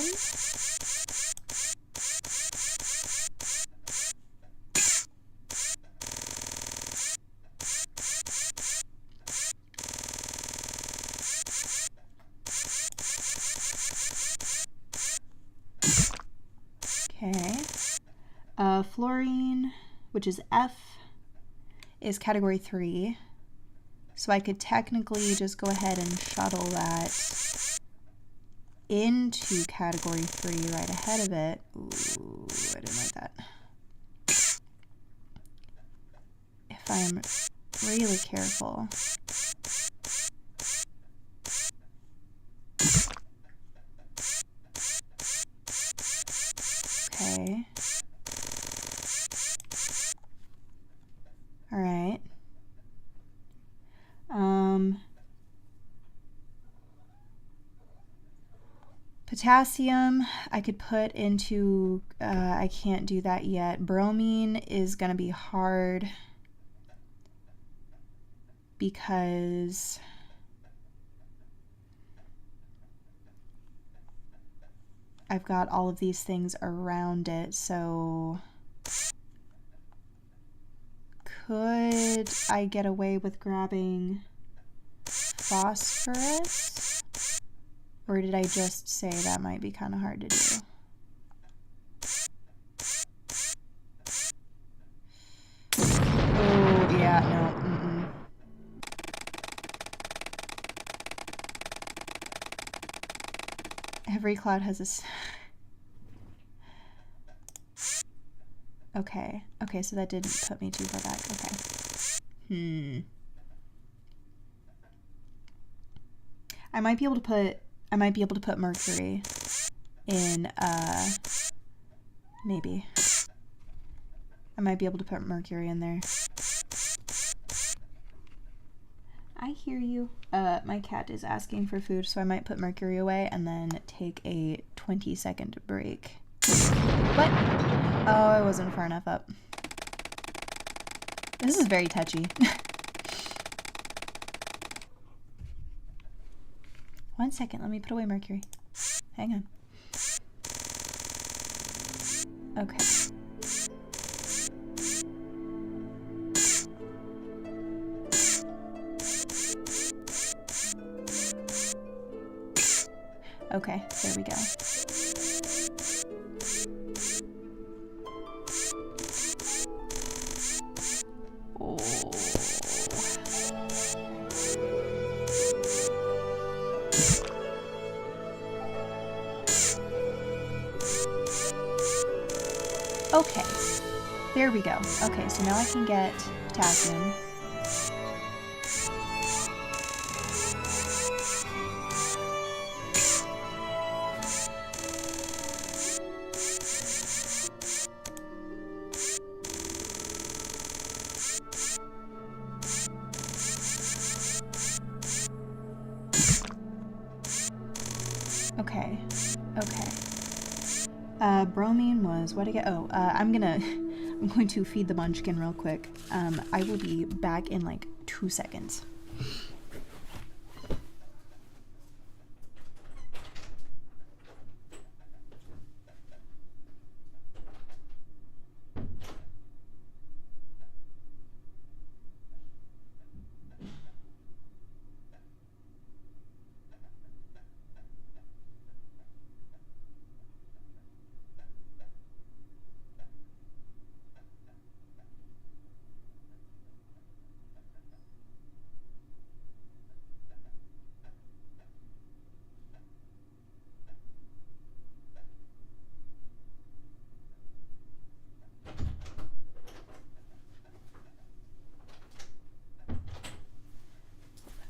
Okay. Fluorine, which is F, is category 3. So I could technically just go ahead and shuttle that into category 3 right ahead of it. Ooh, I didn't like that. If I'm really careful. Okay. All right. Potassium, I could put into, I can't do that yet. Bromine is going to be hard because I've got all of these things around it, so could I get away with grabbing phosphorus? Or did I just say that might be kind of hard to do? Oh, yeah, no. Every cloud has a... Okay. Okay, so that didn't put me too far back. Okay. I might be able to put mercury in, maybe. I might be able to put mercury in there. I hear you. My cat is asking for food, so I might put mercury away and then take a 20-second break. What? Oh, I wasn't far enough up. This is very touchy. 1 second, let me put away mercury. Hang on. Okay. Okay, there we go. Oh. Okay, there we go. Okay, so now I can get potassium. Okay, okay. Bromine was what again? Oh, I'm going to feed the munchkin real quick. I will be back in like 2 seconds.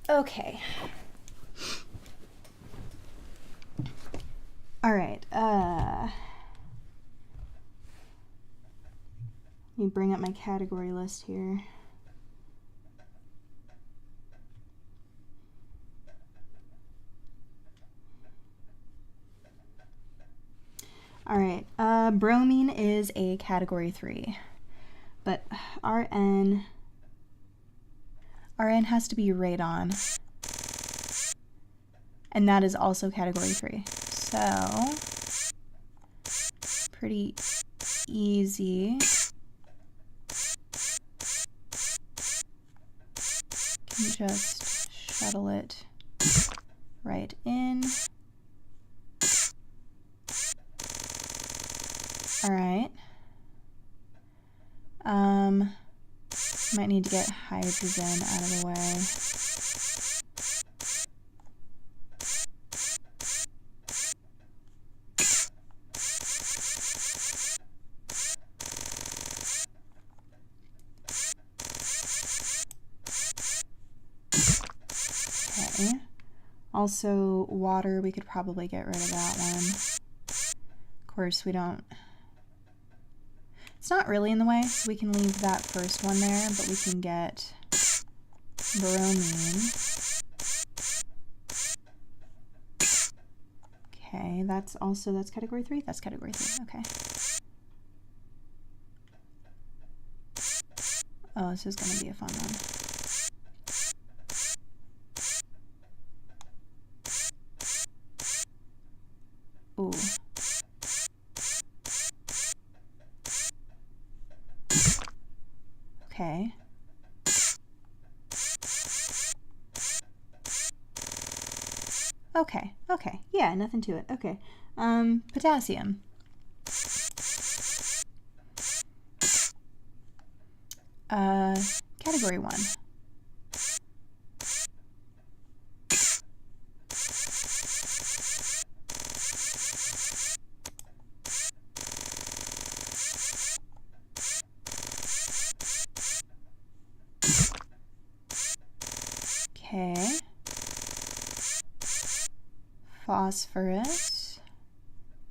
Okay. All right. Let me bring up my category list here. All right. Bromine is a category 3, but RN has to be radon, and that is also category 3. So, pretty easy. Can just shuttle it right in. All right. Might need to get hydrogen out of the way. Okay. Also, water, we could probably get rid of that one. Of course, we don't... It's not really in the way, so we can leave that first one there, but we can get bromine. Okay, that's category 3? That's category 3, okay. Oh, this is gonna be a fun one. Ooh. Okay. Okay. Yeah, nothing to it. Okay. Potassium. Category 1. Okay. Phosphorus.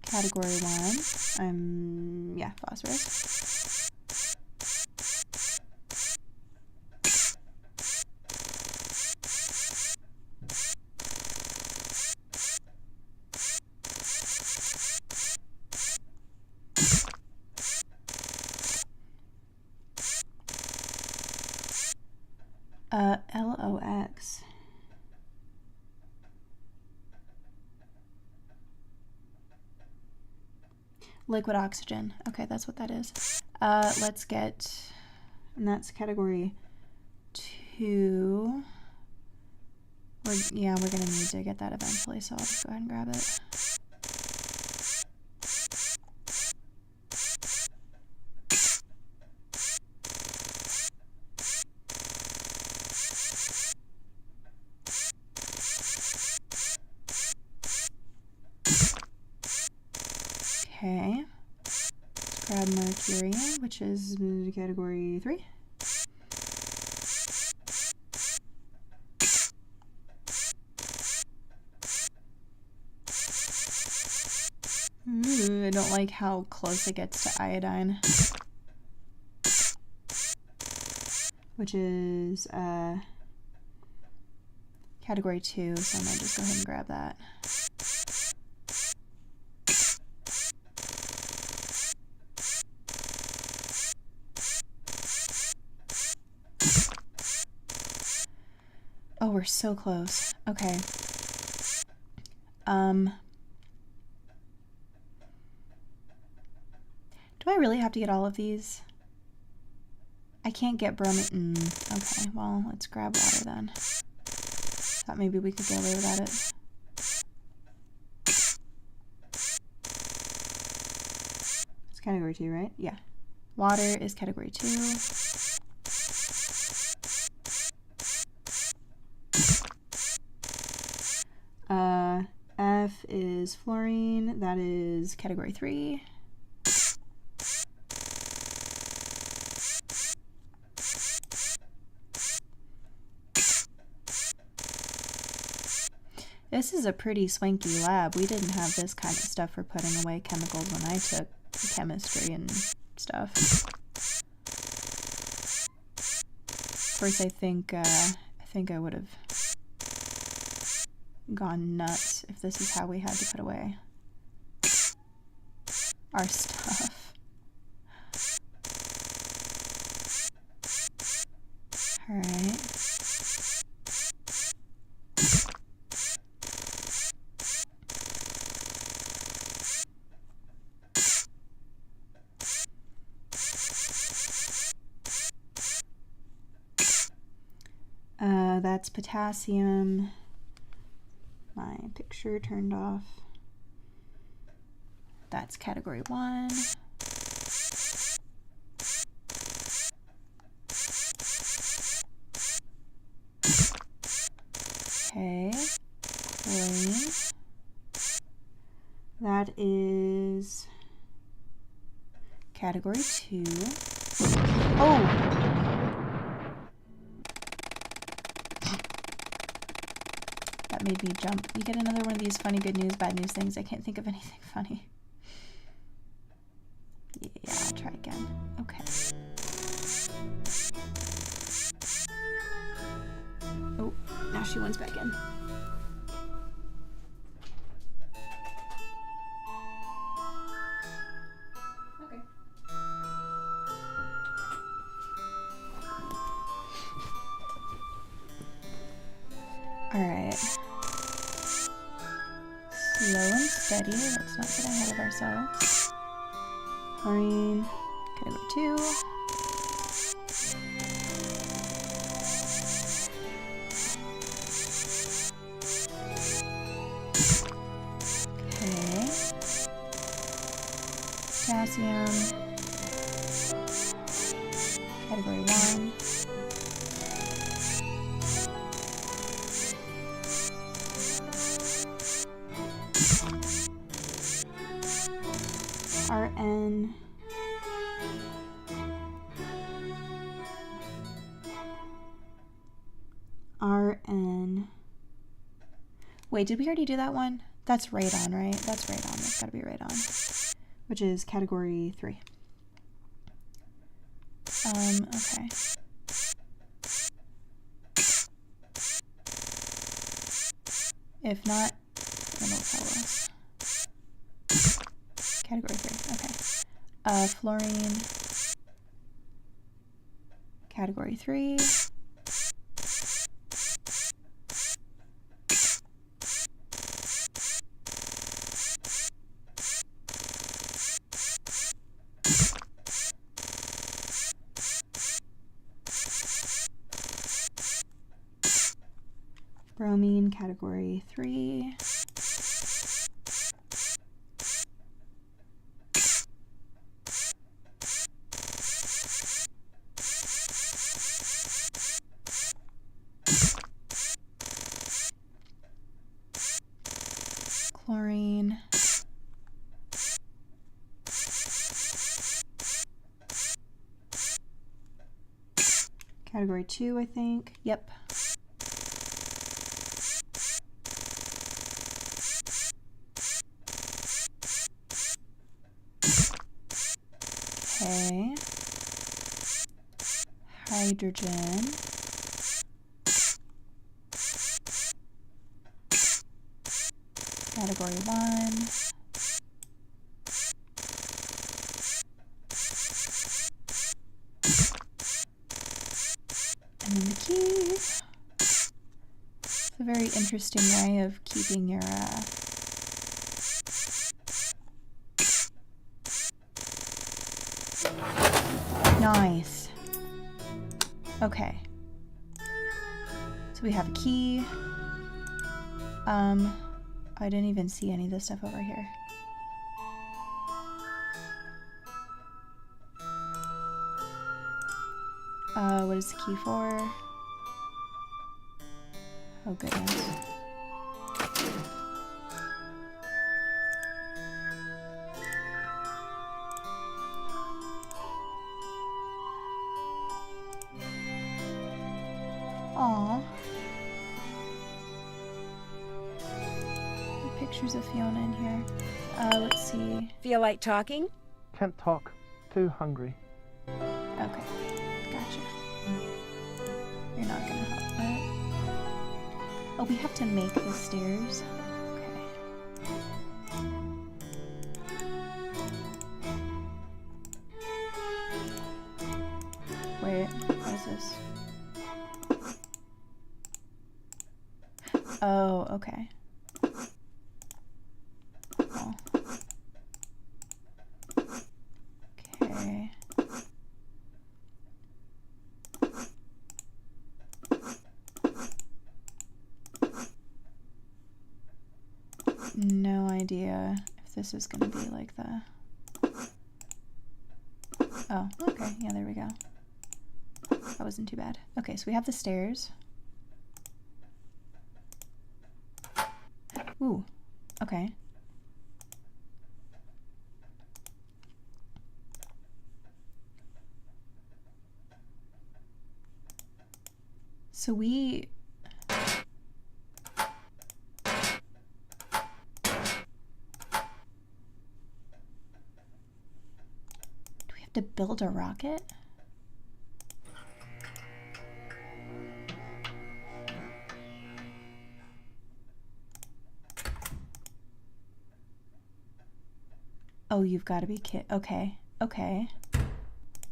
Category 1. Yeah, phosphorus. LOX. Liquid oxygen. Okay, that's what that is. Let's get, and that's category 2. We're gonna need to get that eventually, so I'll just go ahead and grab it. Okay. Let's grab Mercury, which is category 3. Ooh, I don't like how close it gets to iodine. Which is category 2, so I might just go ahead and grab that. Oh, we're so close. Okay. Do I really have to get all of these? I can't get bromine. Okay, well, let's grab water then. Thought maybe we could get away without it. It's category 2, right? Yeah. Water is category 2. F is fluorine. That is category 3. This is a pretty swanky lab. We didn't have this kind of stuff for putting away chemicals when I took chemistry and stuff. Of course, I think I would have gone nuts if this is how we had to put away our stuff. All right. That's potassium. My picture turned off. That's category 1. Okay. Chlorine. That is category 2. Oh! That made me jump. You get another one of these funny good news, bad news things. I can't think of anything funny. Yeah, I'll try again. Okay. Oh, now she wants back in. Okay. All right. Slow and steady. Let's not get ahead of ourselves. Chlorine, category 2. Okay. Potassium, category 1. RN, RN. Wait, did we already do that one? That's radon, right? That's radon. That's gotta be radon. Which is category 3. Okay. If not, it'll tell us. Category 3, okay. Fluorine, category 3. Bromine, category 3. Chlorine. Category 2, I think. Yep. Okay. Hydrogen. Category 1. And then the key. It's a very interesting way of keeping your nice. Okay. So we have a key. I didn't even see any of this stuff over here. What is the key for? Oh goodness. Aww. Pictures of Fiona in here. Let's see. Feel like talking? Can't talk. Too hungry. Okay. Gotcha. You're not gonna help, right? Oh, we have to make the stairs. Okay. Wait, what is this? Oh, okay. Oh. Okay. No idea if this is gonna be like the... Oh, okay, yeah, there we go. That wasn't too bad. Okay, so we have the stairs. Ooh, okay. So we... to build a rocket? Oh, you've got to be kidding. Okay, okay.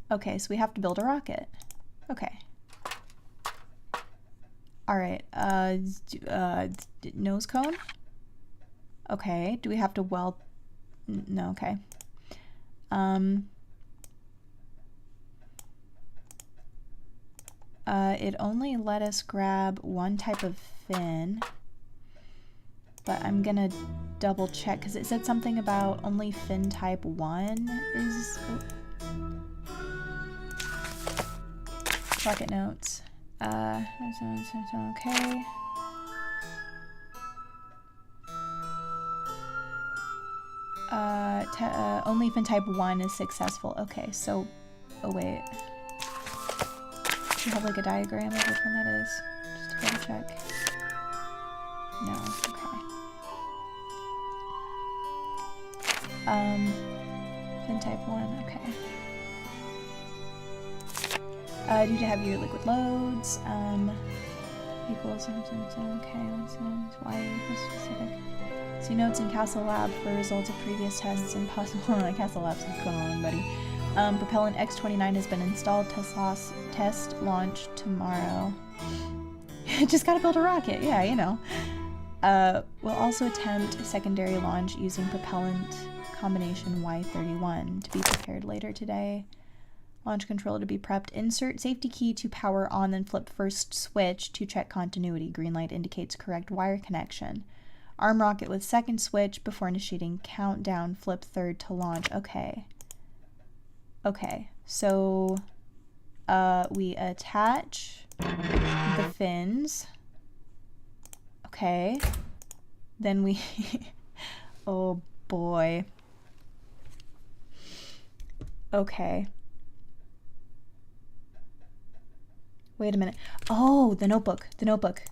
Okay, so we have to build a rocket. Okay. Alright, nose cone? Okay, do we have to weld? No, okay. It only let us grab one type of fin, but I'm gonna double check because it said something about only fin type 1 is... Oh. Rocket notes. Okay. Only fin type 1 is successful. Okay, so... Oh, wait. Do you have like a diagram of which one that is? Just to double check. No, okay. Fin type 1, okay. Due to heavier liquid loads, equals something, okay, why specific? See notes in Castle Lab for results of previous tests and possible Castle Lab's going on, buddy. Propellant X-29 has been installed. Test launch tomorrow. Just gotta build a rocket. Yeah, you know. We'll also attempt a secondary launch using propellant combination Y31 to be prepared later today. Launch controller to be prepped. Insert safety key to power on, then flip first switch to check continuity. Green light indicates correct wire connection. Arm rocket with second switch before initiating countdown. Flip third to launch. Okay. Okay, so we attach the fins. Okay. Then we... oh boy. Okay. Wait a minute. Oh, the notebook. The notebook.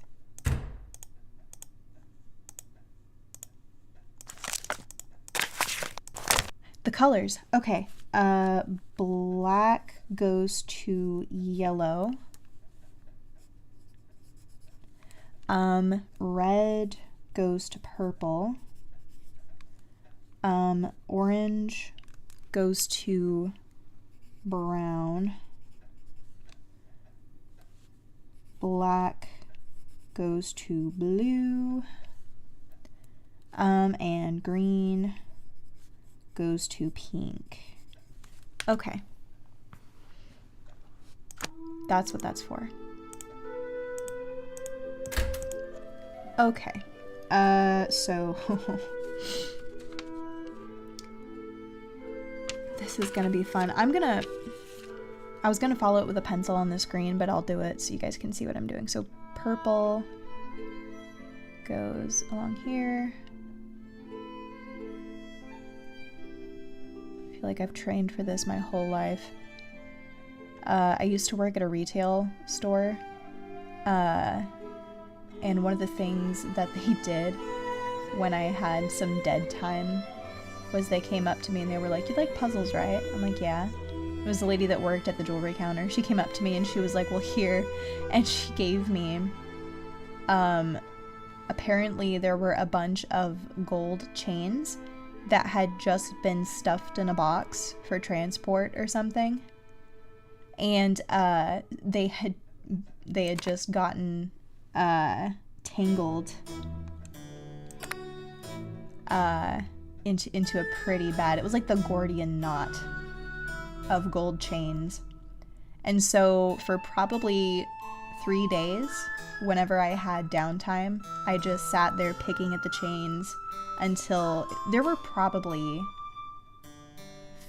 The colors. Okay. Black goes to yellow. Red goes to purple. Orange goes to brown. Black goes to blue. And green goes to pink. Okay. That's what that's for. Okay. So this is gonna be fun. I was gonna follow it with a pencil on the screen, but I'll do it so you guys can see what I'm doing. So purple goes along here. I feel like I've trained for this my whole life. I used to work at a retail store, and one of the things that they did when I had some dead time was they came up to me and they were like, "You like puzzles, right?" I'm like, "Yeah." It was the lady that worked at the jewelry counter. She came up to me and she was like, "Well, here," and she gave me, apparently there were a bunch of gold chains that had just been stuffed in a box for transport or something, and they had just gotten tangled into a pretty bad, it was like the Gordian knot of gold chains. And so for probably 3 days, whenever I had downtime, I just sat there picking at the chains until there were probably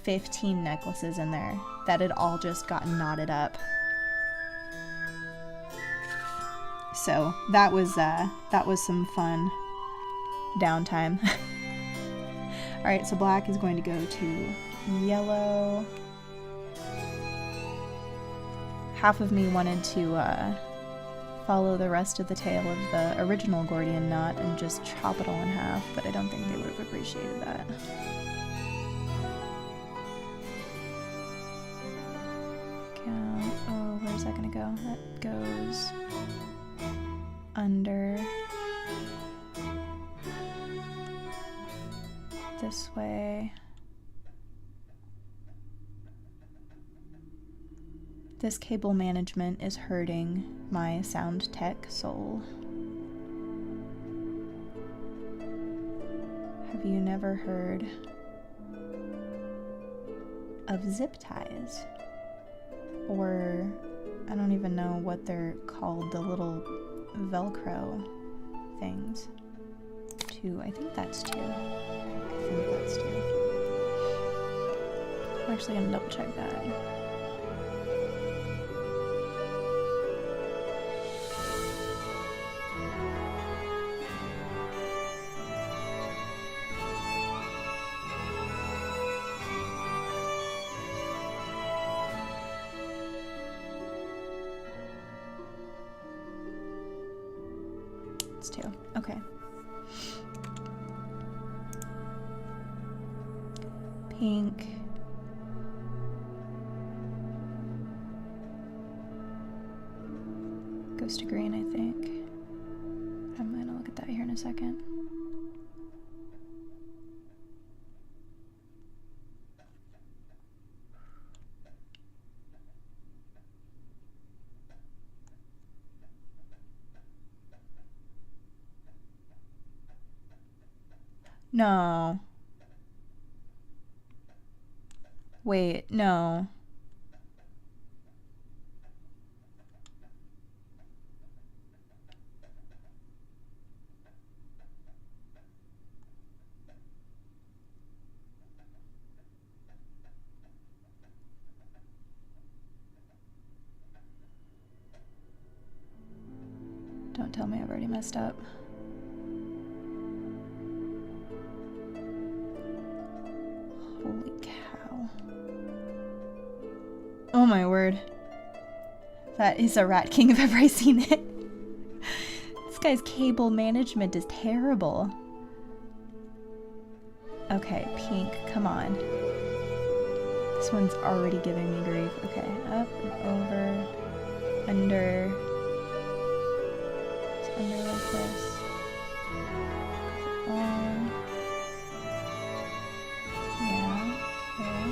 15 necklaces in there that had all just gotten knotted up. So that was some fun downtime. Alright, so black is going to go to yellow. Half of me wanted to follow the rest of the tale of the original Gordian knot and just chop it all in half, but I don't think they would have appreciated that. Oh, where's that gonna go? That goes under this way. This cable management is hurting my sound tech soul. Have you never heard of zip ties? Or I don't even know what they're called, the little Velcro things. I think that's two. I'm actually gonna double check that. It's two. Okay. Pink. Goes to green, I think. I'm gonna look at that here in a second. No. Wait, no. Don't tell me I've already messed up. Holy cow. Oh my word. That is a Rat King if I've ever seen it. This guy's cable management is terrible. Okay, pink, come on. This one's already giving me grief. Okay, up and over, under. Just under like this. On. Yeah, okay.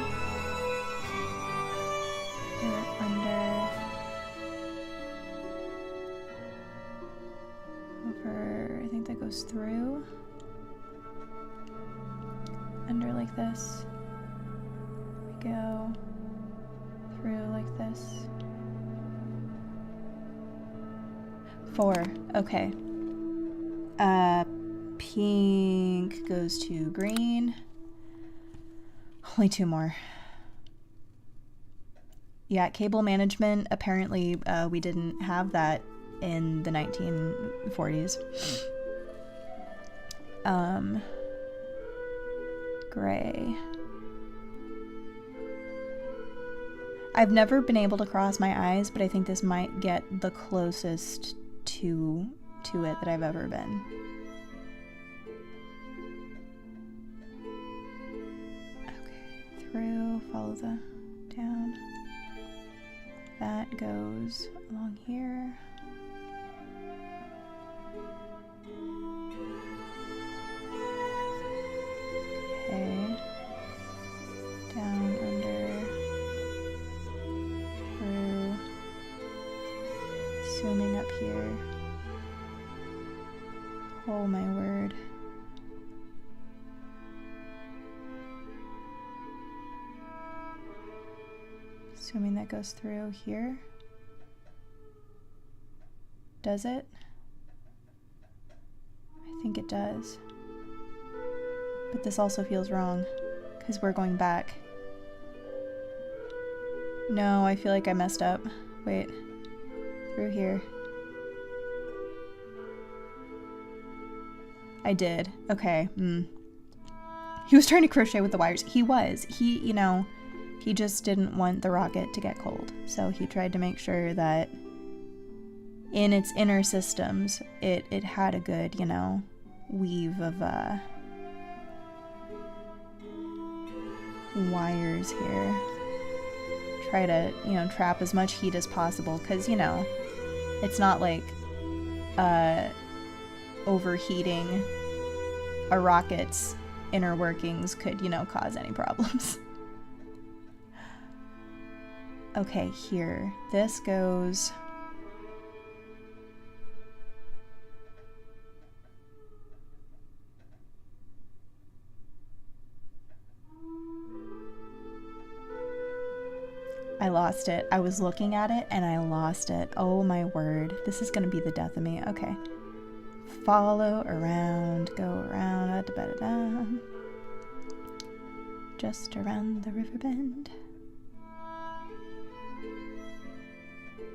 Here, under. Over, I think that goes through. Under like this. We go through like this. 4. Okay. Pink goes to green. Only 2 more. Yeah, cable management. Apparently, we didn't have that in the 1940s. Gray. I've never been able to cross my eyes, but I think this might get the closest to it that I've ever been. Okay, through, follow the down. That goes along here. Okay. Down, under, through, zooming up here. Oh my word. Assuming that goes through here. Does it? I think it does. But this also feels wrong, because we're going back. No, I feel like I messed up. Wait. Through here. I did. Okay. He was trying to crochet with the wires. He was. He just didn't want the rocket to get cold. So he tried to make sure that in its inner systems, it had a good, weave of, wires here. Try to, trap as much heat as possible, because, it's not like, overheating a rocket's inner workings could, cause any problems. Okay, here. This goes... I lost it. I was looking at it and I lost it. Oh my word. This is gonna be the death of me. Okay. Follow around, go around, da-da-da-da. Just around the river bend.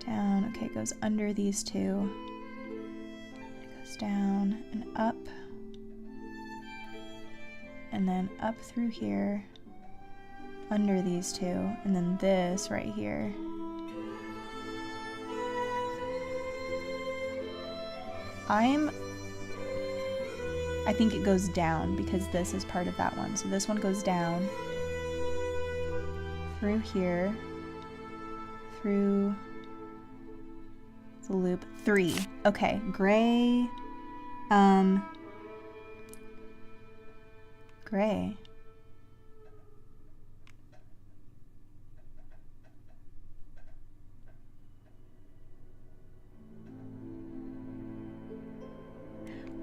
Down. Okay, it goes under these two. It goes down and up. And then up through here. Under these two, and then this right here. I think it goes down because this is part of that one. So this one goes down through here, through the loop. 3. Okay, gray, gray.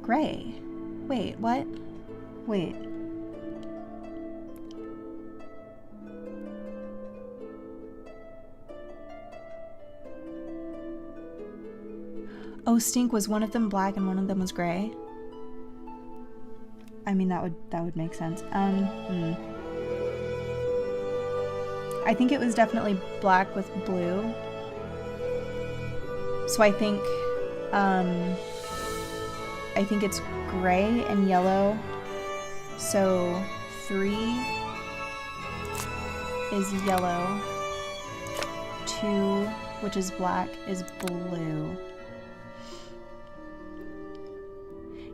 Gray. Wait, what? Wait. Oh, Stink, was one of them black and one of them was gray? I mean, that would make sense. I think it was definitely black with blue. So I think I think it's gray and yellow. So 3 is yellow. 2, which is black, is blue.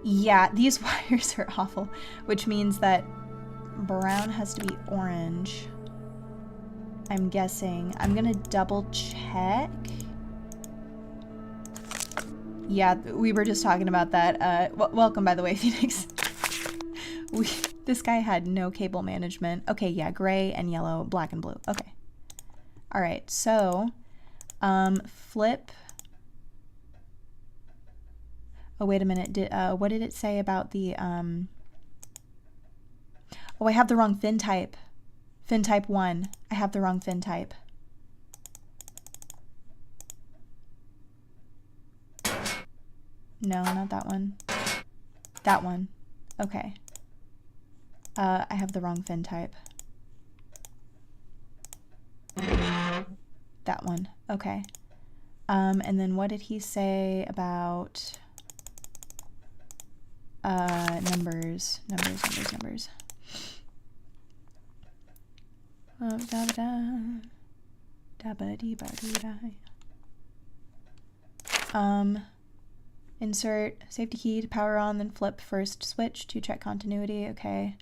Yeah, these wires are awful, which means that brown has to be orange. I'm guessing. I'm gonna double check. Yeah, we were just talking about that. Welcome, by the way, Phoenix. This guy had no cable management. Okay, yeah, gray and yellow, black and blue. Okay. All right, so flip. Oh, wait a minute. What did it say about the Oh, I have the wrong fin type. Fin type 1. I have the wrong fin type. No, not that one. That one. Okay. I have the wrong fin type. That one. Okay. And then what did he say about numbers? Numbers. Insert safety key to power on, then flip first switch to check continuity. Okay.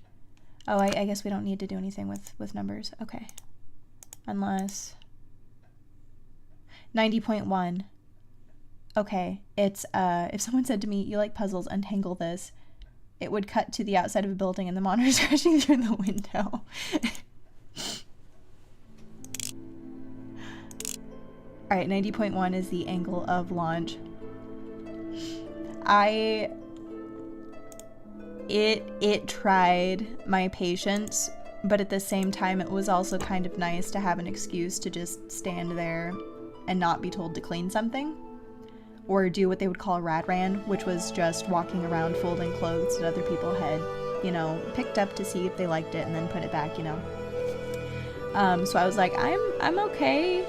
Oh, I guess we don't need to do anything with numbers. Okay. Unless 90.1. Okay. It's if someone said to me, "You like puzzles, untangle this," it would cut to the outside of a building and the monitor's crashing through the window. All right, 90.1 is the angle of launch. It tried my patience, but at the same time it was also kind of nice to have an excuse to just stand there and not be told to clean something, or do what they would call rad ran, which was just walking around folding clothes that other people had, you know, picked up to see if they liked it and then put it back, you know. So I was like, I'm okay,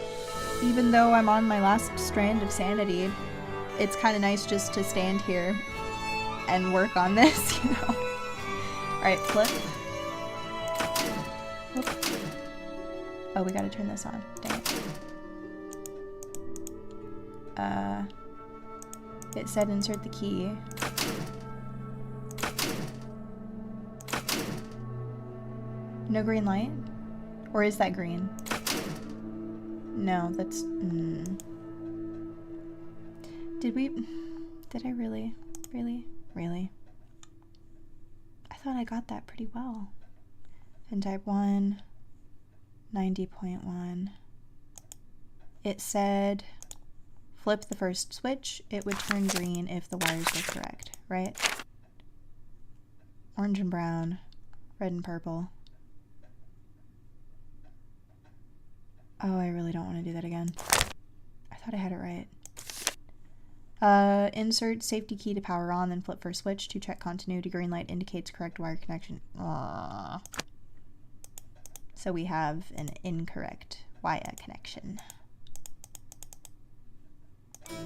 even though I'm on my last strand of sanity. It's kind of nice just to stand here and work on this, you know. Alright, flip. Whoop. Oh, we gotta turn this on. Dang it. It said insert the key. No green light? Or is that green? No, that's... Did I really? Really? I thought I got that pretty well. Fin type 1, 90.1. It said flip the first switch. It would turn green if the wires were correct, right? Orange and brown, red and purple. Oh, I really don't want to do that again. I thought I had it right. Insert safety key to power on, then flip first switch to check continuity. Green light indicates correct wire connection. Aww. So we have an incorrect wire connection.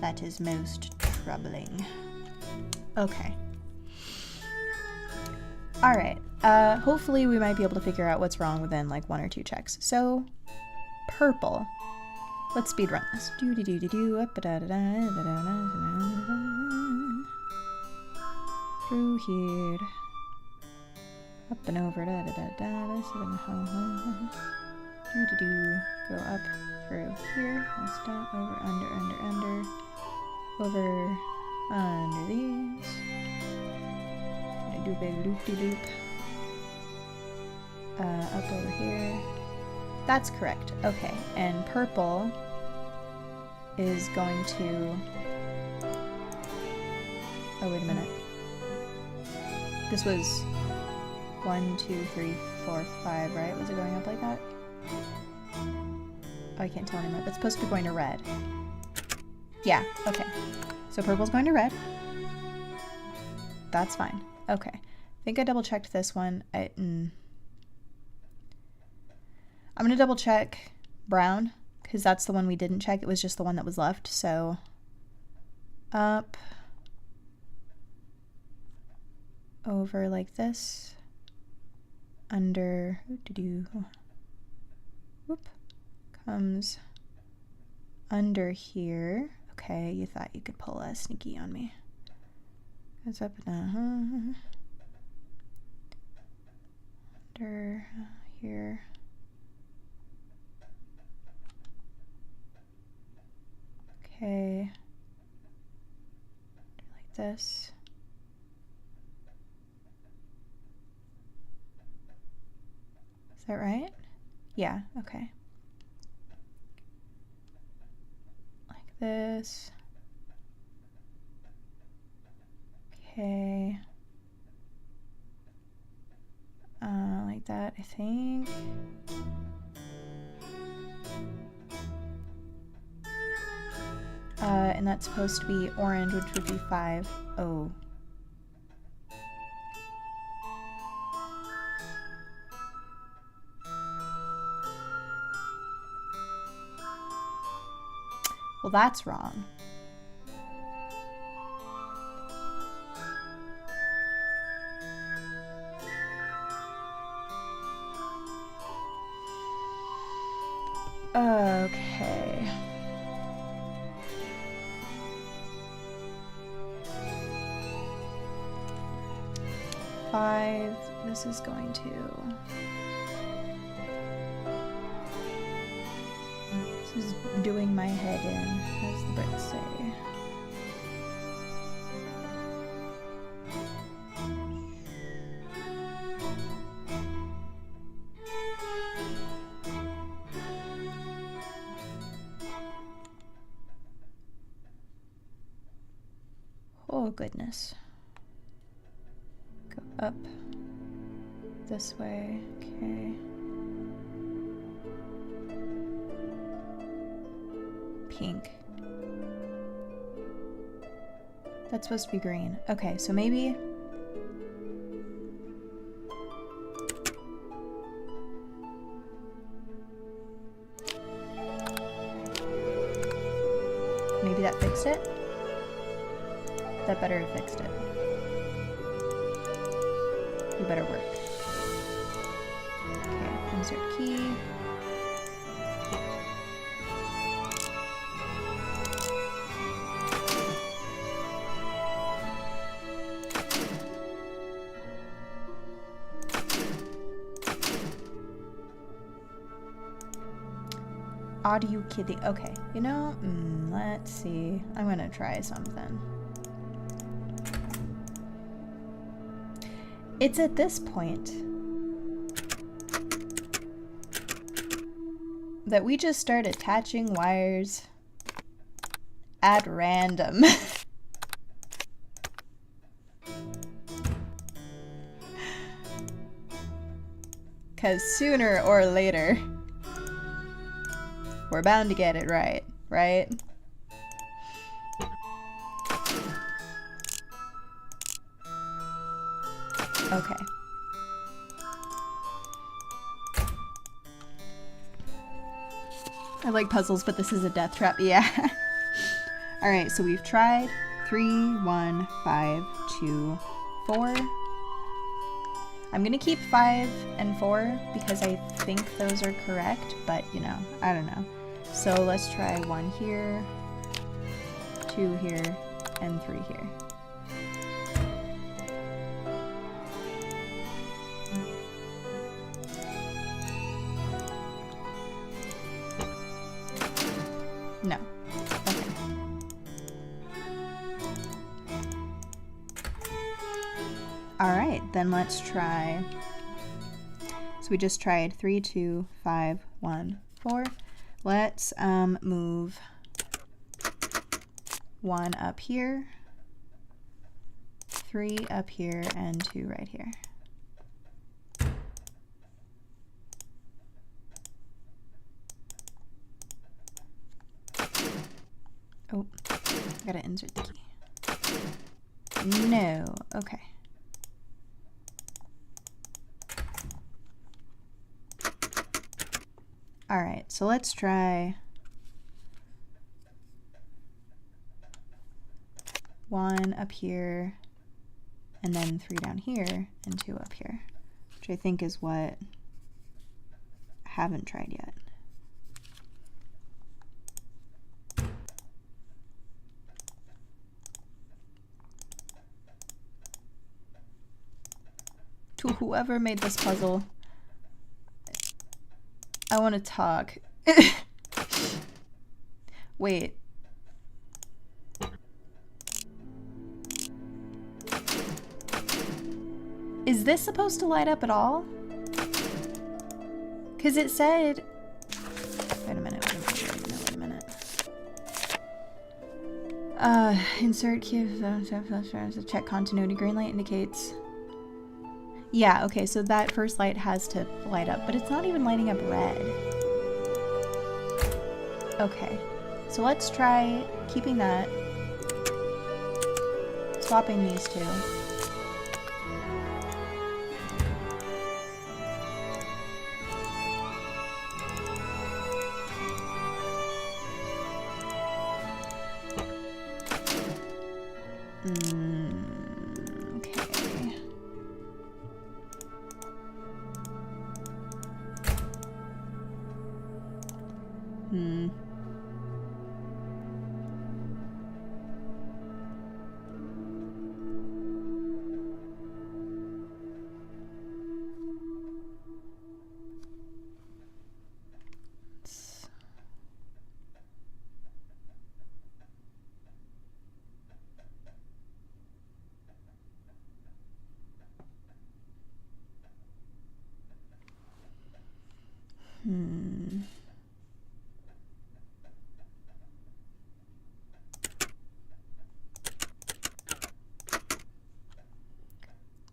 That is most troubling. Okay. Alright. Hopefully we might be able to figure out what's wrong within like 1 or 2 checks. So, purple. Let's speed run this. Through here. Up and over. Go up through here. Let's down, over, under. Over, under these. Gonna do a big loop-de-loop. Up over here. That's correct. Okay, and purple is going to... Oh, wait a minute. This was 1, 2, 3, 4, 5, right? Was it going up like that? Oh, I can't tell anymore. That's supposed to be going to red. Yeah, okay. So purple's going to red. That's fine. Okay. I think I double checked this one. I'm going to double check brown, because that's the one we didn't check. It was just the one that was left, so... up, over like this, under, whoop, comes under here. Okay, you thought you could pull a sneaky on me. Goes up and under here. Okay. Like this. Is that right? Yeah, okay. Like this. Okay. Like that, I think. And that's supposed to be orange, which would be 5. Oh. Well, that's wrong. Okay. Five. This is going to. This is doing my head in, as the Brits say. Oh, goodness. Go up this way. Okay. Pink. That's supposed to be green. Okay, so maybe... maybe that fixed it? That better have fixed it. You better work. Okay, insert key. Are you kidding? Okay, you know, let's see. I'm gonna try something. It's at this point that we just start attaching wires at random. Because sooner or later, we're bound to get it right, right? Okay. I like puzzles, but this is a death trap. Yeah. Alright, so we've tried 3, 1, 5, 2, 4. I'm gonna keep 5 and 4 because I think those are correct, but you know, I don't know. So let's try 1 here, 2 here, and 3 here. No. Okay. Alright, then let's try. So we just tried 3, 2, 5, 1, 4. Let's move 1 up here, 3 up here, and 2 right here. Oh, I gotta insert the key. No, okay. Alright, so let's try 1 up here, and then 3 down here, and 2 up here, which I think is what I haven't tried yet. To whoever made this puzzle, I want to talk. Wait. Is this supposed to light up at all? Because it said... Wait a minute, wait a minute. Insert key, check continuity. Green light indicates... Yeah, okay, so that first light has to light up, but it's not even lighting up red. Okay, so let's try keeping that. Swapping these two. Okay.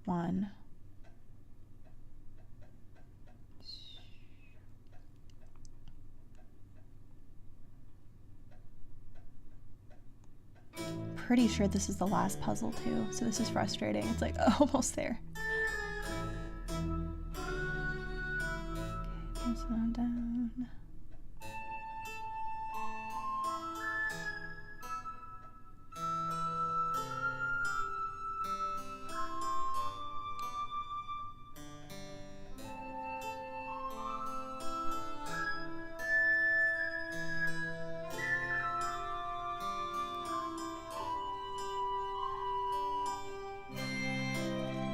One. Pretty sure this is the last puzzle too, so this is frustrating. It's like almost there. Okay, this one down.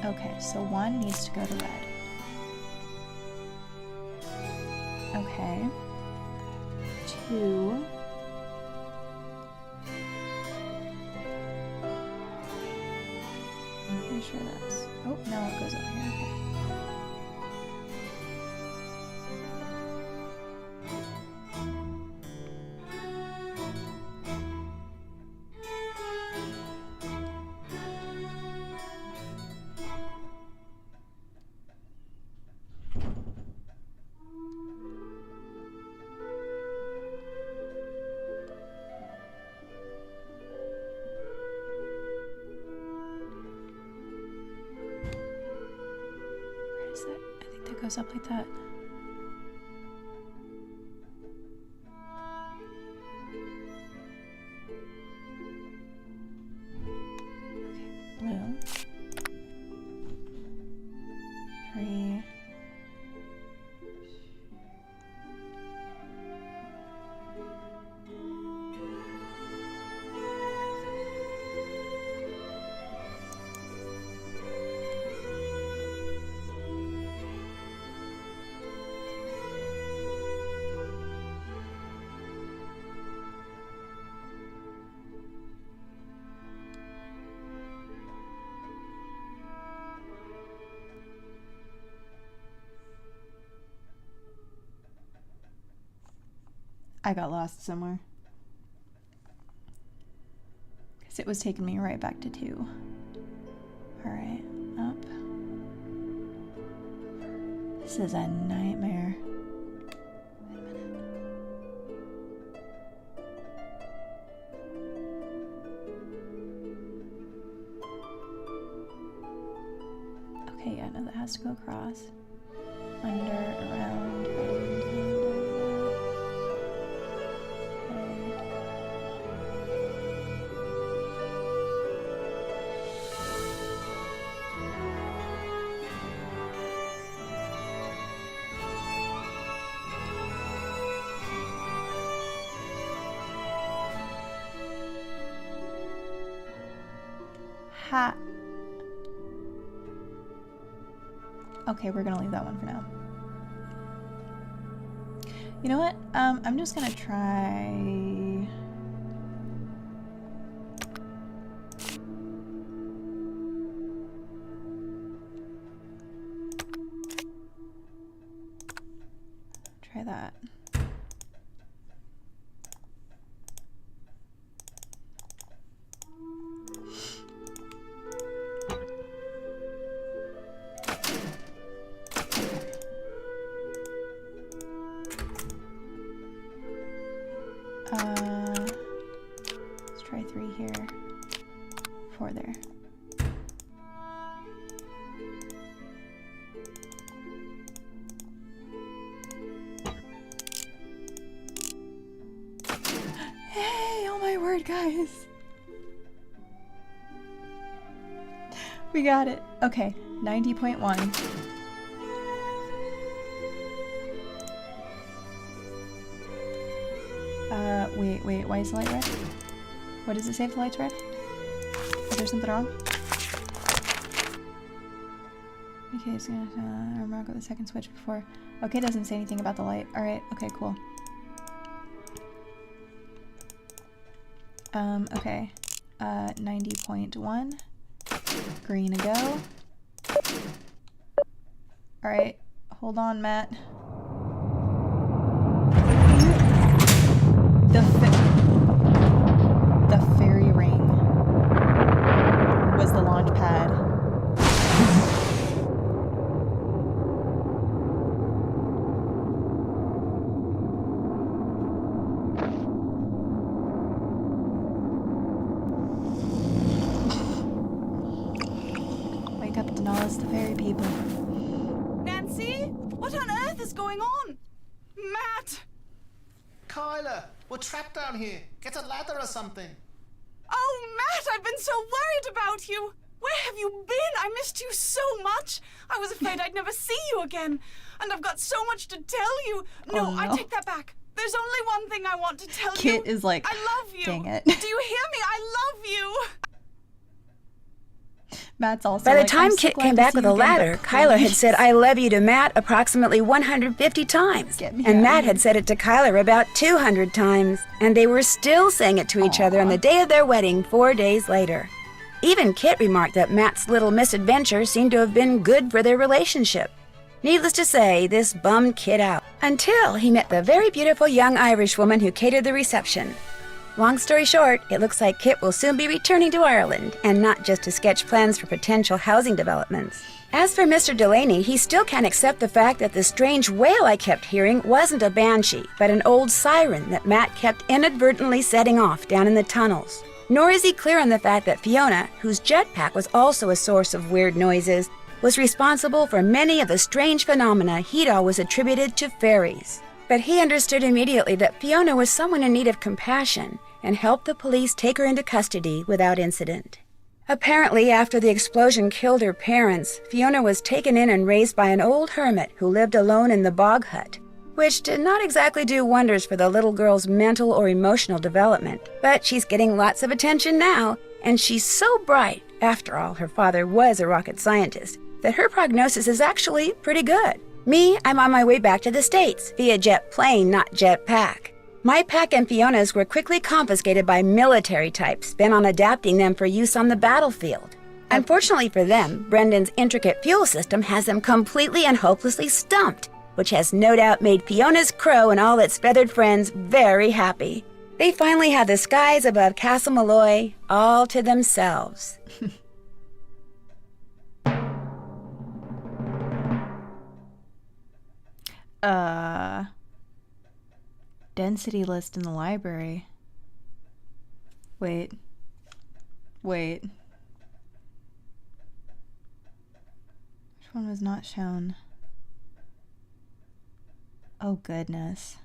Okay, so 1 needs to go to red. Okay. 2. I'm pretty sure that's... Oh, no, it goes over here. Okay. Goes up like that. Okay, blue. 3. I got lost somewhere. Because it was taking me right back to 2. Alright, up. This is a nightmare. Wait a minute. Okay, yeah, no, that has to go across. Under, around, Okay, we're gonna leave that one for now. You know what? I'm just gonna try... Try that. Let's try 3 here, 4 there. Hey, oh my word, guys. We got it. Okay, 90.1. Wait, why is the light red? What does it say if the light's red? Is there something wrong? Okay, it's gonna remark the second switch before. Okay, it doesn't say anything about the light. Alright, okay, cool. Okay. 90.1. Green a go. Alright, hold on, Matt. The fairy ring was the launch pad. Wake up, Denali's the fairy people. Nancy? What on earth is going on? Matt! Kyler, we're trapped down here. Get a ladder or something. Oh, Matt, I've been so worried about you. Where have you been? I missed you so much. I was afraid I'd never see you again. And I've got so much to tell you. No, Oh, no. I take that back. There's only one thing I want to tell you. Kit is like, I love you. dang it. Do you hear me? I love you. Matt's also By the like, time I'm so Kit glad came to back see with you a again, ladder, but Kyler had please. said I love you to Matt approximately 150 times. Get me And out Matt of had here. said it to Kyler about 200 times. And they were still saying it to each other on the day of their wedding 4 days later. Even Kit remarked that Matt's little misadventure seemed to have been good for their relationship. Needless to say, this bummed Kit out. Until he met the very beautiful young Irish woman who catered the reception. Long story short, it looks like Kit will soon be returning to Ireland, and not just to sketch plans for potential housing developments. As for Mr. Delaney, he still can't accept the fact that the strange wail I kept hearing wasn't a banshee, but an old siren that Matt kept inadvertently setting off down in the tunnels. Nor is he clear on the fact that Fiona, whose jetpack was also a source of weird noises, was responsible for many of the strange phenomena he'd always attributed to fairies. But he understood immediately that Fiona was someone in need of compassion, and helped the police take her into custody without incident. Apparently, after the explosion killed her parents, Fiona was taken in and raised by an old hermit who lived alone in the bog hut, which did not exactly do wonders for the little girl's mental or emotional development. But she's getting lots of attention now, and she's so bright, after all, her father was a rocket scientist, that her prognosis is actually pretty good. Me, I'm on my way back to the States, via jet plane, not jetpack. My pack and Fiona's were quickly confiscated by military types bent on adapting them for use on the battlefield. Unfortunately for them, Brendan's intricate fuel system has them completely and hopelessly stumped, which has no doubt made Fiona's crow and all its feathered friends very happy. They finally have the skies above Castle Malloy all to themselves. Density list in the library. Wait. Which one was not shown? Oh goodness.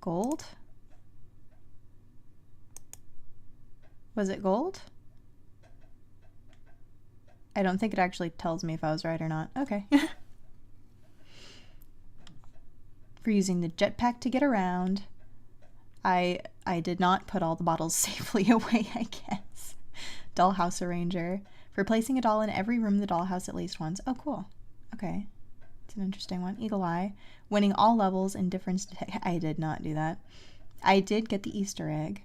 Gold? Was it gold? I don't think it actually tells me if I was right or not. Okay. For using the jetpack to get around. I did not put all the bottles safely away, I guess. Dollhouse arranger. For placing a doll in every room in the dollhouse at least once. Oh, cool. Okay. It's an interesting one. Eagle eye. Winning all levels in difference detect. I did not do that. I did get the Easter egg.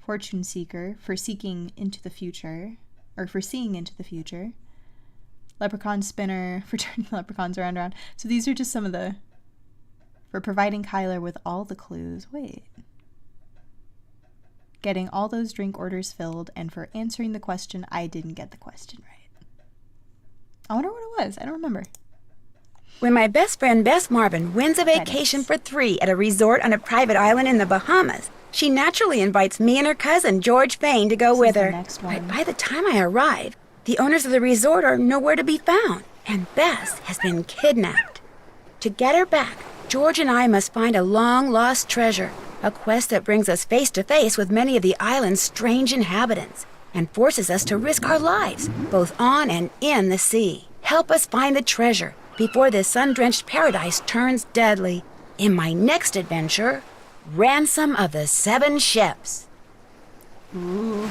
Fortune seeker for seeking into the future. Or for seeing into the future. Leprechaun spinner for turning leprechauns around and around. So these are just some of the... For providing Kyler with all the clues. Wait. Getting all those drink orders filled, and for answering the question, I didn't get the question right. I wonder what it was. I don't remember. When my best friend Bess Marvin wins a vacation for 3 at a resort on a private island in the Bahamas, she naturally invites me and her cousin George Fain to go with her. But by the time I arrive, the owners of the resort are nowhere to be found, and Bess has been kidnapped. To get her back, George and I must find a long-lost treasure, a quest that brings us face to face with many of the island's strange inhabitants and forces us to risk our lives, both on and in the sea. Help us find the treasure before this sun-drenched paradise turns deadly. In my next adventure, Ransom of the 7 Ships. Ooh.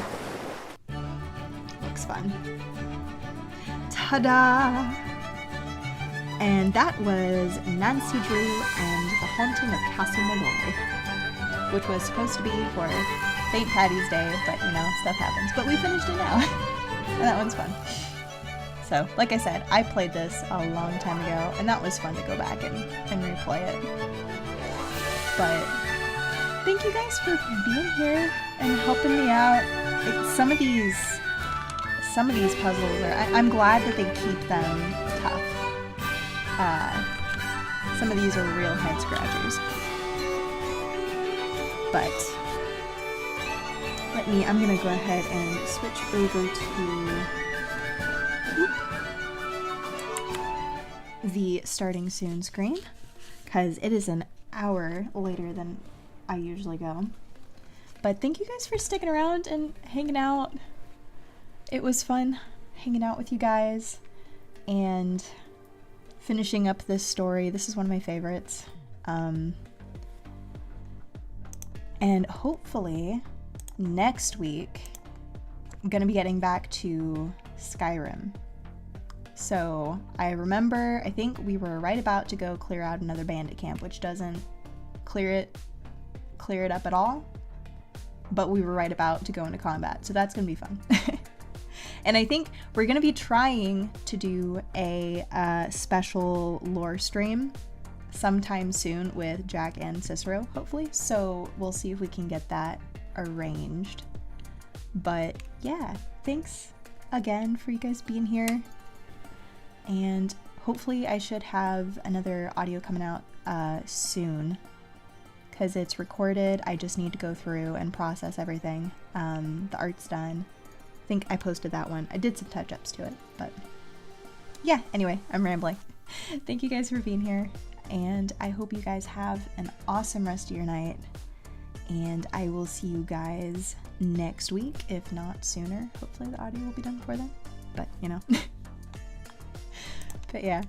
Looks fun. Ta-da! And that was Nancy Drew and the Haunting of Castle Malloy, which was supposed to be for St. Patty's Day, but you know, stuff happens. But we finished it now, and that one's fun. So, like I said, I played this a long time ago, and that was fun to go back and replay it. But thank you guys for being here and helping me out. Some of these puzzles are, I'm glad that they keep them tough. Some of these are real head scratchers. But I'm gonna go ahead and switch over to the starting soon screen, because it is an hour later than I usually go. But thank you guys for sticking around and hanging out. It was fun hanging out with you guys and finishing up this story. This is one of my favorites. And hopefully next week I'm gonna be getting back to Skyrim. So I think we were right about to go clear out another bandit camp, which doesn't clear it up at all, but we were right about to go into combat, so that's gonna be fun. And I think we're gonna be trying to do a special lore stream sometime soon with Jack and Cicero, hopefully. So we'll see if we can get that arranged. But yeah, thanks again for you guys being here. And hopefully I should have another audio coming out soon, because it's recorded. I just need to go through and process everything. The art's done. I think I posted that one. I did some touch-ups to it, but yeah, anyway, I'm rambling. Thank you guys for being here, and I hope you guys have an awesome rest of your night, and I will see you guys next week, if not sooner. Hopefully the audio will be done before then, but you know. But yeah,